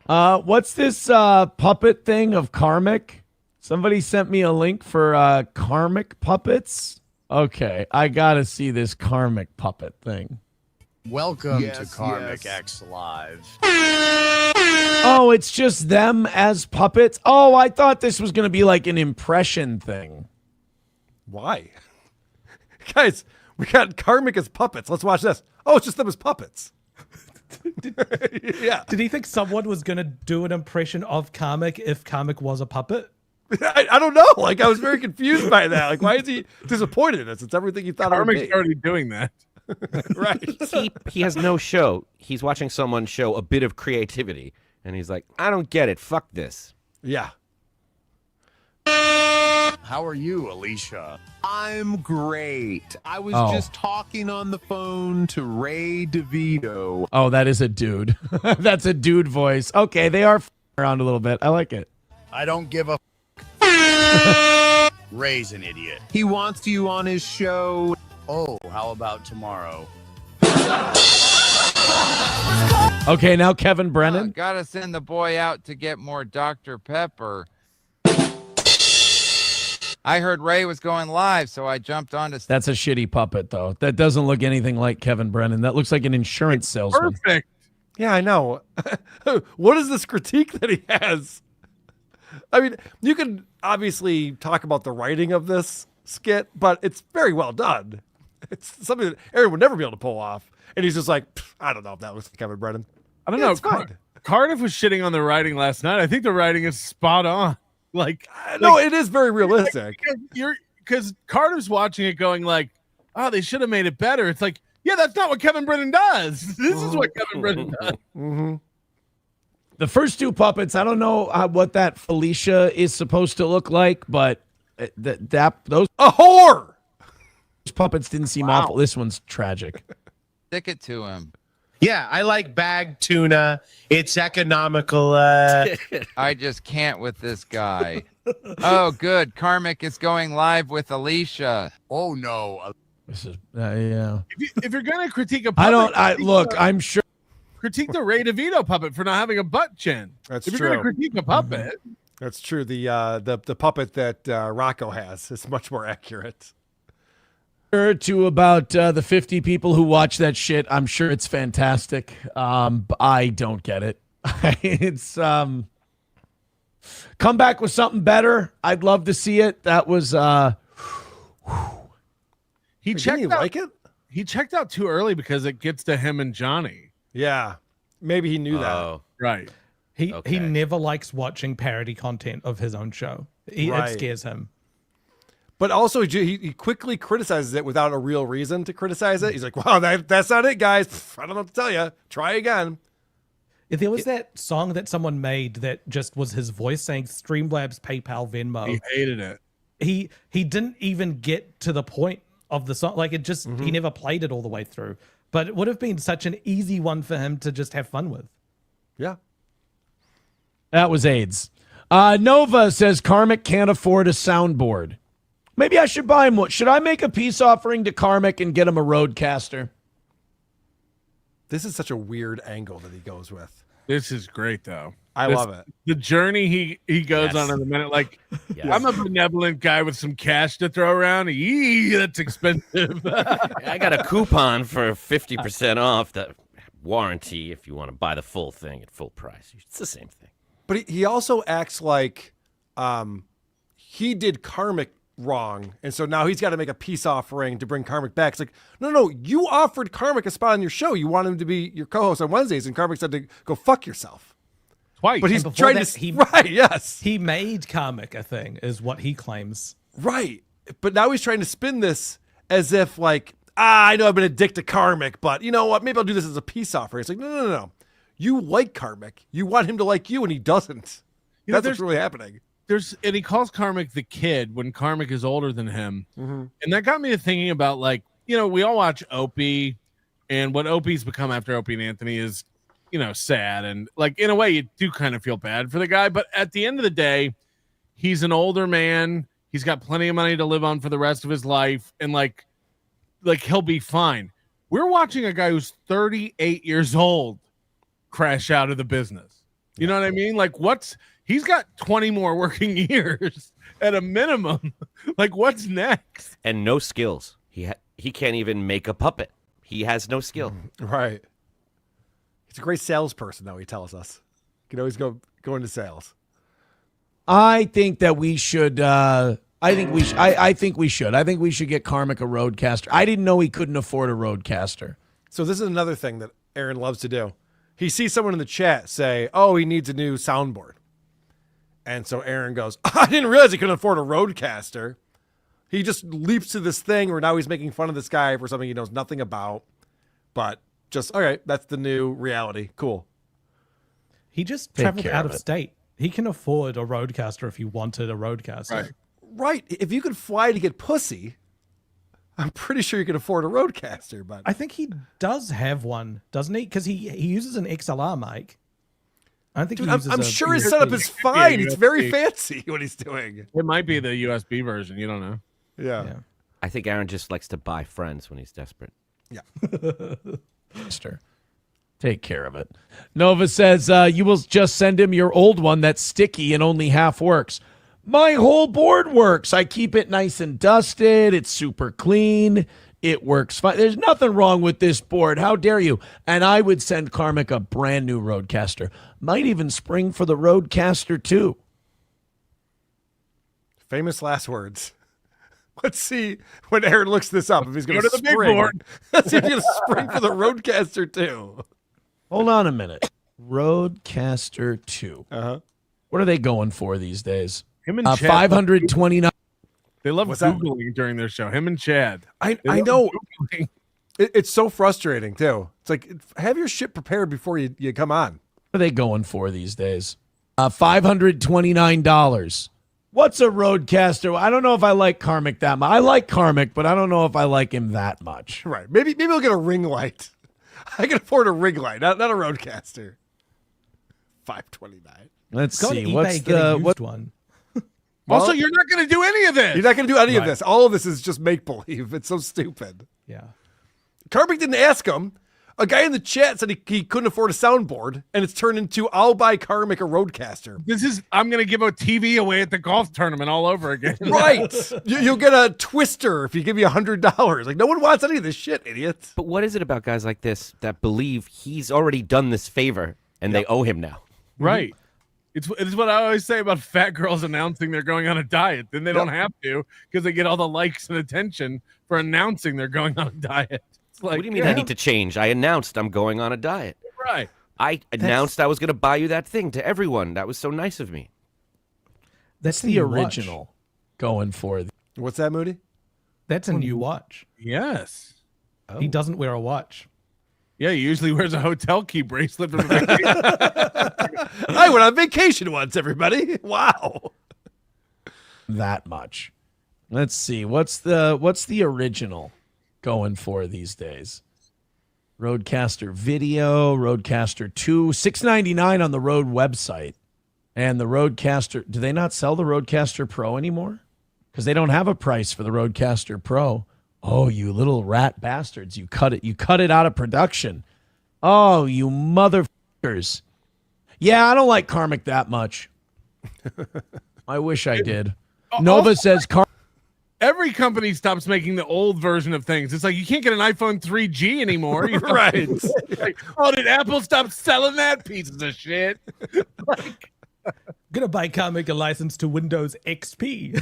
What's this puppet thing of Karmic? Somebody sent me a link for Karmic puppets. Okay, I gotta see this Karmic puppet thing. Welcome to Karmic X Live. Oh, it's just them as puppets? Oh, I thought this was gonna be like an impression thing. Why? Guys, we got Karmic as puppets. Let's watch this. Oh, it's just them as puppets. Yeah. Did he think someone was going to do an impression of Karmic if Karmic was a puppet? I don't know. Like, I was very confused by that. Like, why is he disappointed in us? It's everything he thought it would Karmic's be. already doing that. Right. He has no show. He's watching someone show a bit of creativity, and he's like, I don't get it. Fuck this. Yeah. How are you, Alicia? I'm great. I was Oh. just talking on the phone to Ray DeVito. Oh, that is a dude. That's a dude voice. Okay, they are f***ing around a little bit. I like it. I don't give a Ray's an idiot. He wants you on his show. Oh, how about tomorrow? Okay, now Kevin Brennan. Gotta send the boy out to get more Dr. Pepper. I heard Ray was going live, so I jumped on to... That's a shitty puppet, though. That doesn't look anything like Kevin Brennan. That looks like an insurance salesman. Perfect. Yeah, I know. What is this critique that he has? I mean, you can obviously talk about the writing of this skit, but it's very well done. It's something that Aaron would never be able to pull off. And he's just like, I don't know if that was Kevin Brennan. I don't Yeah, know. it's fine. Cardiff was shitting on the writing last night. I think the writing is spot on. No, it is very realistic. Because Carter's watching it going like, oh, they should have made it better. It's like, yeah, that's not what Kevin Brennan does. This is what Kevin Brennan does. Mm-hmm. The first two puppets, I don't know what that Felicia is supposed to look like, but those a whore. Those puppets didn't seem awful. This one's tragic. Stick it to him. Yeah, I like bagged tuna. It's economical. I just can't with this guy. Oh, good. Karmic is going live with Alicia. Oh, no. This is, yeah. If you're going to critique a puppet, I'm sure. Critique the Ray DeVito puppet for not having a butt chin. That's if true. you're going to critique a puppet. That's true. The puppet that Rocco has is much more accurate. To about the 50 people who watch that shit, I'm sure it's fantastic. I don't get it. It's Come back with something better. I'd love to see it. That was He Didn't checked he out. like it? He checked out too early because it gets to him and Johnny. Yeah. Maybe he knew that. Right. He Okay. never likes watching parody content of his own show. Right. It scares him. But also, he quickly criticizes it without a real reason to criticize it. He's like, wow, that's not it, guys. I don't know what to tell you. Try again. If there was that song that someone made that just was his voice saying Streamlabs, PayPal, Venmo. He hated it. He didn't even get to the point of the song. Like it just, he never played it all the way through. But it would have been such an easy one for him to just have fun with. Yeah. that was AIDS. Nova says Karmic can't afford a soundboard. Maybe I should buy him one. Should I make a peace offering to Karmic and get him a Roadcaster? This is such a weird angle that he goes with. This is great, though. I love it. The journey he goes on in a minute. Like, I'm a benevolent guy with some cash to throw around. Yee, that's expensive. I got a coupon for 50% off the warranty if you want to buy the full thing at full price. It's the same thing. But he also acts like he did Karmic wrong, and so now he's got to make a peace offering to bring Karmic back. It's like, no, you offered Karmic a spot on your show. You want him to be your co-host on Wednesdays, and Karmic said to go fuck yourself. Twice. But he's And before trying that, right, yes. He made Karmic a thing, is what he claims. Right. But now he's trying to spin this as if like, I know I've been a dick to Karmic, but you know what? Maybe I'll do this as a peace offering. It's like, no. You like Karmic. You want him to like you, and he doesn't. You know, That's what's really happening. And he calls Karmic the kid when Karmic is older than him. And that got me to thinking about, like, we all watch Opie, and what Opie's become after Opie and Anthony is, sad. And, like, in a way, you do kind of feel bad for the guy. But at the end of the day, he's an older man. He's got plenty of money to live on for the rest of his life. And, like he'll be fine. We're watching a guy who's 38 years old crash out of the business. You know what I mean? Like, he's got 20 more working years at a minimum. Like, what's next? And no skills. He can't even make a puppet. He has no skill. Right. He's a great salesperson, though, he tells us. You can always go into sales. I think that we should. I think we should. I think we should get Karmic a Roadcaster. I didn't know he couldn't afford a Roadcaster. So this is another thing that Aaron loves to do. He sees someone in the chat say, oh, he needs a new soundboard. And so Aaron goes, I didn't realize he couldn't afford a Roadcaster. He just leaps to this thing where now he's making fun of this guy for something he knows nothing about. But just, all right, that's the new reality. Cool. He just traveled out of state. He can afford a Roadcaster if he wanted a Roadcaster. Right. If you could fly to get pussy, I'm pretty sure you could afford a Roadcaster. But I think he does have one, doesn't he? Because he uses an XLR mic. I don't think he uses I'm sure his setup is fine. It's very fancy what he's doing. It might be the USB version. You don't know. Yeah. I think Aaron just likes to buy friends when he's desperate. Yeah. Mister, take care of it. Nova says you will just send him your old one that's sticky and only half works. My whole board works. I keep it nice and dusted. It's super clean. It works fine. There's nothing wrong with this board. How dare you? And I would send Karmic a brand new Roadcaster. Might even spring for the Roadcaster 2. Famous last words. Let's see when Aaron looks this up if he's going Go to to the big spring. board. Let's see if he's going to spring for the Roadcaster 2. Hold on a minute. Roadcaster 2. Uh-huh. What are they going for these days? Him and Chad. 529. They love What's that? Googling during their show. Him and Chad. I They love know. Googling. It's so frustrating, too. It's like, have your shit prepared before you come on. What are they going for these days? $529. What's a Roadcaster? I don't know if I like Karmic that much. I like Karmic, but I don't know if I like him that much. Right. Maybe I'll get a ring light. I can afford a ring light, not a Roadcaster. $529. Let's Go on see. eBay, What's get a the used what? one? Also, you're not going to do any of this. You're not going to do any of this. All of this is just make-believe. It's so stupid. Yeah. Karmic didn't ask him. A guy in the chat said he couldn't afford a soundboard, and it's turned into, I'll buy Karmic a Roadcaster. I'm going to give a TV away at the golf tournament all over again. Right. You'll get a twister if you give me $100. Like, no one wants any of this shit, idiots. But what is it about guys like this that believe he's already done this favor and they owe him now? Right. It's what I always say about fat girls announcing they're going on a diet. Then they don't have to because they get all the likes and attention for announcing they're going on a diet. It's like, what do you mean I need to change? I announced I'm going on a diet. Right. I announced I was going to buy you that thing to everyone. That was so nice of me. That's the original going for. What's that, Moody? That's a new watch. Yes. Oh. He doesn't wear a watch. Yeah, he usually wears a hotel key bracelet. From I went on vacation once, everybody. Wow. That much. Let's see. What's the original going for these days? Roadcaster Video, Roadcaster 2, $6.99 on the Rode website. And the Roadcaster, do they not sell the Roadcaster Pro anymore? Because they don't have a price for the Roadcaster Pro. Oh, you little rat bastards. You cut it out of production. Oh, you motherfuckers. Yeah, I don't like Karmic that much. I wish I did. Nova says every company stops making the old version of things. It's like you can't get an iPhone 3G anymore. You know? Right. Like, oh, did Apple stop selling that? Pieces of shit. Like, gonna buy Karmic a license to Windows XP.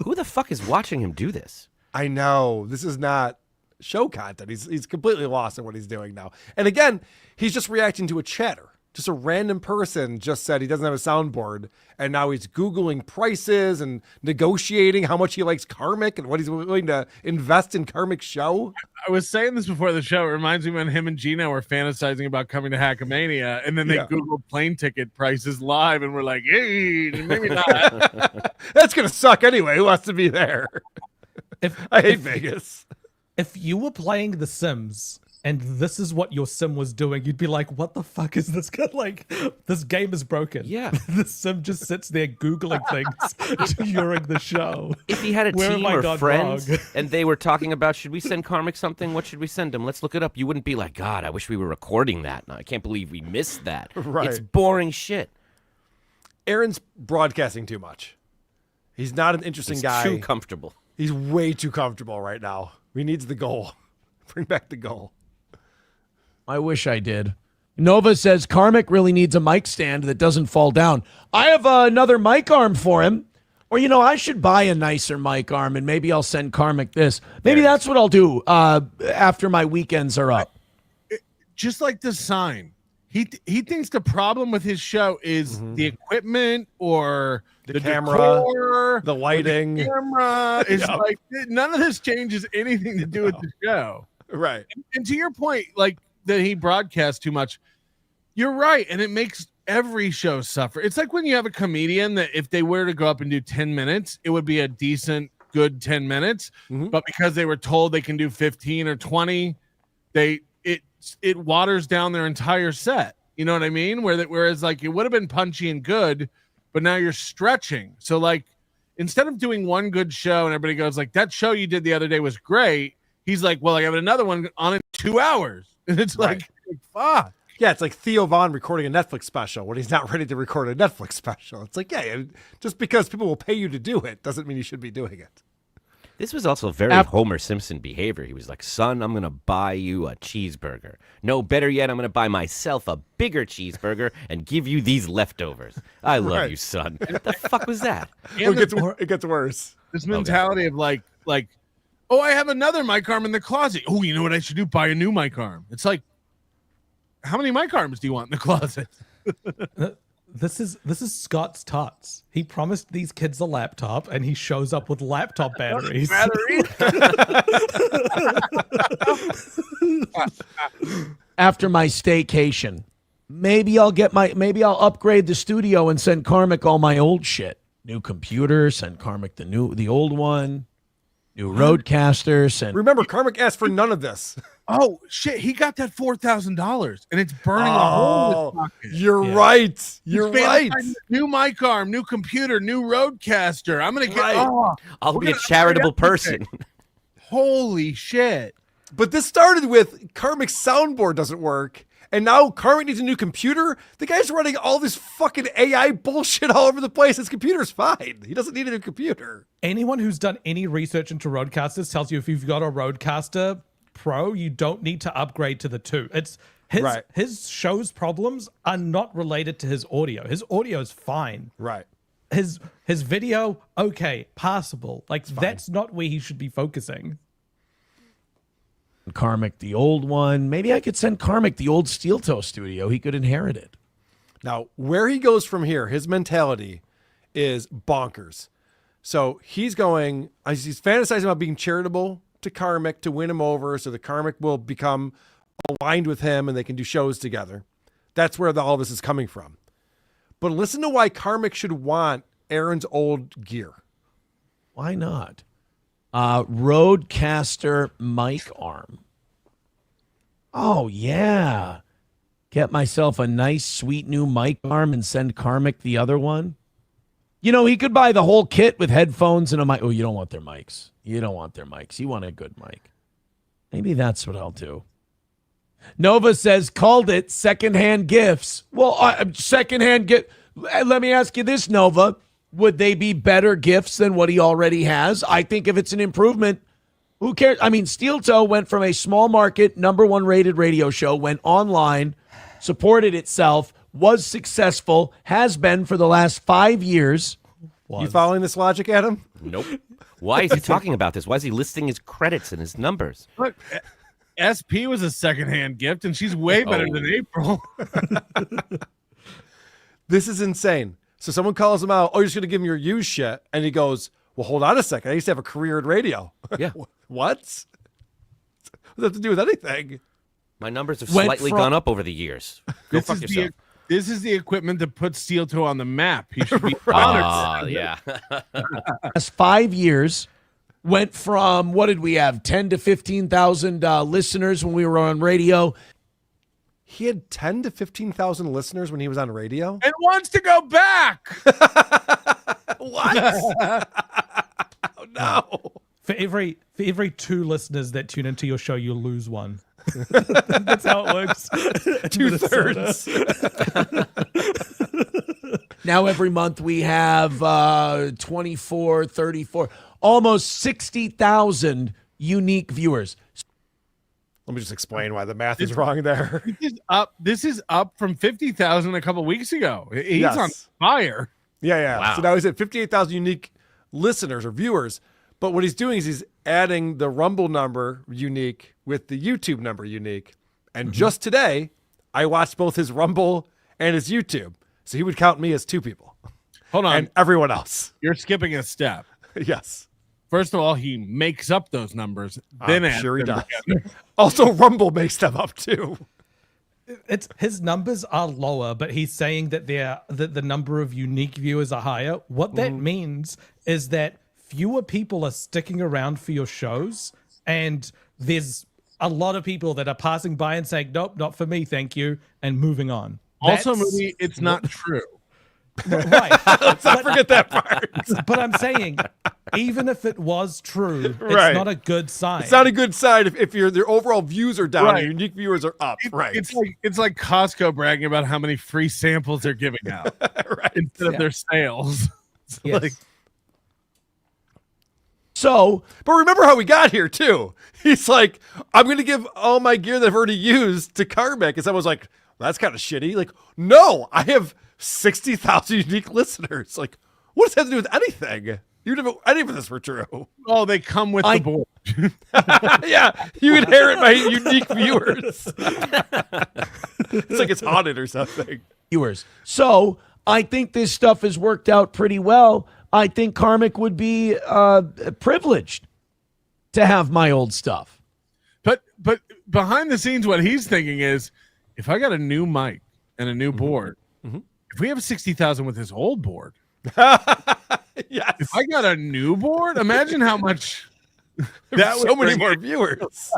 Who the fuck is watching him do this? I know. This is not show content. He's completely lost in what he's doing now. And again, he's just reacting to a chatter. Just a random person just said he doesn't have a soundboard, and now he's Googling prices and negotiating how much he likes Karmic and what he's willing to invest in Karmic's show. I was saying this before the show. It reminds me when him and Gino were fantasizing about coming to Hackamania, and then they Googled plane ticket prices live, and we're like, hey, maybe not. That's going to suck anyway. Who wants to be there? I hate Vegas. If you were playing The Sims and this is what your sim was doing, you'd be like, what the fuck is this guy? Like, this game is broken. Yeah. The sim just sits there Googling things during the show. If he had a team or friends and they were talking about, should we send Karmic something? What should we send him? Let's look it up. You wouldn't be like, God, I wish we were recording that. No, I can't believe we missed that. Right. It's boring shit. Aaron's broadcasting too much. He's not an interesting guy. Too comfortable. He's way too comfortable right now. He needs the goal. Bring back the goal. I wish I did. Nova says Karmic really needs a mic stand that doesn't fall down. I have another mic arm for him. Or, I should buy a nicer mic arm and maybe I'll send Karmic this. Maybe that's what I'll do after my weekends are up. Just like the sign. He thinks the problem with his show is the equipment or the camera, decor, the lighting. The camera is like none of this changes anything to do with the show. Right. And to your point, like that he broadcasts too much, you're right. And it makes every show suffer. It's like when you have a comedian that if they were to go up and do 10 minutes, it would be a decent, good 10 minutes. But because they were told they can do 15 or 20, it waters down their entire set. You know what I mean? Whereas like it would have been punchy and good, but now you're stretching. So like instead of doing one good show and everybody goes like, that show you did the other day was great, he's like, well, I have another one on in 2 hours. And it's like, fuck. Yeah, it's like Theo Von recording a Netflix special when he's not ready to record a Netflix special. It's like, yeah, just because people will pay you to do it doesn't mean you should be doing it. This was also very Homer Simpson behavior. He was like, son, I'm going to buy you a cheeseburger. No, better yet, I'm going to buy myself a bigger cheeseburger and give you these leftovers. I love you, son. What the fuck was that? It gets worse. This mentality of like, oh, I have another mic arm in the closet. Oh, you know what I should do? Buy a new mic arm. It's like, how many mic arms do you want in the closet? This is Scott's tots. He promised these kids a laptop, and he shows up with laptop batteries. After my staycation, maybe I'll upgrade the studio and send Karmic all my old shit. New computer, send Karmic the old one. New Roadcaster. Remember, Karmic asked for none of this. Oh shit! He got that $4,000, and it's burning a hole in his pocket. You're right. You're right. New mic arm, new computer, new Roadcaster. I'm gonna get. I'll be a charitable person. Holy shit! But this started with Karmic's soundboard doesn't work, and now Karmic needs a new computer. The guy's running all this fucking AI bullshit all over the place. His computer's fine. He doesn't need a new computer. Anyone who's done any research into Roadcasters tells you if you've got a Roadcaster Pro, you don't need to upgrade to the 2. His show's problems are not related to his audio. His audio is fine. Right. His video, okay, passable. Like, that's not where he should be focusing. Karmic, the old one. Maybe I could send Karmic the old Steel Toe studio. He could inherit it. Now, where he goes from here, his mentality is bonkers. So he's fantasizing about being charitable to Karmic to win him over so the Karmic will become aligned with him and they can do shows together. That's where all this is coming from. But listen to why Karmic should want Aaron's old gear. Why not? Roadcaster mic arm. Oh, yeah. Get myself a nice, sweet new mic arm and send Karmic the other one. You know, he could buy the whole kit with headphones and a mic. Oh, you don't want their mics. You don't want their mics. You want a good mic. Maybe that's what I'll do. Nova says, called it secondhand gifts. Well, secondhand gift. Let me ask you this, Nova. Would they be better gifts than what he already has? I think if it's an improvement, who cares? I mean, Steel Toe went from a small market, #1 rated radio show, went online, supported itself, was successful, has been for the last 5 years. You following this logic, Adam? Nope. Why is he talking about this? Why is he listing his credits and his numbers? Look, SP was a secondhand gift, and she's way better than April. This is insane. So someone calls him out, oh, you're just going to give him your used shit. And he goes, well, hold on a second. I used to have a career in radio. Yeah. What? What does that have to do with anything? My numbers have slightly gone up over the years. Go fuck yourself. This is the equipment that puts Steel Toe on the map. He should be honored. Yeah. Last 5 years went from, what did we have, 10 to 15,000 listeners when we were on radio. He had 10 to 15,000 listeners when he was on radio? And wants to go back. What? Oh, no. For every 2 listeners that tune into your show, you'll lose one. That's how it works. 2/3. Now every month we have 24, 34, almost 60,000 unique viewers. Let me just explain why the math is wrong there. This is up from 50,000 a couple weeks ago. He's on fire. Yeah. Wow. So now he's at 58,000 unique listeners or viewers. But what he's doing is he's adding the Rumble number unique with the YouTube number unique. And just today, I watched both his Rumble and his YouTube. So he would count me as 2 people. Hold on. And everyone else. You're skipping a step. Yes. First of all, he makes up those numbers. Then I'm sure he does. together. Also, Rumble makes them up too. It's his numbers are lower, but he's saying that the number of unique viewers are higher. What that means is that fewer people are sticking around for your shows, and there's a lot of people that are passing by and saying, nope, not for me, thank you, and moving on. Also, movie, it's not true. Right. Let's not forget that part. But I'm saying, even if it was true, it's Right. not a good sign. It's not a good sign if their overall views are down Right. and unique viewers are up. Right. It's like Costco bragging about how many free samples they're giving out instead of their sales. Yes. So, but remember how we got here too. He's like, I'm going to give all my gear that I've already used to Karmic. And someone's like, well, that's kind of shitty. Like, no, I have 60,000 unique listeners. Like, what does that have to do with anything? Even if any of this were true. Oh, they come with the board. Yeah, you inherit my unique viewers. It's like it's haunted or something. Viewers. So I think this stuff has worked out pretty well. I think Karmic would be privileged to have my old stuff. But behind the scenes, what he's thinking is, if I got a new mic and a new board, if we have 60,000 with his old board, yes. If I got a new board, imagine how much that so many more viewers.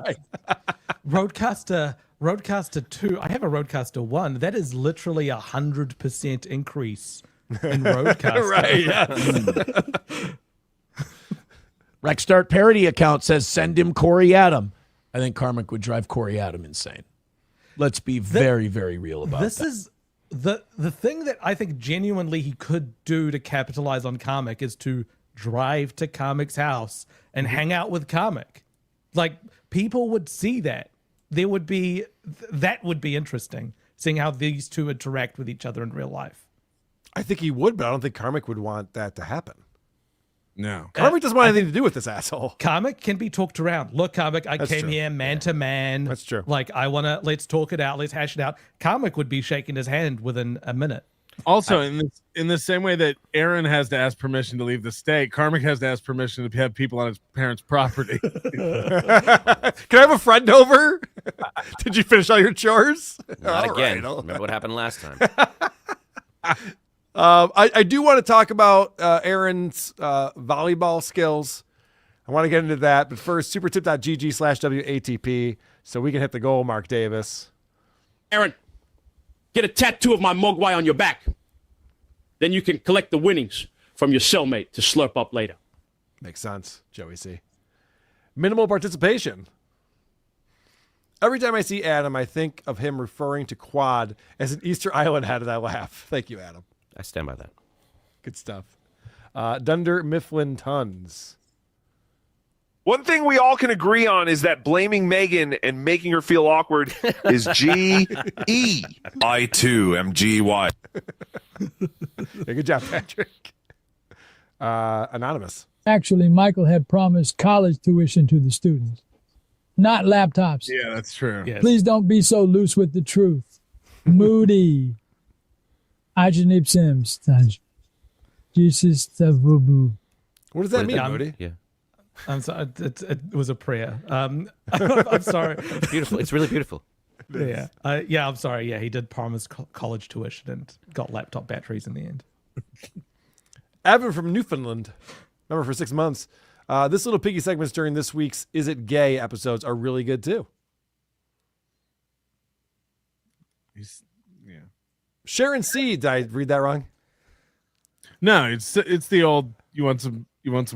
Roadcaster 2. I have a Roadcaster 1. That is literally 100% increase in Roadcaster. Right, yes. Rexstart parody account says send him Corey Adam. I think Karmic would drive Corey Adam insane. Let's be very, very real about this. That. Is the thing that I think genuinely he could do to capitalize on Karmic is to drive to Karmic's house and hang out with Karmic. Like, people would see that. there would be that would be interesting, seeing how these two interact with each other in real life. I think he would, but I don't think Karmic would want that to happen. No. Karmic doesn't want anything to do with this asshole. Karmic can be talked around. Look, Karmic, I came here man to man. That's true. Like, let's talk it out. Let's hash it out. Karmic would be shaking his hand within a minute. Also, in the same way that Aaron has to ask permission to leave the state, Karmic has to ask permission to have people on his parents' property. Can I have a friend over? Did you finish all your chores? Not All again. right. Remember what happened last time? I do want to talk about Aaron's volleyball skills. I want to get into that, but first, supertip.gg/WATP so we can hit the goal, Mark Davis. Aaron, get a tattoo of my mogwai on your back. Then you can collect the winnings from your cellmate to slurp up later. Makes sense, Joey C. Minimal participation. Every time I see Adam, I think of him referring to quad as an Easter Island hat, and I laugh. Thank you, Adam. I stand by that. Good stuff. Dunder Mifflin Tons. One thing we all can agree on is that blaming Megan and making her feel awkward is G-E. I too am G-Y. Yeah, good job, Patrick. Anonymous. Actually, Michael had promised college tuition to the students, not laptops. Yeah, that's true. Yes. Please don't be so loose with the truth. Moody. Ajanib Sims. Jesus Tavubu. What does that mean, Moody? Yeah. I'm sorry. It was a prayer. I'm sorry. It's beautiful. It's really beautiful. Yeah. I'm sorry. Yeah, he did promise college tuition and got laptop batteries in the end. Evan from Newfoundland. Remember for 6 months. This little piggy segments during this week's Is It Gay episodes are really good too. Yeah. Sharon C. Did I read that wrong? No, it's the old you want some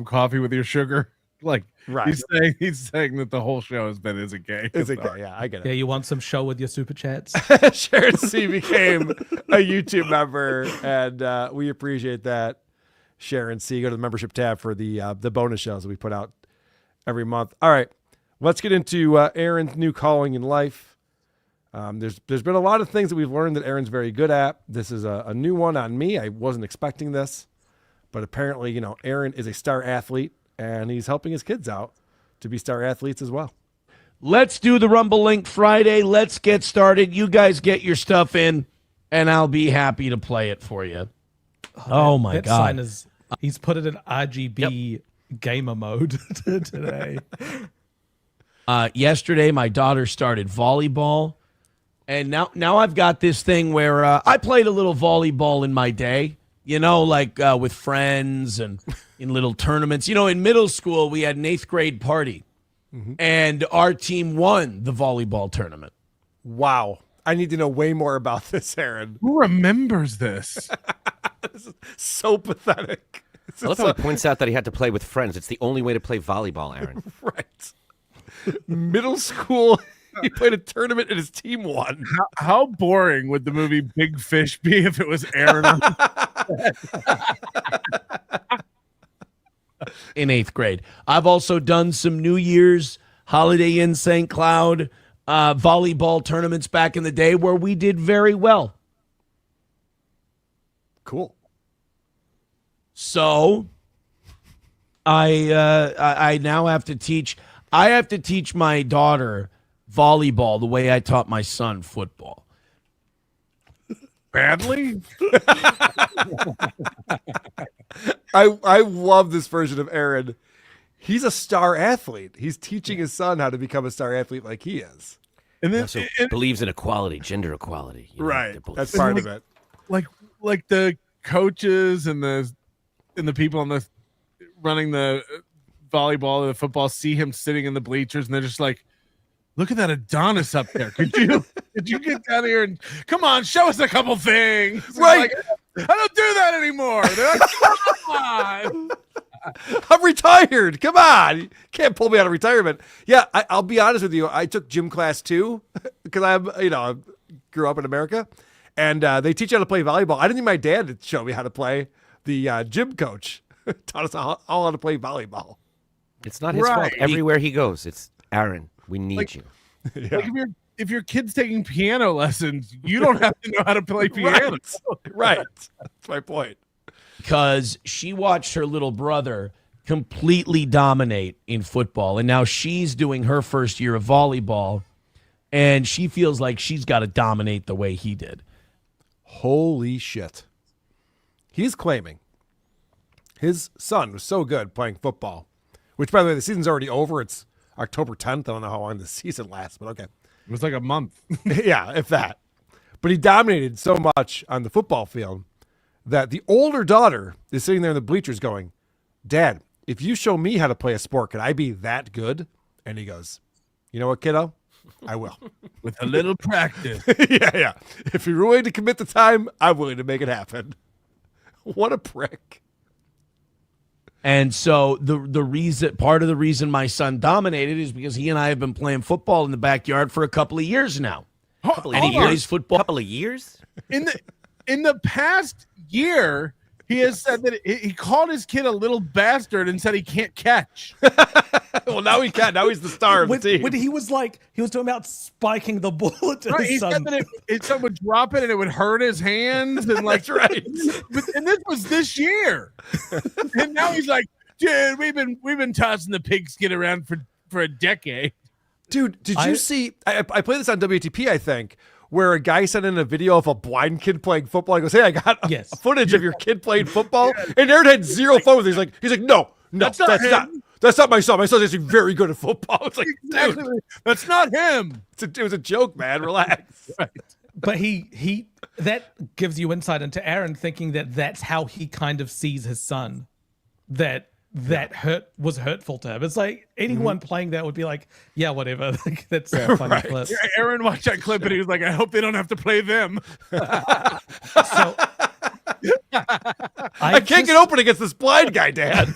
coffee with your sugar? Like right. He's saying that the whole show has been Is It Gay? Is It Gay? Yeah, I get it. Yeah, you want some show with your super chats? Sharon C. became a YouTube member, and we appreciate that. Sharon C. Go to the membership tab for the bonus shows that we put out every month. All right, let's get into Aaron's new calling in life. There's been a lot of things that we've learned that Aaron's very good at. This is a new one on me. I wasn't expecting this, but apparently, Aaron is a star athlete, and he's helping his kids out to be star athletes as well. Let's do the Rumble Link Friday. Let's get started. You guys get your stuff in, and I'll be happy to play it for you. Oh my that God. Sign he's put it in RGB gamer mode today. Yesterday, my daughter started volleyball. And now I've got this thing where I played a little volleyball in my day, like with friends and in little tournaments. In middle school, we had an 8th grade party, and our team won the volleyball tournament. Wow. I need to know way more about this, Aaron. Who remembers this? This is so pathetic. I love how he points out that he had to play with friends. It's the only way to play volleyball, Aaron. Right. Middle school... He played a tournament and his team won. How boring would the movie Big Fish be if it was Aaron? In 8th grade. I've also done some New Year's Holiday Inn St. Cloud volleyball tournaments back in the day where we did very well. Cool. So I now have to teach. I have to teach my daughter volleyball the way I taught my son football. Badly? I love this version of Aaron. He's a star athlete. He's teaching his son how to become a star athlete like he is. And then he also believes in equality, gender equality. Right. That's part of it. Like the coaches and the people on the running the volleyball or the football see him sitting in the bleachers and they're just like, look at that Adonis up there. Could you get down here and come on, show us a couple things? Right. Like, I don't do that anymore. They're like, come on. I'm retired. Come on. You can't pull me out of retirement. Yeah, I'll be honest with you. I took gym class too because I grew up in America, and they teach you how to play volleyball. I didn't need my dad to show me how to play. The gym coach taught us all how to play volleyball. It's not his fault. Everywhere he goes, it's Aaron. We need you. Like if your kid's taking piano lessons, you don't have to know how to play piano. Right. That's my point. Because she watched her little brother completely dominate in football, and now she's doing her first year of volleyball, and she feels like she's got to dominate the way he did. Holy shit. He's claiming his son was so good playing football, which, by the way, the season's already over. It's October 10th. I don't know how long the season lasts, but okay. It was like a month. Yeah, if that. But he dominated so much on the football field that the older daughter is sitting there in the bleachers going, Dad, if you show me how to play a sport, can I be that good? And he goes, you know what, kiddo? I will. With a little practice. Yeah. If you're willing to commit the time, I'm willing to make it happen. What a prick. And so part of the reason my son dominated is because he and I have been playing football in the backyard for a couple of years now. And he plays football. Couple of years? In the past year, he has said that he called his kid a little bastard and said he can't catch. Well, now he can. Now he's the star of the team. When he was talking about spiking the ball at his son. He said that someone would drop it and it would hurt his hands. And like, that's right. And this was this year. And now he's like, dude, we've been tossing the pigskin around for a decade. Dude, did you see? I played this on WATP, I think, where a guy sent in a video of a blind kid playing football. He goes, "Hey, I got footage of your kid playing football," and Aaron had zero fun with it. He's like, no, that's not my son. My son's actually very good at football. It's like, exactly. Dude, that's not him. It was a joke, man. Relax. Right. But he that gives you insight into Aaron thinking that that's how he kind of sees his son. That was hurtful to him. It's like anyone playing that would be like, yeah, whatever. Like, that's a funny clip. Yeah, Aaron watched that clip and he was like, I hope they don't have to play them. I can't get open against this blind guy, Dad.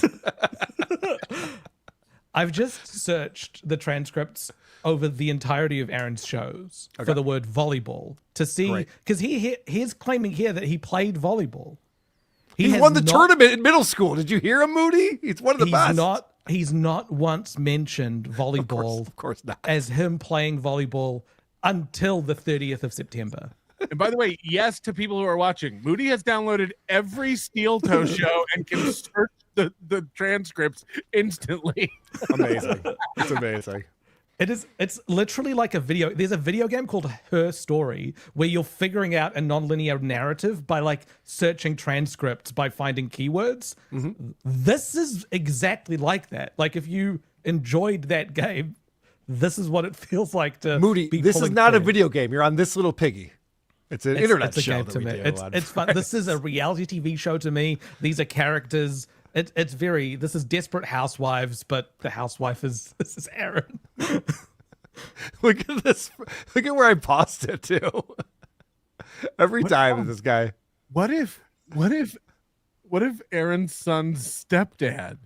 I've just searched the transcripts over the entirety of Aaron's shows for the word volleyball to see, because he's claiming here that he played volleyball. He won the tournament in middle school. Did you hear him, Moody? He's one of the best. He's not once mentioned volleyball of course not. As him playing volleyball until the 30th of September. And by the way, yes, to people who are watching, Moody has downloaded every Steel Toe show and can search the transcripts instantly. Amazing. It's amazing. It's literally like a video. There's a video game called Her Story where you're figuring out a nonlinear narrative by like searching transcripts, by finding keywords. This is exactly like that. Like if you enjoyed that game, this is what it feels like to Moody, this is not a video game. You're on This Little Piggy. It's an internet show game to me. It's fun. This is a reality TV show to me. These are characters. This is Desperate Housewives, but the housewife this is Aaron. Look at this. Look at where I paused it too. Every time this guy. What if Aaron's son's stepdad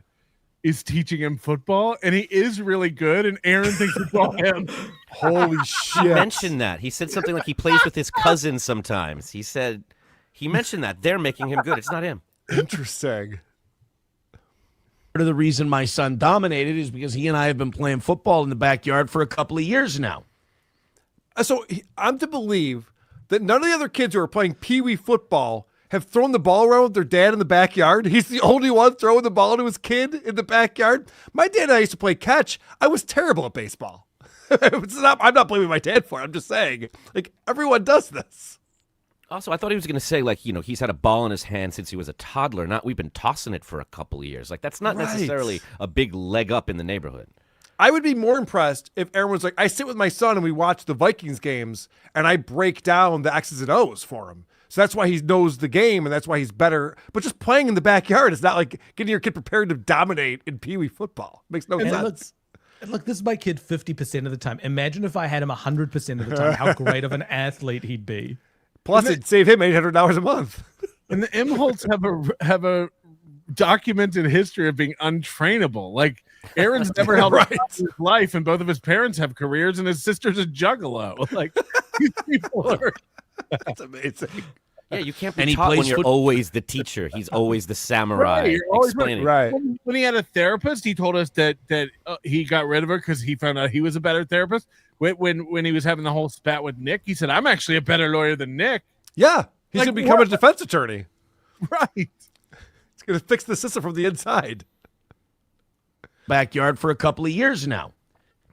is teaching him football and he is really good and Aaron thinks it's all him? Holy shit. He mentioned that. He said something like he plays with his cousin sometimes. He mentioned that. They're making him good. It's not him. Interesting. Part of the reason my son dominated is because he and I have been playing football in the backyard for a couple of years now. So I'm to believe that none of the other kids who are playing peewee football have thrown the ball around with their dad in the backyard. He's the only one throwing the ball to his kid in the backyard. My dad and I used to play catch. I was terrible at baseball. I'm not blaming my dad for it. I'm just saying, like, everyone does this. Also, I thought he was going to say, like, he's had a ball in his hand since he was a toddler. Not we've been tossing it for a couple of years. Like, that's not necessarily a big leg up in the neighborhood. I would be more impressed if Aaron was like, I sit with my son and we watch the Vikings games and I break down the X's and O's for him. So that's why he knows the game and that's why he's better. But just playing in the backyard is not like getting your kid prepared to dominate in peewee football. It makes no sense. Look, this is my kid 50% of the time. Imagine if I had him 100% of the time, how great of an athlete he'd be. Plus, it'd save him $800 a month. And the Imholts have a documented history of being untrainable. Like, Aaron's never held a his life, and both of his parents have careers, and his sister's a juggalo. Like, these people are... That's amazing. Yeah, you can't be taught when you're always the teacher. He's always the samurai explaining. Right. When he had a therapist, he told us that he got rid of her because he found out he was a better therapist. when he was having the whole spat with Nick, he said, "I'm actually a better lawyer than Nick." Yeah, he's Like, gonna become what? a defense attorney. Right. He's gonna fix the system from the inside. Backyard for a couple of years now.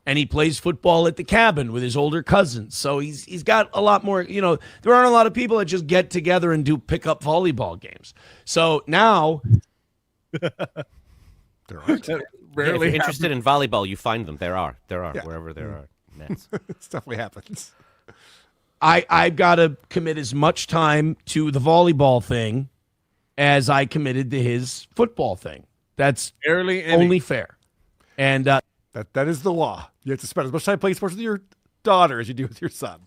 And he plays football at the cabin with his older cousins. So he's got a lot more, there aren't a lot of people that just get together and do pickup volleyball games. So now There aren't. If you're interested in volleyball, you find them. There are wherever there are nets. This definitely happens. I've got to commit as much time to the volleyball thing as I committed to his football thing. That's only fair. And that is the law. You have to spend as much time playing sports with your daughter as you do with your son.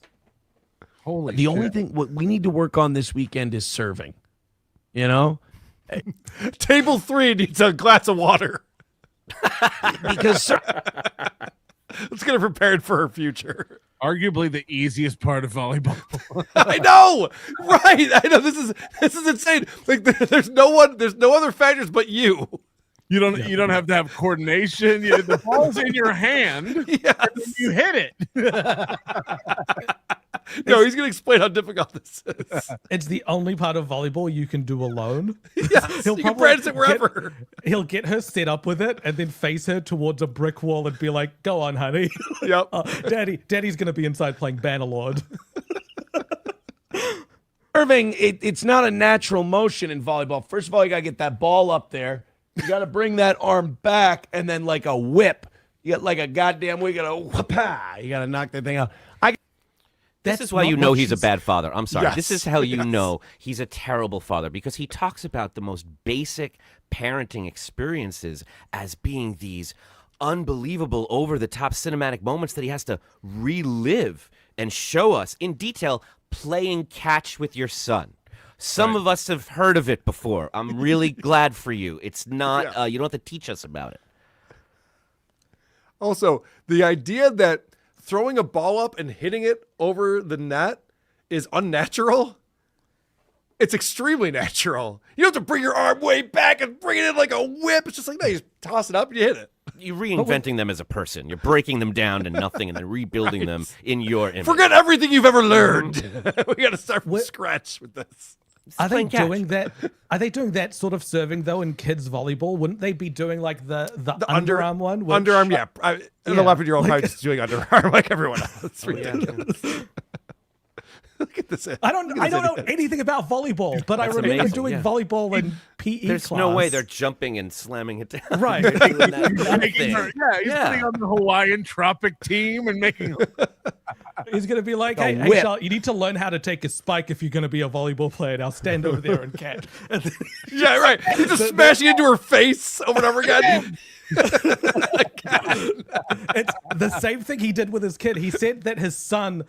Holy the only thing what we need to work on this weekend is serving. Table 3 needs a glass of water. Because let's get her prepared for her future. Arguably the easiest part of volleyball. I know, right? I know this is insane. Like there's no other factors but you. You don't have to have coordination. The ball's in your hand. Yes. And then you hit it. No, he's going to explain how difficult this is. It's the only part of volleyball you can do alone. Yes, you can practice it wherever. He'll get her set up with it and then face her towards a brick wall and be like, "Go on, honey." Yep. Daddy's going to be inside playing Bannerlord. serving, it's not a natural motion in volleyball. First of all, you got to get that ball up there. You got to bring that arm back and then like a whip. You got like a goddamn, we got to whoop-ah. You got to knock that thing out. This is why you know he's a bad father. I'm sorry. Yes. This is how you Yes. know he's a terrible father, because he talks about the most basic parenting experiences as being these unbelievable, over-the-top cinematic moments that he has to relive and show us in detail, playing catch with your son. Some of us have heard of it before. I'm really glad for you. It's not, you don't have to teach us about it. Also, the idea that throwing a ball up and hitting it over the net is unnatural. It's extremely natural. You don't have to bring your arm way back and bring it in like a whip. It's just like, no, you just toss it up and you hit it. You're reinventing them as a person. You're breaking them down to nothing and then rebuilding them in your image. Forget everything you've ever learned. We got to start from scratch with this. Are they doing that? Are they doing that sort of serving though in kids volleyball? Wouldn't they be doing like the underarm one? Which, Underarm, yeah. An 11-year-old probably just doing underarm like everyone else. It's ridiculous. Look at this. I don't know anything about volleyball, but I That's remember amazing, doing yeah. volleyball in PE There's class. no way they're jumping and slamming it down. Right. They're doing that Making her- thing. he's putting on the Hawaiian Tropic team and making. He's going to be like, hey, Charlotte, you need to learn how to take a spike if you're going to be a volleyball player. Now stand over there and catch. And then Yeah, right. He's just smashing into her face over and over again. it's the same thing he did with his kid. He said that his son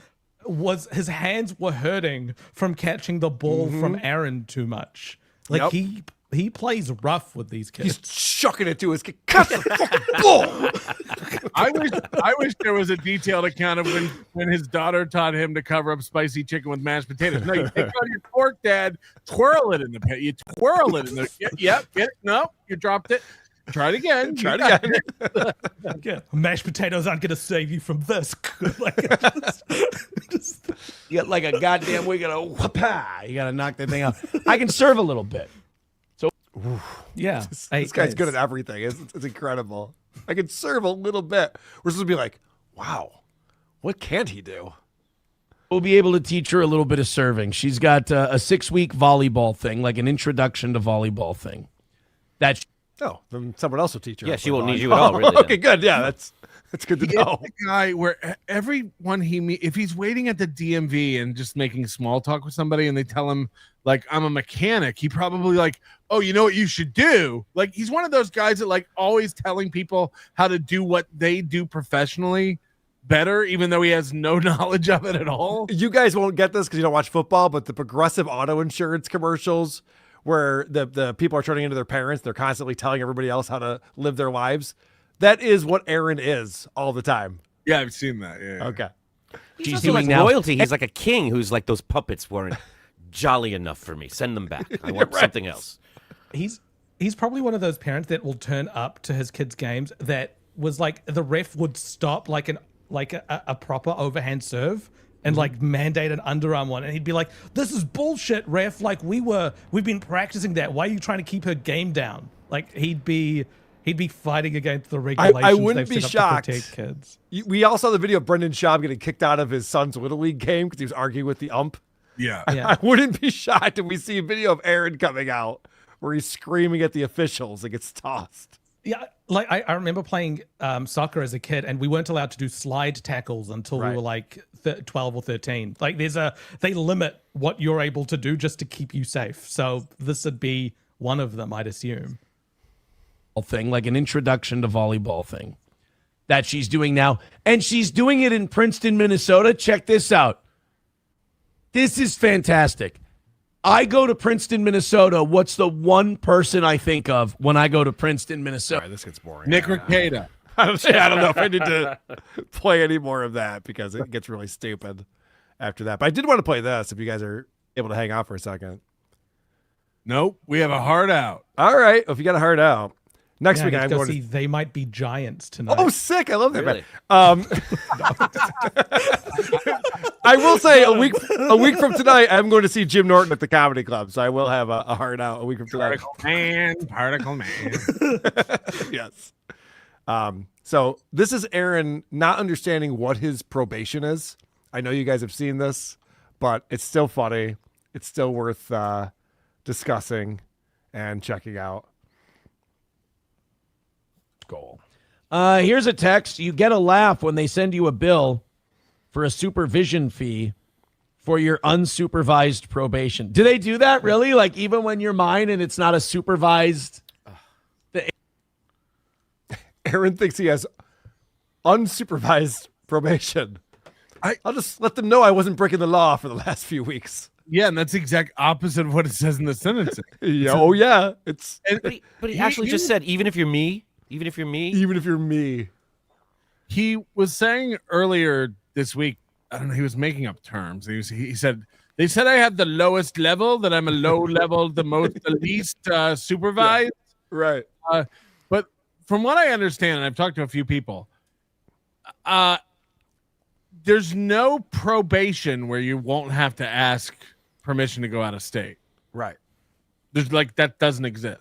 his hands were hurting from catching the ball from Aaron too much. Like he plays rough with these kids. He's shucking it to his kid. Catch the fucking ball. I wish there was a detailed account of when his daughter taught him to cover up spicy chicken with mashed potatoes. No, you take out your fork, Dad, twirl it in the pan. You twirl it in the. Yep. No, you dropped it. Try it again. Try it again. Yeah, mashed potatoes aren't going to save you from this. Like, You got like a goddamn, we got to whoop-ah. You got to knock that thing out. I can serve a little bit. So, yeah. This guy's good at everything. It's incredible. I can serve a little bit. We're supposed to be like, wow, what can't he do? we'll be able to teach her a little bit of serving. She's got a 6-week volleyball thing, like an introduction to volleyball thing. That's Oh, then someone else will teach her. Yeah, she won't need you at all, really. Okay, good. Yeah, that's good to know. It's the guy where everyone he meet, if he's waiting at the DMV and just making small talk with somebody, and they tell him like I'm a mechanic, he probably like, oh, you know what you should do. Like he's one of those guys that like always telling people how to do what they do professionally better, even though he has no knowledge of it at all. You guys won't get this because you don't watch football, but the Progressive auto insurance commercials where the people are turning into their parents, they're constantly telling everybody else how to live their lives. That is what Aaron is all the time. Yeah, I've seen that. Yeah. Okay. He's also like loyalty. He's like a king who's like, those puppets weren't jolly enough for me. Send them back. I want something else. He's probably one of those parents that will turn up to his kids' games that was like the ref would stop like an like a proper overhand serve and like mandate an underarm one, and he'd be like, "This is bullshit, ref. Like we've been practicing that. Why are you trying to keep her game down?" Like he'd be fighting against the regulations. I wouldn't be set up shocked. to protect kids. We all saw the video of Brendan Schaub getting kicked out of his son's Little League game because he was arguing with the ump. Yeah. I wouldn't be shocked if we see a video of Aaron coming out where he's screaming at the officials and gets tossed. Yeah, like I remember playing soccer as a kid, and we weren't allowed to do slide tackles until we were like 12 or 13. Like they limit what you're able to do just to keep you safe. So this would be one of them, I'd assume. Thing, like an introduction to volleyball thing that she's doing now. And she's doing it in Princeton, Minnesota. Check this out. This is fantastic. I go to Princeton, Minnesota. What's the one person I think of when I go to Princeton, Minnesota? Sorry, this gets boring. Nick Rekieta. I don't know if I need to play any more of that because it gets really stupid after that. But I did want to play this if you guys are able to hang out for a second. Nope, we have a hard out. All right, if you got a hard out. Next week, I'm go going see to They Might Be Giants tonight. Oh, sick! I love that. Really? I will say a week from tonight, I'm going to see Jim Norton at the Comedy Club, so I will have a hard out a week from tonight. Particle man. Yes. So this is Aaron not understanding what his probation is. I know you guys have seen this, but it's still funny. It's still worth discussing and checking out. Goal. Here's a text. You get a laugh when they send you a bill for a supervision fee for your unsupervised probation. Do they do that really? Like even when you're mine and it's not a supervised? Aaron thinks he has unsupervised probation. I'll just let them know I wasn't breaking the law for the last few weeks. Yeah, and that's the exact opposite of what it says in the sentencing. Yeah, oh yeah. It's But he actually just said, even if you're me. Even if you're me. He was saying earlier this week, I don't know, he was making up terms. He said, they said I had the lowest level, that I'm a low level, the least supervised. Yeah, right. But from what I understand, and I've talked to a few people, there's no probation where you won't have to ask permission to go out of state. Right. There's that doesn't exist.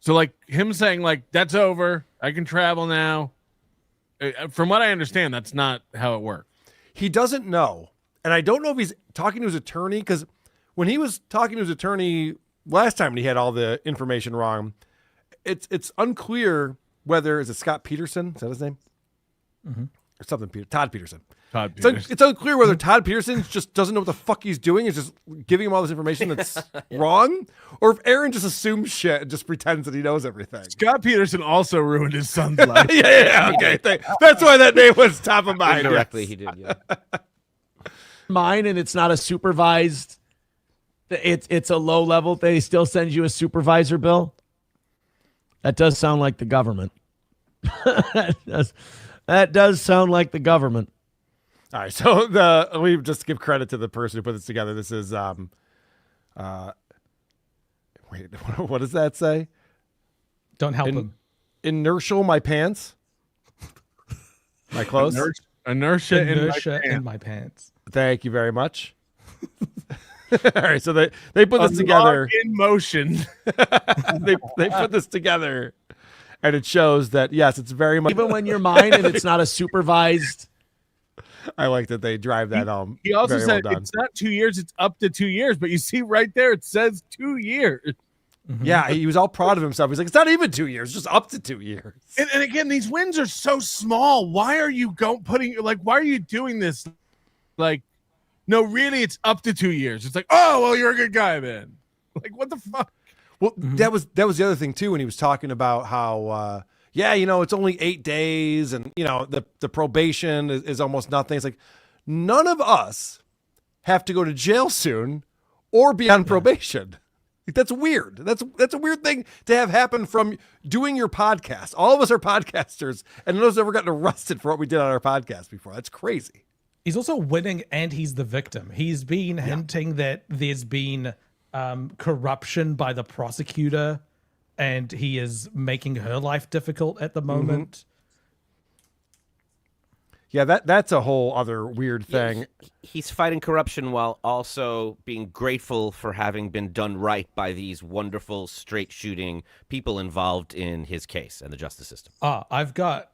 So like him saying like, that's over, I can travel now. From what I understand, that's not how it works. He doesn't know. And I don't know if he's talking to his attorney, because when he was talking to his attorney last time and he had all the information wrong, it's unclear whether, is it Scott Peterson? Is that his name? Mm-hmm. Or something, Todd Peterson. It's unclear whether Todd Peterson just doesn't know what the fuck he's doing, is just giving him all this information that's wrong, or if Aaron just assumes shit and just pretends that he knows everything. Scott Peterson also ruined his son's life. yeah, okay. That's why that name was top of mind. Indirectly, he did, yeah. Mine, and it's not a supervised, it's a low level. They still send you a supervisor bill. That does sound like the government. That does sound like the government. All right, so we just give credit to the person who put this together. This is wait, what does that say? Don't help him. Inertial my pants. Am I close? Inertia in my pants. Thank you very much. All right, so they put this together in motion. they put this together, and it shows that yes, it's very much even when you're mine and it's not a supervised. I like that they drive that home. He also very said well done. it's not 2 years, it's up to 2 years. But you see right there, it says 2 years. Mm-hmm. Yeah, he was all proud of himself. He's like, it's not even 2 years, just up to 2 years. And again, these wins are so small. Why are you why are you doing this? Like, no, really, it's up to 2 years. It's like, oh, well, you're a good guy, man. Like, what the fuck? Well, that was the other thing too, when he was talking about how it's only 8 days, and the probation is almost nothing. It's like none of us have to go to jail soon or be on probation. Like, that's weird. That's a weird thing to have happen from doing your podcast. All of us are podcasters, and none of us ever gotten arrested for what we did on our podcast before. That's crazy. He's also winning, and he's the victim. He's been hinting that there's been corruption by the prosecutor, and he is making her life difficult at the moment. Yeah, that's a whole other weird thing. He's fighting corruption while also being grateful for having been done right by these wonderful, straight-shooting people involved in his case and the justice system. I've got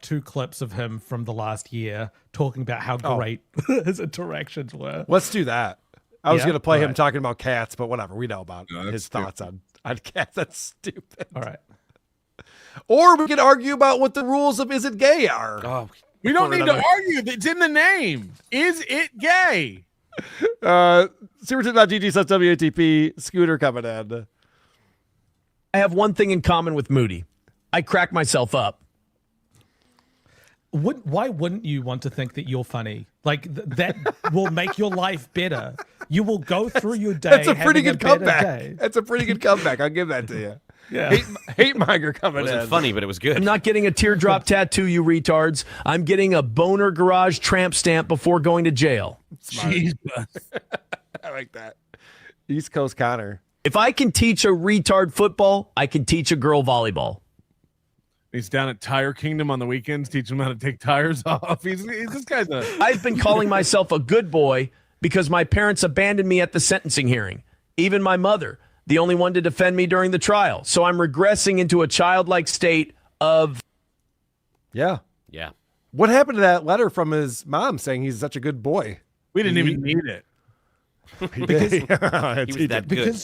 2 clips of him from the last year talking about how great his interactions were. Let's do that. I was Yeah? going to play him Alright. talking about cats, but whatever. We know about No, that's his thoughts on cats. That's stupid. All right. Or we can argue about what the rules of Is It Gay are. Oh, We don't For need another- to argue. It's in the name. Is it gay? Supertip.gg/WATP. Scooter coming in. I have one thing in common with Moody. I crack myself up. Why wouldn't you want to think that you're funny? Like that will make your life better. You will go through your day. That's a pretty having good better comeback. day. That's a pretty good comeback. I'll give that to you. Yeah. Hate monger It coming wasn't in. funny, but it was good. I'm not getting a teardrop tattoo, you retards. I'm getting a boner garage tramp stamp before going to jail. Jesus. I like that. East Coast Connor. If I can teach a retard football, I can teach a girl volleyball. He's down at Tire Kingdom on the weekends, teaching him how to take tires off. He's this guy's a. I've been calling myself a good boy because my parents abandoned me at the sentencing hearing. Even my mother, the only one to defend me during the trial. So I'm regressing into a childlike state of. Yeah. Yeah. What happened to that letter from his mom saying he's such a good boy? We didn't even need it. Because, He was that good. because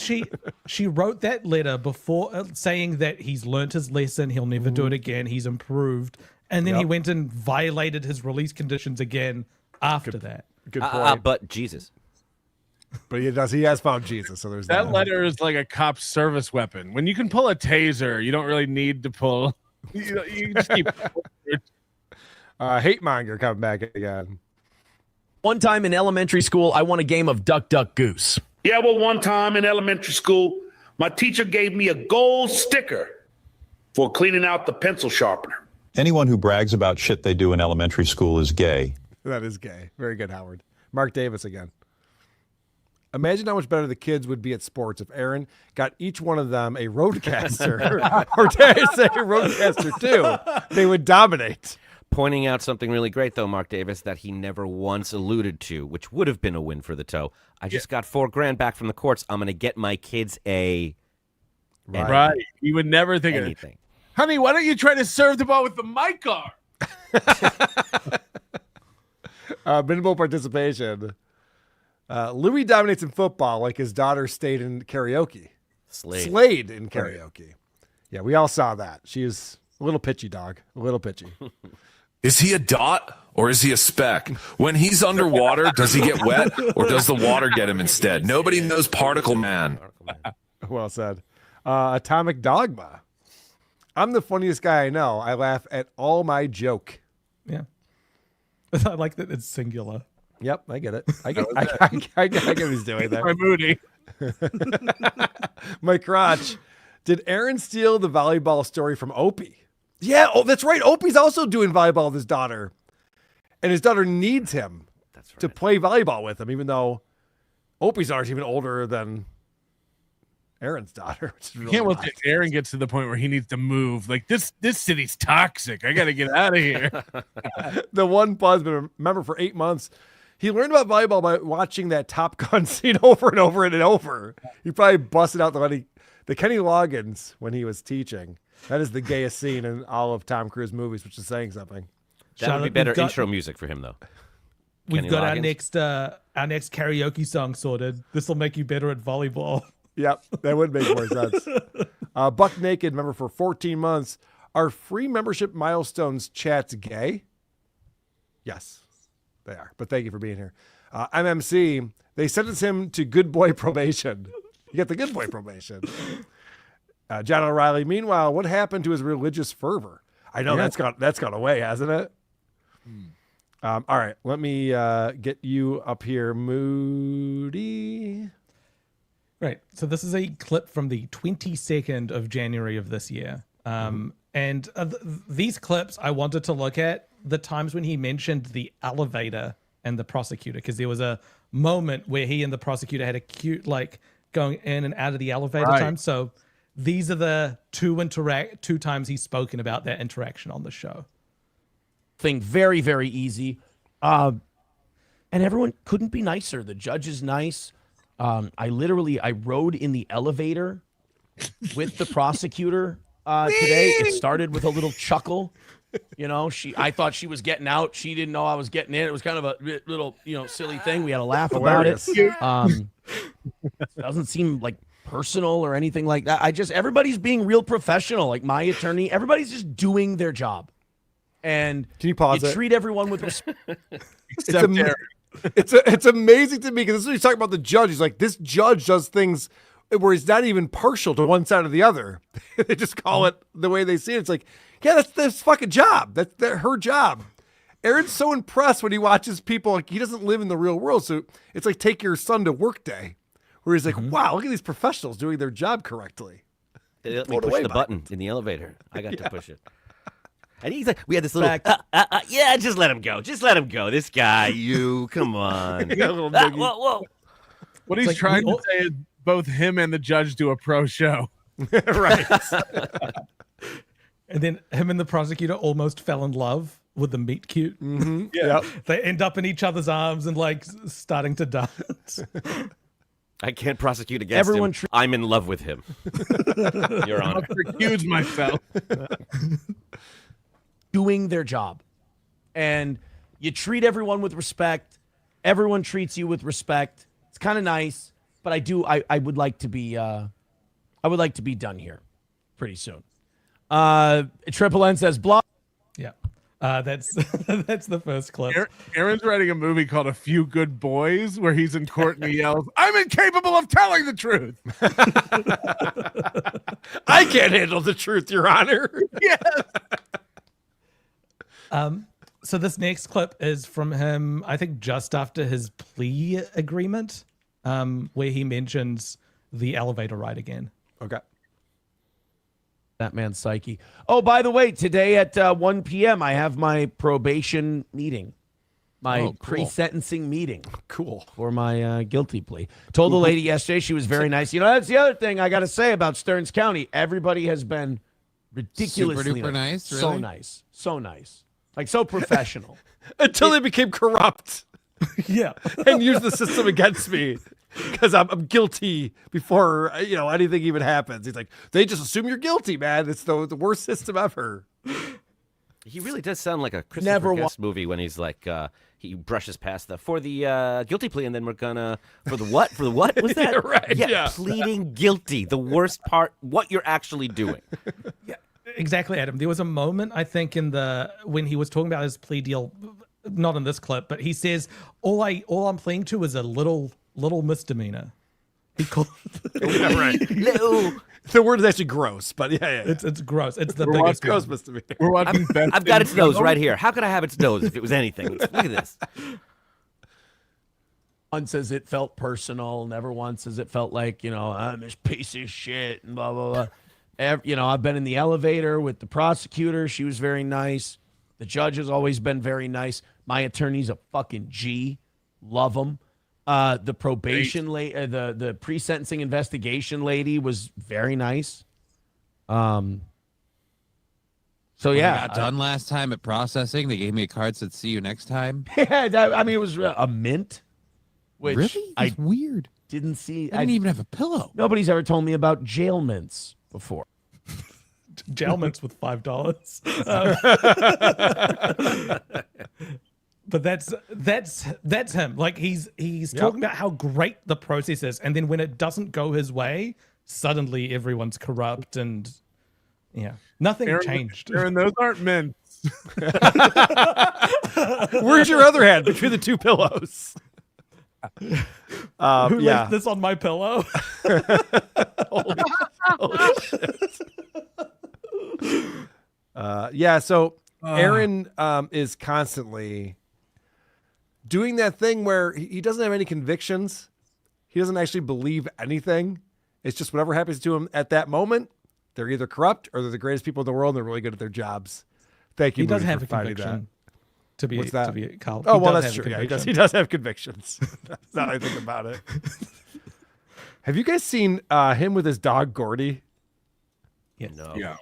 she wrote that letter before saying that he's learnt his lesson, he'll never do it again, he's improved, and then he went and violated his release conditions again after that. Good point. But Jesus. But he has found Jesus, so there's that. That letter is like a cop's service weapon. When you can pull a taser, you don't really need to pull. You just keep. Hate monger coming back again. One time in elementary school, I won a game of Duck, Duck, Goose. Yeah, well, one time in elementary school, my teacher gave me a gold sticker for cleaning out the pencil sharpener. Anyone who brags about shit they do in elementary school is gay. That is gay. Very good, Howard. Mark Davis again. Imagine how much better the kids would be at sports if Aaron got each one of them a roadcaster, or dare I say roadcaster too. They would dominate. Pointing out something really great, though, Mark Davis, that he never once alluded to, which would have been a win for the toe. I just got $4,000 back from the courts. I'm going to get my kids a... Right. You would never think of anything. Honey, why don't you try to serve the ball with the mic arm? Minimal participation. Louis dominates in football like his daughter stayed in karaoke. Slayed in karaoke. Yeah, we all saw that. She is a little pitchy, dog. A little pitchy. Is he a dot or is he a speck? When he's underwater, does he get wet or does the water get him instead? Nobody knows Particle Man. Well said. Atomic Dogma. I'm the funniest guy I know. I laugh at all my joke. Yeah. I like that it's singular. Yep, I get it. I get what he's doing there. My Moody. My crotch. Did Aaron steal the volleyball story from Opie? Yeah, oh, that's right. Opie's also doing volleyball with his daughter. And his daughter needs him to play volleyball with him, even though Opie's daughter's even older than Aaron's daughter. Which is really Can't wait wild. till Aaron gets to the point where he needs to move. Like this city's toxic. I got to get out of here. The one buzz, but remember for 8 months, he learned about volleyball by watching that Top Gun scene over and over and over. He probably busted out the Kenny Loggins when he was teaching. That is the gayest scene in all of Tom Cruise movies, which is saying something. That would be better intro music for him, though. We've Kenny got Loggins. our next karaoke song sorted. This will make you better at volleyball. Yep, that would make more sense. Buck Naked, member for 14 months. Are free membership milestones chats gay? Yes, they are. But thank you for being here. MMC, they sentenced him to good boy probation. You get the good boy probation. John O'Reilly, meanwhile, what happened to his religious fervor? I know that's gone away, hasn't it? All right, let me get you up here, Moody. Right. So this is a clip from the 22nd of January of this year. And these clips, I wanted to look at the times when he mentioned the elevator and the prosecutor, because there was a moment where he and the prosecutor had a cute, like, going in and out of the elevator time. So these are the two times he's spoken about that interaction on the show. thing very, very easy. And everyone couldn't be nicer. The judge is nice. I rode in the elevator with the prosecutor today. It started with a little chuckle. I thought she was getting out. She didn't know I was getting in. It was kind of a little, silly thing. We had a laugh about it. Doesn't seem like personal or anything like that. Everybody's being real professional. Like my attorney, everybody's just doing their job. And can you pause it? Treat everyone with respect. It's amazing to me because this is what he's talking about the judge. He's like, this judge does things where he's not even partial to one side or the other. They just call it the way they see it. It's like, yeah, that's fucking job. That's her job. Aaron's so impressed when he watches people. Like, he doesn't live in the real world. So it's like take your son to work day where he's like, wow, look at these professionals doing their job correctly. They let me push the button in the elevator. I got to push it. And he's like, we had this little, yeah, just let him go. Just let him go. This guy, come on. Whoa. What he's trying to say is both him and the judge do a pro show. Right. And then him and the prosecutor almost fell in love with the meet cute. Mm-hmm. Yeah. Yep. They end up in each other's arms and like starting to dance. I can't prosecute against him. I'm in love with him. Your Honor. I'll recuse myself. Doing their job. And you treat everyone with respect. Everyone treats you with respect. It's kind of nice, but I would like to be done here pretty soon. Triple N says blah. Yeah. That's the first clip. Aaron's writing a movie called A Few Good Boys where he's in court and he yells, I'm incapable of telling the truth. I can't handle the truth, Your Honor. Yes. So this next clip is from him, I think just after his plea agreement, where he mentions the elevator ride again. Okay. That man's psyche. Oh, by the way, today at 1 p.m., I have my probation meeting, my pre-sentencing meeting. Cool. For my guilty plea. Told the lady yesterday, she was very nice. That's the other thing I got to say about Stearns County. Everybody has been ridiculously super duper nice. So really? nice. So nice. Like, so professional. Until they became corrupt. Yeah. And used the system against me. Because I'm guilty before anything even happens. He's like, they just assume you're guilty, man. It's the worst system ever. He really does sound like a Christopher Guest movie when he's like, he brushes past for the guilty plea, and then we're gonna for the what was that? Yeah, right. Yeah. Pleading guilty. The worst part, what you're actually doing. Yeah, exactly, Adam. There was a moment I think when he was talking about his plea deal, not in this clip, but he says, all I'm pleading to is a little misdemeanor. He called right. No. The word is actually gross, but yeah. It's gross. It's the biggest gross misdemeanor. We're watching I've got its nose right here. How could I have its nose if it was anything? Look at this. One says it felt personal. Never once says it felt like, I'm this piece of shit and blah, blah, blah. I've been in the elevator with the prosecutor. She was very nice. The judge has always been very nice. My attorney's a fucking G. Love him. The probation lady, the pre-sentencing investigation lady was very nice. So yeah, I got done last time at processing. They gave me a card that said "See you next time." Yeah, it was a mint. Which really? It's weird. Didn't see. I didn't even have a pillow. Nobody's ever told me about jail mints before. Jail mints with $5. But that's him. Like he's talking about how great the process is, and then when it doesn't go his way, suddenly everyone's corrupt and nothing changed. Aaron, those aren't mints. Where's your other hand between the two pillows? Who left this on my pillow? Holy shit. So Aaron is constantly doing that thing where he doesn't have any convictions. He doesn't actually believe anything. It's just whatever happens to him at that moment. They're either corrupt or they're the greatest people in the world and they're really good at their jobs. Thank you, He does Moody, have for a finding conviction. that. What's that? To be Carl. Oh, well, that's true. Yeah, he does have convictions. Now I think about it. Have you guys seen him with his dog, Gordy? Yes. No. Yeah.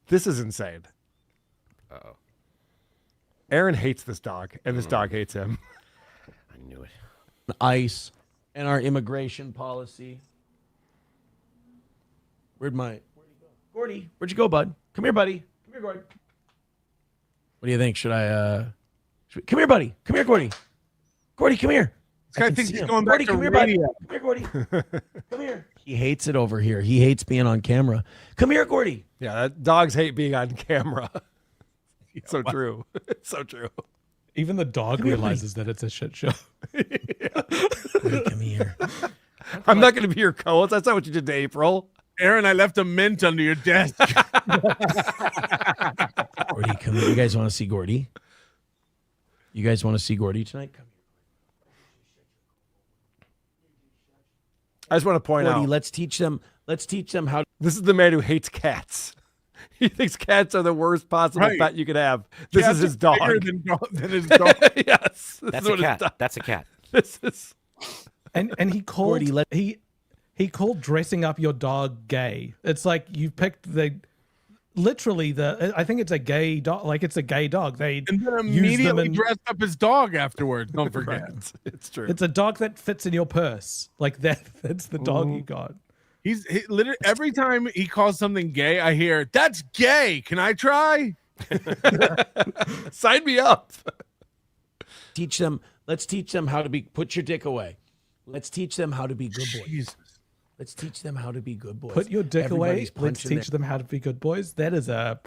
This is insane. Uh-oh. Aaron hates this dog, and this dog hates him. I knew it. ICE and our immigration policy. Where'd he go? Gordy, where'd you go, bud? Come here, buddy. Come here, Gordy. What do you think? Should I, come here, buddy. Come here, Gordy. Gordy, come here. This guy thinks he's going back Gordy, to come here, buddy. radio. Come here, Gordy. Come here. He hates it over here. He hates being on camera. Come here, Gordy. Yeah, dogs hate being on camera. So true. It's so true. Even the dog realizes that it's a shit show. Gordy, come here. I'm not going to be your co-host. That's not what you did to April. Aaron, I left a mint under your desk. Gordy, come here. You guys want to see Gordy? You guys want to see Gordy tonight? Come I just want to point Gordy, out. let's teach them how. This is the man who hates cats. He thinks cats are the worst possible Right. pet you could have. This Cats is his are dog. bigger than his dog. Yes. This That's is a what his cat. dog- That's a cat. This is. And he called Gordy, he called dressing up your dog gay. It's like you picked literally I think it's a gay dog. Like it's a gay dog. They And then use them immediately in- dressed up his dog afterwards. Don't forget. Right. It's true. It's a dog that fits in your purse. Like that's the dog you got. He literally every time he calls something gay, I hear that's gay. Can I try? Sign me up. Let's teach them how to be. Put your dick away. Let's teach them how to be good boys. Jesus. Let's teach them how to be good boys. Put your dick away. Everybody's Let's punching teach them how to be good boys. That's a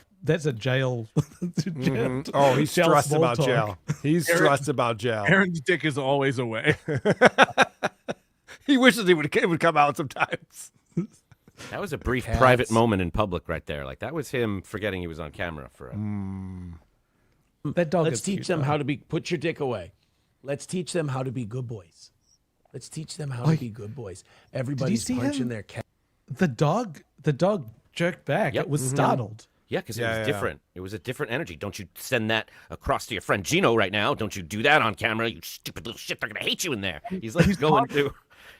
jail. Oh, he's jail stressed small about talk. jail. He's stressed about jail. Aaron's dick is always away. He wishes it would come out sometimes. That was a brief private moment in public right there. Like that was him forgetting he was on camera for a That dog. Let's is teach cute, them though. how to be. Put your dick away. Let's teach them how to be good boys. Let's teach them how to be good boys. Everybody's see punching him? their cat. The dog jerked back. Yep. It was startled. Yeah, because it Yeah, was yeah. different. It was a different energy. Don't you send that across to your friend Gino right now. Don't you do that on camera. You stupid little shit. They're going to hate you in there. He's like going through.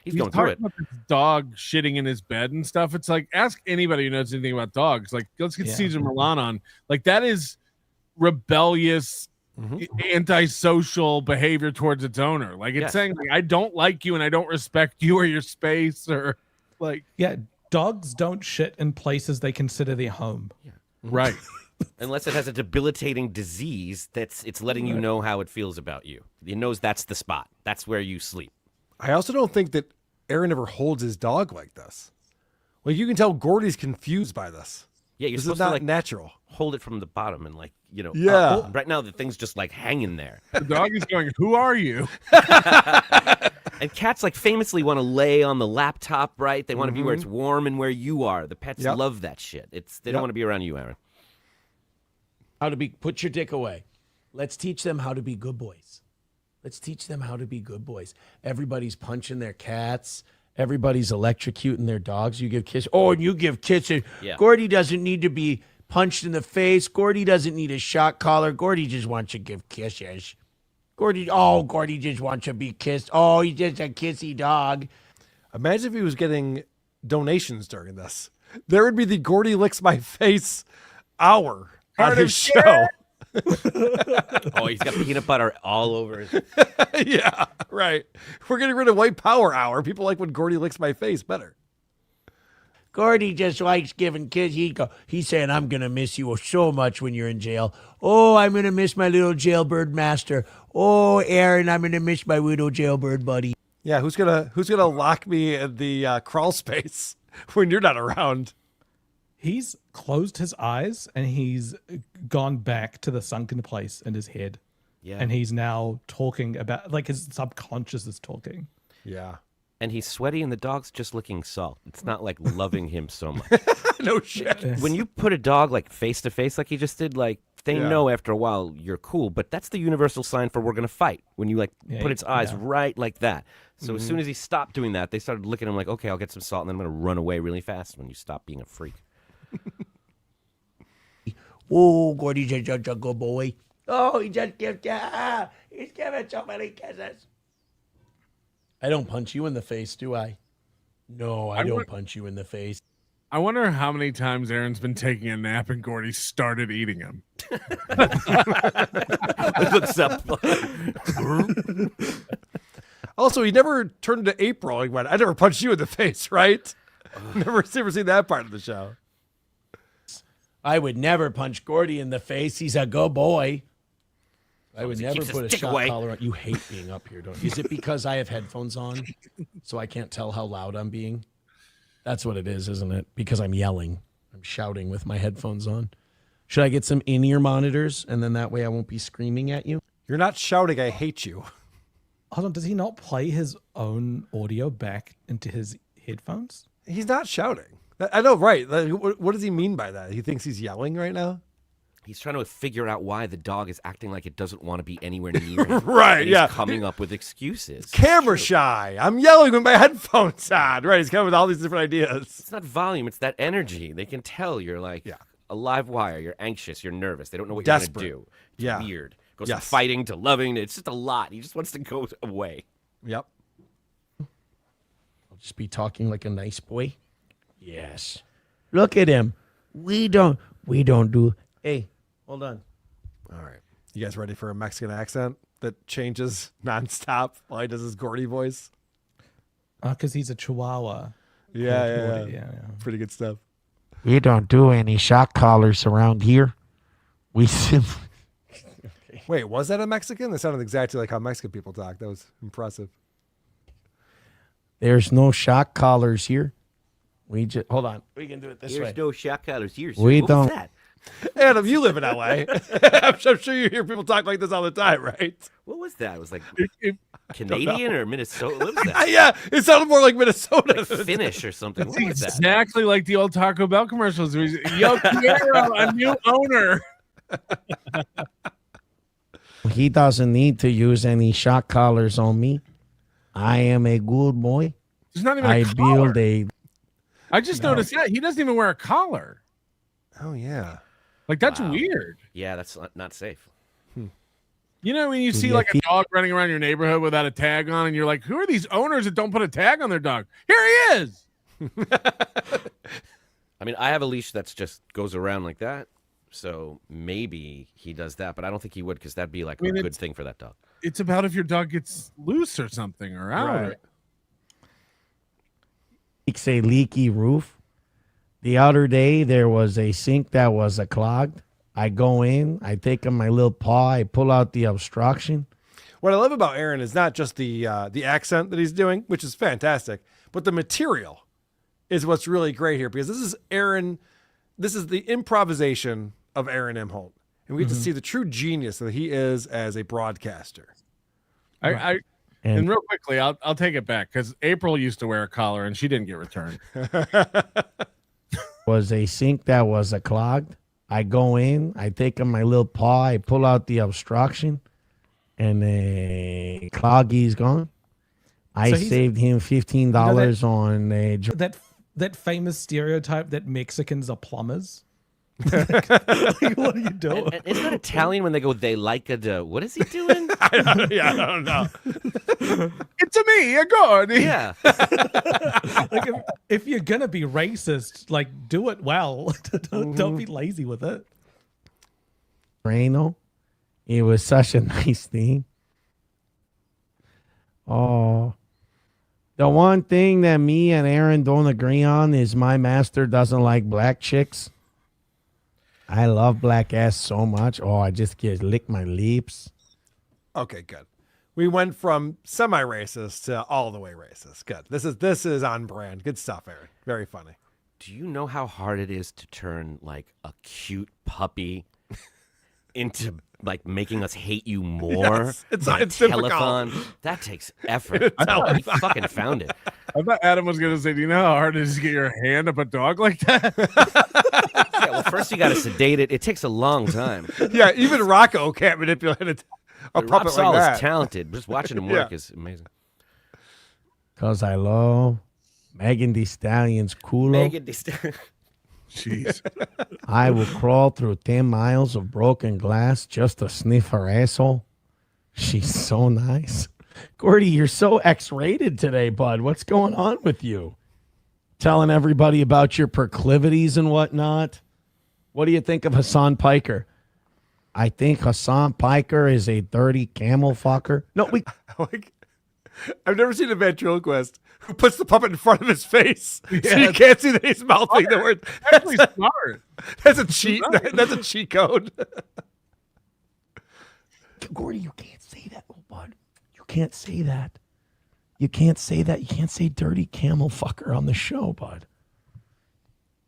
He's going through talking it. about this dog shitting in his bed and stuff. It's like, ask anybody who knows anything about dogs. Like, let's get Caesar Milan on. Like, that is rebellious, antisocial behavior towards its owner. Like, it's saying, like, I don't like you and I don't respect you or your space or, like. Yeah, dogs don't shit in places they consider their home. Yeah. Right. Unless it has a debilitating disease it's letting you know how it feels about you. It knows that's the spot. That's where you sleep. I also don't think that Aaron ever holds his dog like this. Like you can tell Gordy's confused by this. Yeah, you're This is supposed not to like natural. hold it from the bottom and like, Yeah. up. Right now the thing's just like hanging there. The dog is going, who are you? And cats like famously want to lay on the laptop, right? They want to be where it's warm and where you are. The pets love that shit. They don't want to be around you, Aaron. How to be. Put your dick away. Let's teach them how to be good boys. Let's teach them how to be good boys. Everybody's punching their cats. Everybody's electrocuting their dogs. You give kisses. Oh, and you give kisses. Yeah. Gordy doesn't need to be punched in the face. Gordy doesn't need a shock collar. Gordy just wants to give kisses. Gordy just wants to be kissed. Oh, he's just a kissy dog. Imagine if he was getting donations during this. There would be the Gordy licks my face hour on his show. Oh, he's got peanut butter all over his. Yeah, right. We're getting rid of white power hour. People like when Gordy licks my face better. Gordy just likes giving kids. He's saying, I'm going to miss you so much when you're in jail. Oh, I'm going to miss my little jailbird master. Oh, Aaron, I'm going to miss my little jailbird buddy. Yeah, who's gonna lock me in the crawl space when you're not around? He's closed his eyes and he's gone back to the sunken place in his head. Yeah. And he's now talking about, like, his subconscious is talking. Yeah. And he's sweaty and the dog's just licking salt. It's not like loving him so much. No shit. When you put a dog like face to face like he just did, like they know after a while you're cool, but that's the universal sign for we're going to fight. When you like put its eyes right like that. So as soon as he stopped doing that, they started licking him like, okay, I'll get some salt and then I'm going to run away really fast when you stop being a freak. Oh, Gordy's just a good boy. Oh, he just gives he's giving so many kisses. I don't punch you in the face, do I? No, I don't punch you in the face. I wonder how many times Aaron's been taking a nap and Gordy started eating him. Looks up. Also, he never turned to April. He went, I never punched you in the face, right? Never seen that part of the show. I would never punch Gordy in the face. He's a good boy. I would He never keeps put a his dick shot away. collar on. You hate being up here, don't you? Is it because I have headphones on, so I can't tell how loud I'm being? That's what it is, isn't it? Because I'm yelling. I'm shouting with my headphones on. Should I get some in-ear monitors, and then that way I won't be screaming at you? You're not shouting, I hate you. Hold on, does he not play his own audio back into his headphones? He's not shouting. I know, right? Like, what does he mean by that? He thinks he's yelling right now? He's trying to figure out why the dog is acting like it doesn't want to be anywhere near him. Right, and yeah. He's coming up with excuses. Camera shy. I'm yelling with my headphones on. Right, he's coming with all these different ideas. It's not volume, it's that energy. They can tell you're like a live wire. You're anxious, you're nervous. They don't know what Desperate. you're going to do. It's Yeah. weird. Goes from fighting to loving. It's just a lot. He just wants to go away. Yep. I'll just be talking like a nice boy. Yes. Look at him. We don't do. Hey, hold on. All right. You guys ready for a Mexican accent that changes nonstop while he does his Gordy voice? Because he's a Chihuahua. Yeah. Pretty good stuff. We don't do any shock collars around here. We simply. Wait, was that a Mexican? That sounded exactly like how Mexican people talk. That was impressive. There's no shock collars here. We just hold on. We can do it this way. There's no shock collars here. Sir. We What don't. was that? Adam, you live in LA. I'm sure you hear people talk like this all the time, right? What was that? It was like Canadian or Minnesota? What was that? Yeah, it sounded more like Minnesota. Like Finnish or something. What was that? Exactly like the old Taco Bell commercials. Where he's, Yo quiero a new owner. He doesn't need to use any shock collars on me. I am a good boy. There's not even a I collar. build a. I just noticed that he doesn't even wear a collar. Oh yeah, like that's weird. Yeah, that's not safe. You know when you see Yeah, like a dog running around your neighborhood without a tag on, and you're like, "Who are these owners that don't put a tag on their dog?" Here he is. I mean, I have a leash that's just goes around like that, so maybe he does that, but I don't think he would because that'd be like a good thing for that dog. It's about if your dog gets loose or something or out. Right. It's a leaky roof. The other day there was a sink that was clogged. I go in, I take on my little paw, I pull out the obstruction. What I love about Aaron is not just the accent that he's doing, which is fantastic, but the material is what's really great here because this is Aaron. This is the improvisation of Aaron Imholte, and we get to see the true genius that he is as a broadcaster. And real quickly, I'll take it back because April used to wear a collar and she didn't get returned. Was a sink that was clogged. I go in, I take on my little paw, I pull out the obstruction, and the cloggy's gone. I saved him $15 on a. That famous stereotype that Mexicans are plumbers. Like, what are you doing? And isn't that Italian when they go, they like a, what is he doing? I don't know. It's a me, a god. Yeah. Like if you're gonna be racist, like do it well. Don't be lazy with it. Reno. It was such a nice thing. Oh. The one thing that me and Aaron don't agree on is my master doesn't like black chicks. I love black ass so much. Oh, I just get lick my lips. Okay, good. We went from semi-racist to all the way racist. Good. This is on brand. Good stuff, Aaron. Very funny. Do you know how hard it is to turn like a cute puppy into like making us hate you more? Yes, it's telethon. difficult. That takes effort. He fucking found it. I thought Adam was going to say, do you know how hard it is to get your hand up a dog like that? Yeah, well, first you got to sedate it. It takes a long time. Yeah, even Rocco can't manipulate a puppet Rob Saul like that. is talented. Just watching him work is amazing. Because I love Megan Thee Stallion's culo. Megan Thee Stallion. Jeez. I will crawl through 10 miles of broken glass just to sniff her asshole. She's so nice. Gordy, you're so X-rated today, bud. What's going on with you? telling everybody about your proclivities and whatnot. What do you think of Hassan Piker? I think Hassan Piker is a dirty camel fucker. No, we. I've never seen a ventriloquist who puts the puppet in front of his face so you can't see that he's mouthing the word. Actually smart. That's a cheat. That's a cheat code. Gordy, you can't say that, little bud. You can't say that. You can't say that. You can't say dirty camel fucker on the show, bud.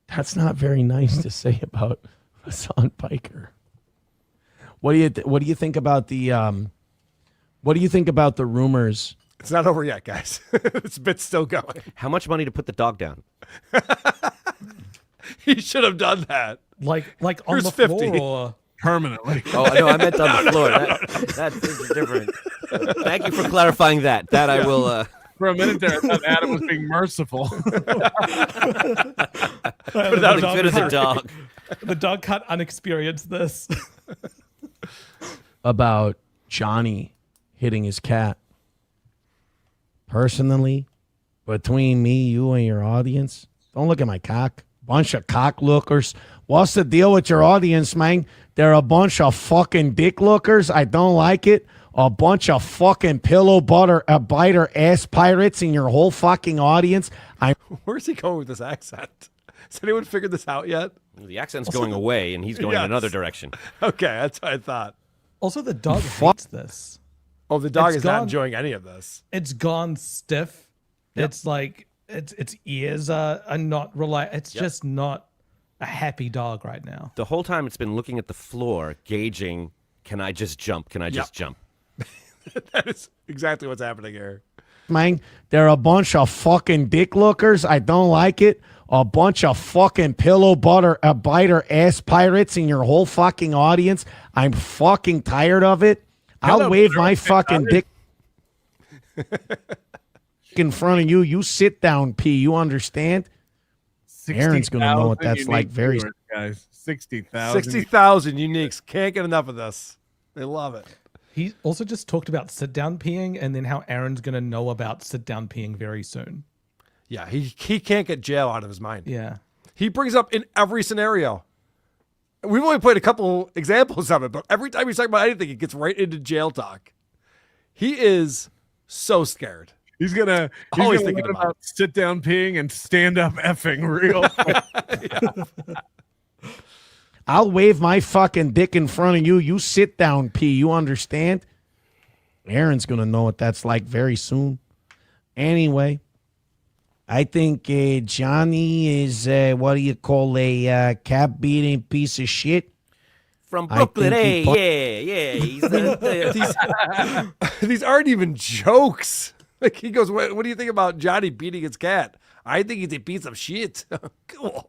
That's not very nice to say about Hassan Piker. What do you think about the what do you think about the rumors? It's not over yet, guys. This bit's still going. How much money to put the dog down? He should have done that. Like on Here's the 50. floor or Permanently. Oh, no, I meant on the floor. That's different. Thank you for clarifying that. That I will... For a minute there, I thought Adam was being merciful. Without fit as a dog. The dog can't unexperience this. About Johnny hitting his cat. Personally, between me, you, and your audience, don't look at my cock. Bunch of cock lookers. What's the deal with your audience, man? They're a bunch of fucking dick lookers. I don't like it. A bunch of fucking pillow biter ass pirates in your whole fucking audience. Where's he going with this accent? Has anyone figured this out yet? The accent's going away, and he's going in another direction. Okay, that's what I thought. Also, the dog hates this. Oh, the dog is not enjoying any of this. It's gone stiff. Yep. It's like its ears are not It's just not a happy dog right now. The whole time it's been looking at the floor, gauging, can I just jump? Can I just jump? That is exactly what's happening here. Man, they're a bunch of fucking dick lookers. I don't like it. A bunch of fucking pillow biter ass pirates in your whole fucking audience. I'm fucking tired of it. I'll wave my fucking dick in front of you. You sit down, P. You understand? Aaron's going to know what that's like. Very viewers, guys. 60,000. 60,000 uniques. Can't get enough of this. They love it. He also just talked about sit-down peeing and then how Aaron's going to know about sit-down peeing very soon. Yeah, he can't get jail out of his mind. Yeah. He brings up in every scenario. We've only played a couple examples of it, but every time he's talking about anything, he gets right into jail talk. He is so scared. He's gonna always thinking about sit down peeing and stand up effing real. I'll wave my fucking dick in front of you. You sit down, P. You understand? Aaron's going to know what that's like very soon. Anyway, I think Johnny is, what do you call a cat-beating piece of shit? From Brooklyn, yeah. He's these aren't even jokes. Like he goes, what do you think about Johnny beating his cat? I think he's a piece of shit. Cool.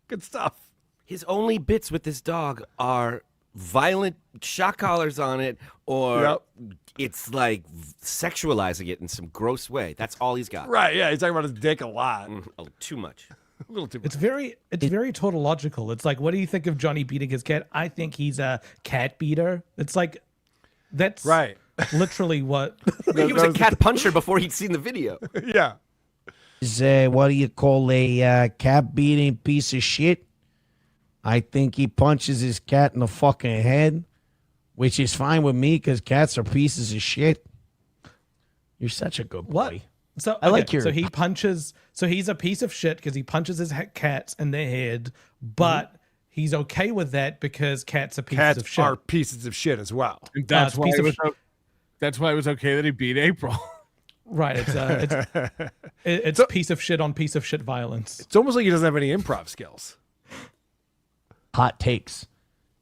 Good stuff. His only bits with this dog are violent shock collars on it, or it's like sexualizing it in some gross way. That's all he's got. Right, yeah. He's talking about his dick a lot. Too much. A little too much. It's very tautological. It's like, what do you think of Johnny beating his cat? I think he's a cat beater. It's like, that's right. Literally what. He was a cat puncher before he'd seen the video. Yeah. Is, what do you call a cat-beating piece of shit? I think he punches his cat in the fucking head, which is fine with me because cats are pieces of shit. You're such a good boy. What? So I like your. So he punches. So he's a piece of shit because he punches his cats in their head, but he's okay with that because cats are pieces of shit. Cats are pieces of shit as well. And that's why it was okay that he beat April. Right. It's piece of shit on piece of shit violence. It's almost like he doesn't have any improv skills. Hot takes.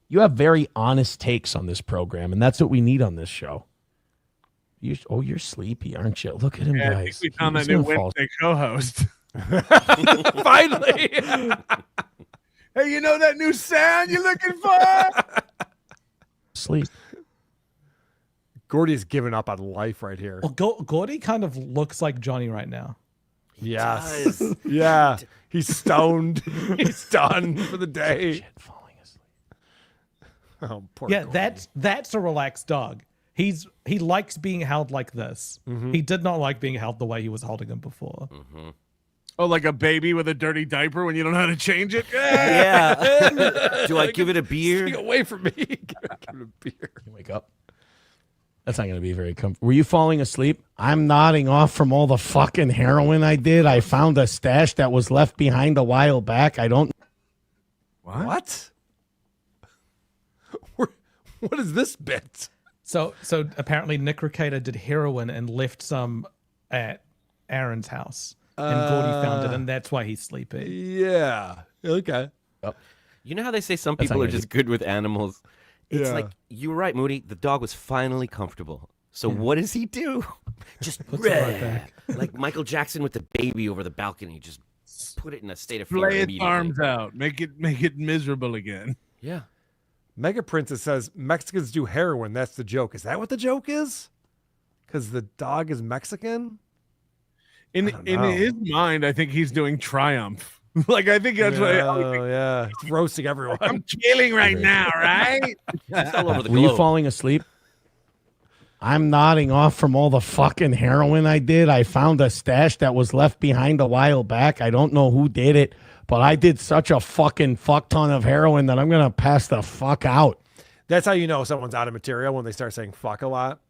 You have very honest takes on this program, and that's what we need on this show. You're sleepy, aren't you? Look at him, Yeah, guys. I think we found that new Wednesday co-host. Finally. Hey, you know that new sound you're looking for? Sleep. Gordy's given up on life right here. Well, Gordy kind of looks like Johnny right now. Yes. Yeah. He's stoned. He's done for the day. Shit, falling asleep. Oh, poor Yeah, Gordy. that's a relaxed dog. He likes being held like this. He did not like being held the way he was holding him before. Oh, like a baby with a dirty diaper when you don't know how to change it? Yeah. Do I give it a beer? Stay away from me. Give it a beer. Wake up. That's not going to be very comfortable. Were you falling asleep? I'm nodding off from all the fucking heroin I did. I found a stash that was left behind a while back. I don't. What? What is this bit? So apparently Nick Recator did heroin and left some at Aaron's house. And Gordy found it, and that's why he's sleepy. Yeah. Okay. You know how they say some people are just good with animals? It's like, you were right, Moody. The dog was finally comfortable. So what does he do? Just puts it right back. Like Michael Jackson with the baby over the balcony. Just put it in a state of fear Play its immediately. arms out. Make it miserable again. Yeah. Mega Princess says Mexicans do heroin. That's the joke. Is that what the joke is? Because the dog is Mexican? In his mind, I think he's doing triumph. Like, I think that's what. Yeah. He's roasting everyone. I'm killing right now, right? It's all over the Were globe. you falling asleep? I'm nodding off from all the fucking heroin I did. I found a stash that was left behind a while back. I don't know who did it, but I did such a fucking fuck ton of heroin that I'm going to pass the fuck out. That's how you know someone's out of material, when they start saying fuck a lot.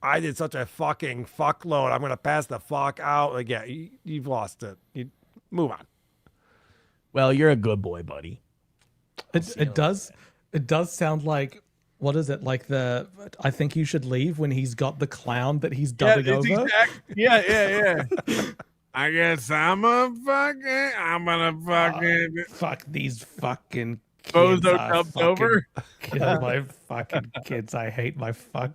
I did such a fucking fuckload. I'm going to pass the fuck out. Like, yeah, you've lost it. You move on. Well, you're a good boy, buddy. It does sound like, what is it, like the I think you should leave when he's got the clown that he's dubbing over? Yeah. I guess I'm gonna fucking fuck these fucking kids. Bozo I dubbed fucking over. Kill my fucking kids. I hate my fuck.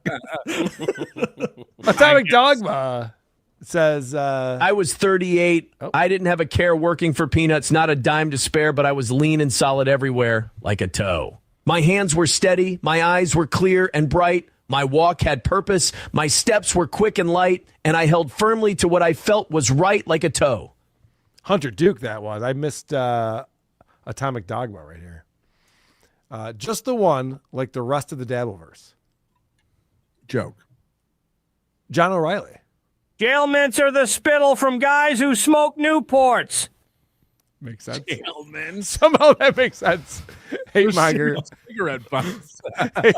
Atomic Dogma says I was 38. I didn't have a care working for peanuts, not a dime to spare, but I was lean and solid everywhere like a toe. My hands were steady, my eyes were clear and bright, my walk had purpose, my steps were quick and light, and I held firmly to what I felt was right like a toe. Hunter Duke, that was. I missed Atomic Dogma right here. Just the one, like the rest of the Dabbleverse. Joke. John O'Reilly. Jail mints are the spittle from guys who smoke Newports. Makes sense. Jailman. Somehow that makes sense. Hate Miger. Cigarette butts.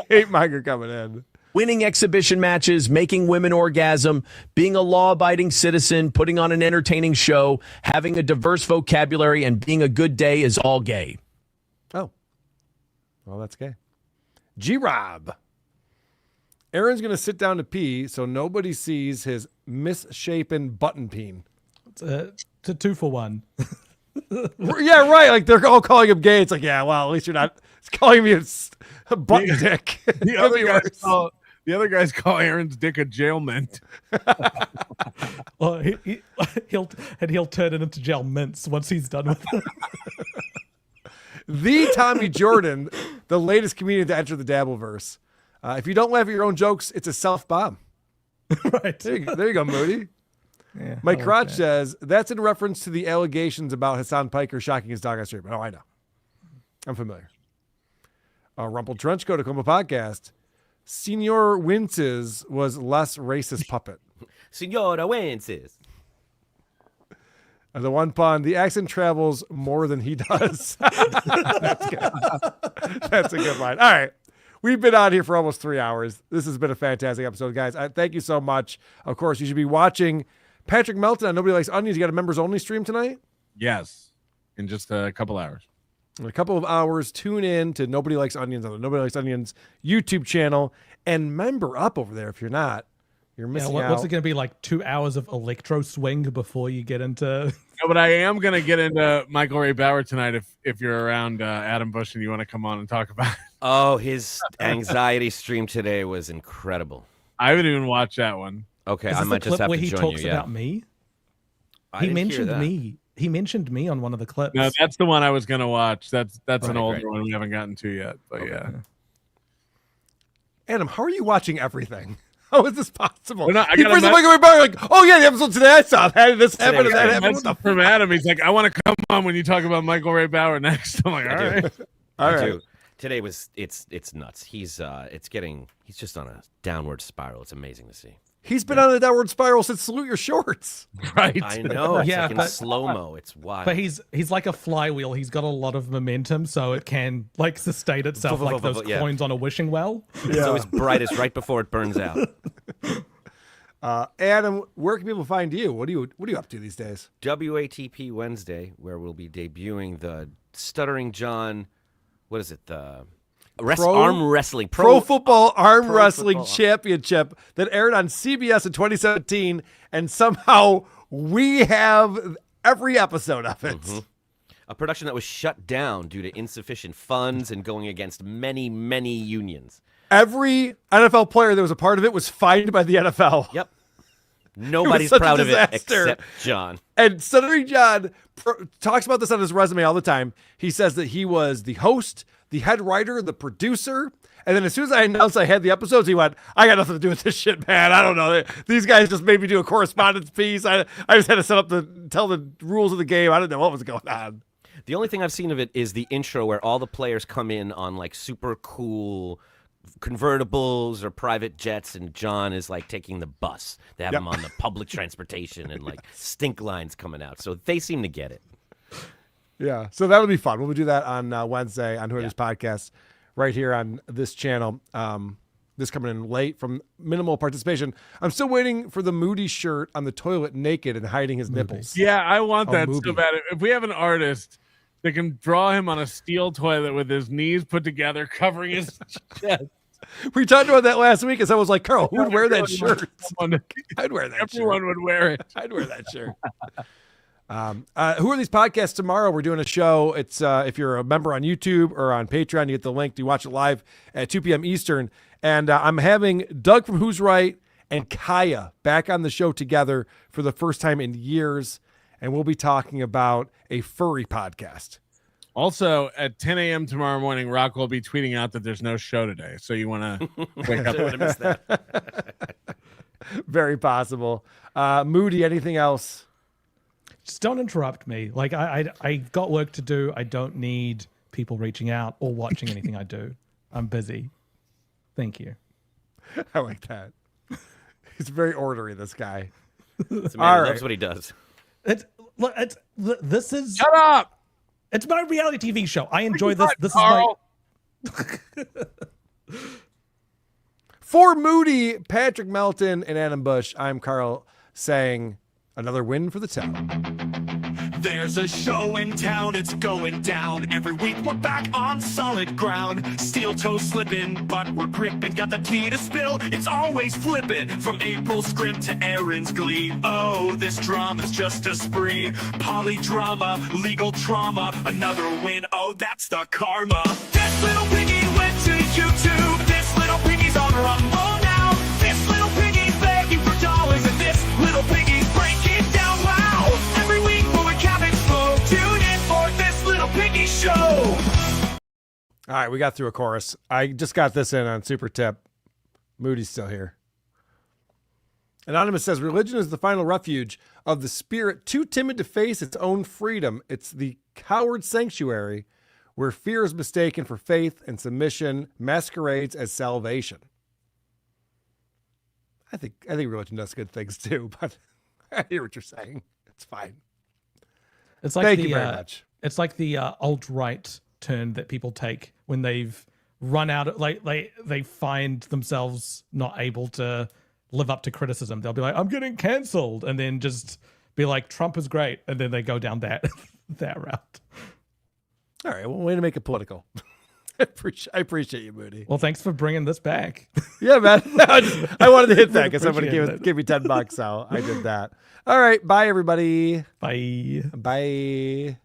Hate Miger coming in. Winning exhibition matches, making women orgasm, being a law-abiding citizen, putting on an entertaining show, having a diverse vocabulary, and being a good day is all gay. Oh. Well, that's gay. G-Rob. Aaron's going to sit down to pee so nobody sees his misshapen button peen. It's a 2-for-1. Yeah, right. Like, they're all calling him gay. It's like, yeah, well, at least you're not calling me a button dick. The other guys call Aaron's dick a jail mint. Well, he'll turn it into jail mints once he's done with it. The Tommy Jordan, the latest comedian to enter the Dabbleverse. If you don't laugh at your own jokes, it's a self-bomb. Right. There you go, Moody. Yeah, Mike Crotch says, that's in reference to the allegations about Hassan Piker shocking his dog on stream. Oh, I know. I'm familiar. Rumple Trenchcoat, Oklahoma Podcast. Senor Winces was less racist puppet. Senora Winces. The one pun, the accent travels more than he does. That's good. That's a good line. All right. We've been out here for almost 3 hours. This has been a fantastic episode, guys. Thank you so much. Of course, you should be watching Patrick Melton on Nobody Likes Onions. You got a members-only stream tonight? Yes. In just a couple hours. In a couple of hours, tune in to Nobody Likes Onions on the Nobody Likes Onions YouTube channel and member up over there if you're not. You're missing out. What's it going to be, like 2 hours of electro swing before you get into... No, but I am going to get into Michael Ray Bauer tonight if you're around Adam Bush and you want to come on and talk about it. Oh, his anxiety stream today was incredible. I haven't even watched that one. Okay, Is I this might the just clip have where to he join talks you. about me? I He didn't hear mentioned that. me. He mentioned me on one of the clips. No, that's the one I was going to watch. That's an Right, older right. one we haven't gotten to yet. But yeah. Adam, how are you watching everything? How is this possible? Well, no, I He got a brings up mess- Michael Ray Bauer like, oh yeah, the episode today I saw. How did this happen? And that happened. What the Message from Adam. He's like, I want to come on when you talk about Michael Ray Bauer next. I'm like, all I do. right. All I right. do. Today was it's nuts. He's just on a downward spiral. It's amazing to see. He's been on the downward spiral since Salute Your Shorts. Right. I know. It's Yeah, like in but- slow-mo. It's wild. But he's like a flywheel. He's got a lot of momentum, so it can like sustain itself like those Yeah. coins on a wishing well. It's always brightest right before it burns out. Adam, where can people find you? What are you up to these days? WATP Wednesday, where we'll be debuting the Stuttering John. What is it? The arm wrestling Pro Football Arm Pro Wrestling Football. Championship that aired on CBS in 2017, and somehow we have every episode of it. Mm-hmm. A production that was shut down due to insufficient funds and going against many, many unions. Every NFL player that was a part of it was fined by the NFL. Yep. Nobody's such a proud of it disaster. except John. And Stuttering John talks about this on his resume all the time. He says that he was the host, the head writer, the producer. And then as soon as I announced I had the episodes, he went, I got nothing to do with this shit, man. I don't know. These guys just made me do a correspondence piece. I just had to set up tell the rules of the game. I didn't know what was going on. The only thing I've seen of it is the intro where all the players come in on like super cool convertibles or private jets, and John is like taking the bus. They have him on the public transportation and like stink lines coming out. So they seem to get it. Yeah, so that'll be fun. We'll do that on Wednesday on Who Are These Podcasts right here on this channel. This coming in late from minimal participation. I'm still waiting for the Moody shirt on the toilet naked and hiding his nipples. Yeah, I want that Moody. so bad. If we have an artist that can draw him on a steel toilet with his knees put together, covering his chest. We talked about that last week, and someone was like, Carl, who would wear that shirt? I'd wear that shirt. Everyone would wear it. I'd wear that shirt. Who Are These Podcasts tomorrow? We're doing a show. It's if you're a member on YouTube or on Patreon, you get the link to watch it live at 2 p.m. Eastern. And I'm having Doug from Who's Right and Kaya back on the show together for the first time in years. And we'll be talking about a furry podcast. Also, at 10 a.m. tomorrow morning, Rock will be tweeting out that there's no show today. So you want to wake up. I would have missed that. Very possible. Moody, anything else? Just don't interrupt me. Like I've got work to do. I don't need people reaching out or watching anything I do. I'm busy. Thank you. I like that. He's very orderly, this guy. It's a man who loves what he does. This is Shut up. It's my reality TV show. I enjoy this. This Carl. is my. For Moody, Patrick Melton, and Adam Bush, I'm Carl saying another win for the town. There's a show in town, it's going down. Every week we're back on solid ground. Steel toe slipping, but we're gripping. Got the tea to spill, it's always flipping. From April's script to Aaron's glee. Oh, this drama's just a spree. Polydrama, legal trauma. Another win, oh, that's the karma. This little piggy went to YouTube. This little piggy's on Rumble now. This little piggy's begging for dollars. And this little piggy's breaking down. Wow, every week we'll recap and flow. Tune in for this little piggy show. All right, we got through a chorus. I just got this in on Super Tip. Moody's still here. Anonymous says, religion is the final refuge of the spirit too timid to face its own freedom. It's the coward sanctuary where fear is mistaken for faith and submission masquerades as salvation. I think religion does good things too, but I hear what you're saying. It's fine. It's like Thank you very much. It's like the alt-right turn that people take when they've run out of, like they find themselves not able to live up to criticism. They'll be like, I'm getting canceled, and then just be like, Trump is great, and then they go down that route. All right, well, way to make it political. I appreciate you, Moody. Well, thanks for bringing this back. Yeah, man. I wanted to hit that because somebody Appreciate gave me $10, so I did that. All right, bye, everybody. Bye. Bye.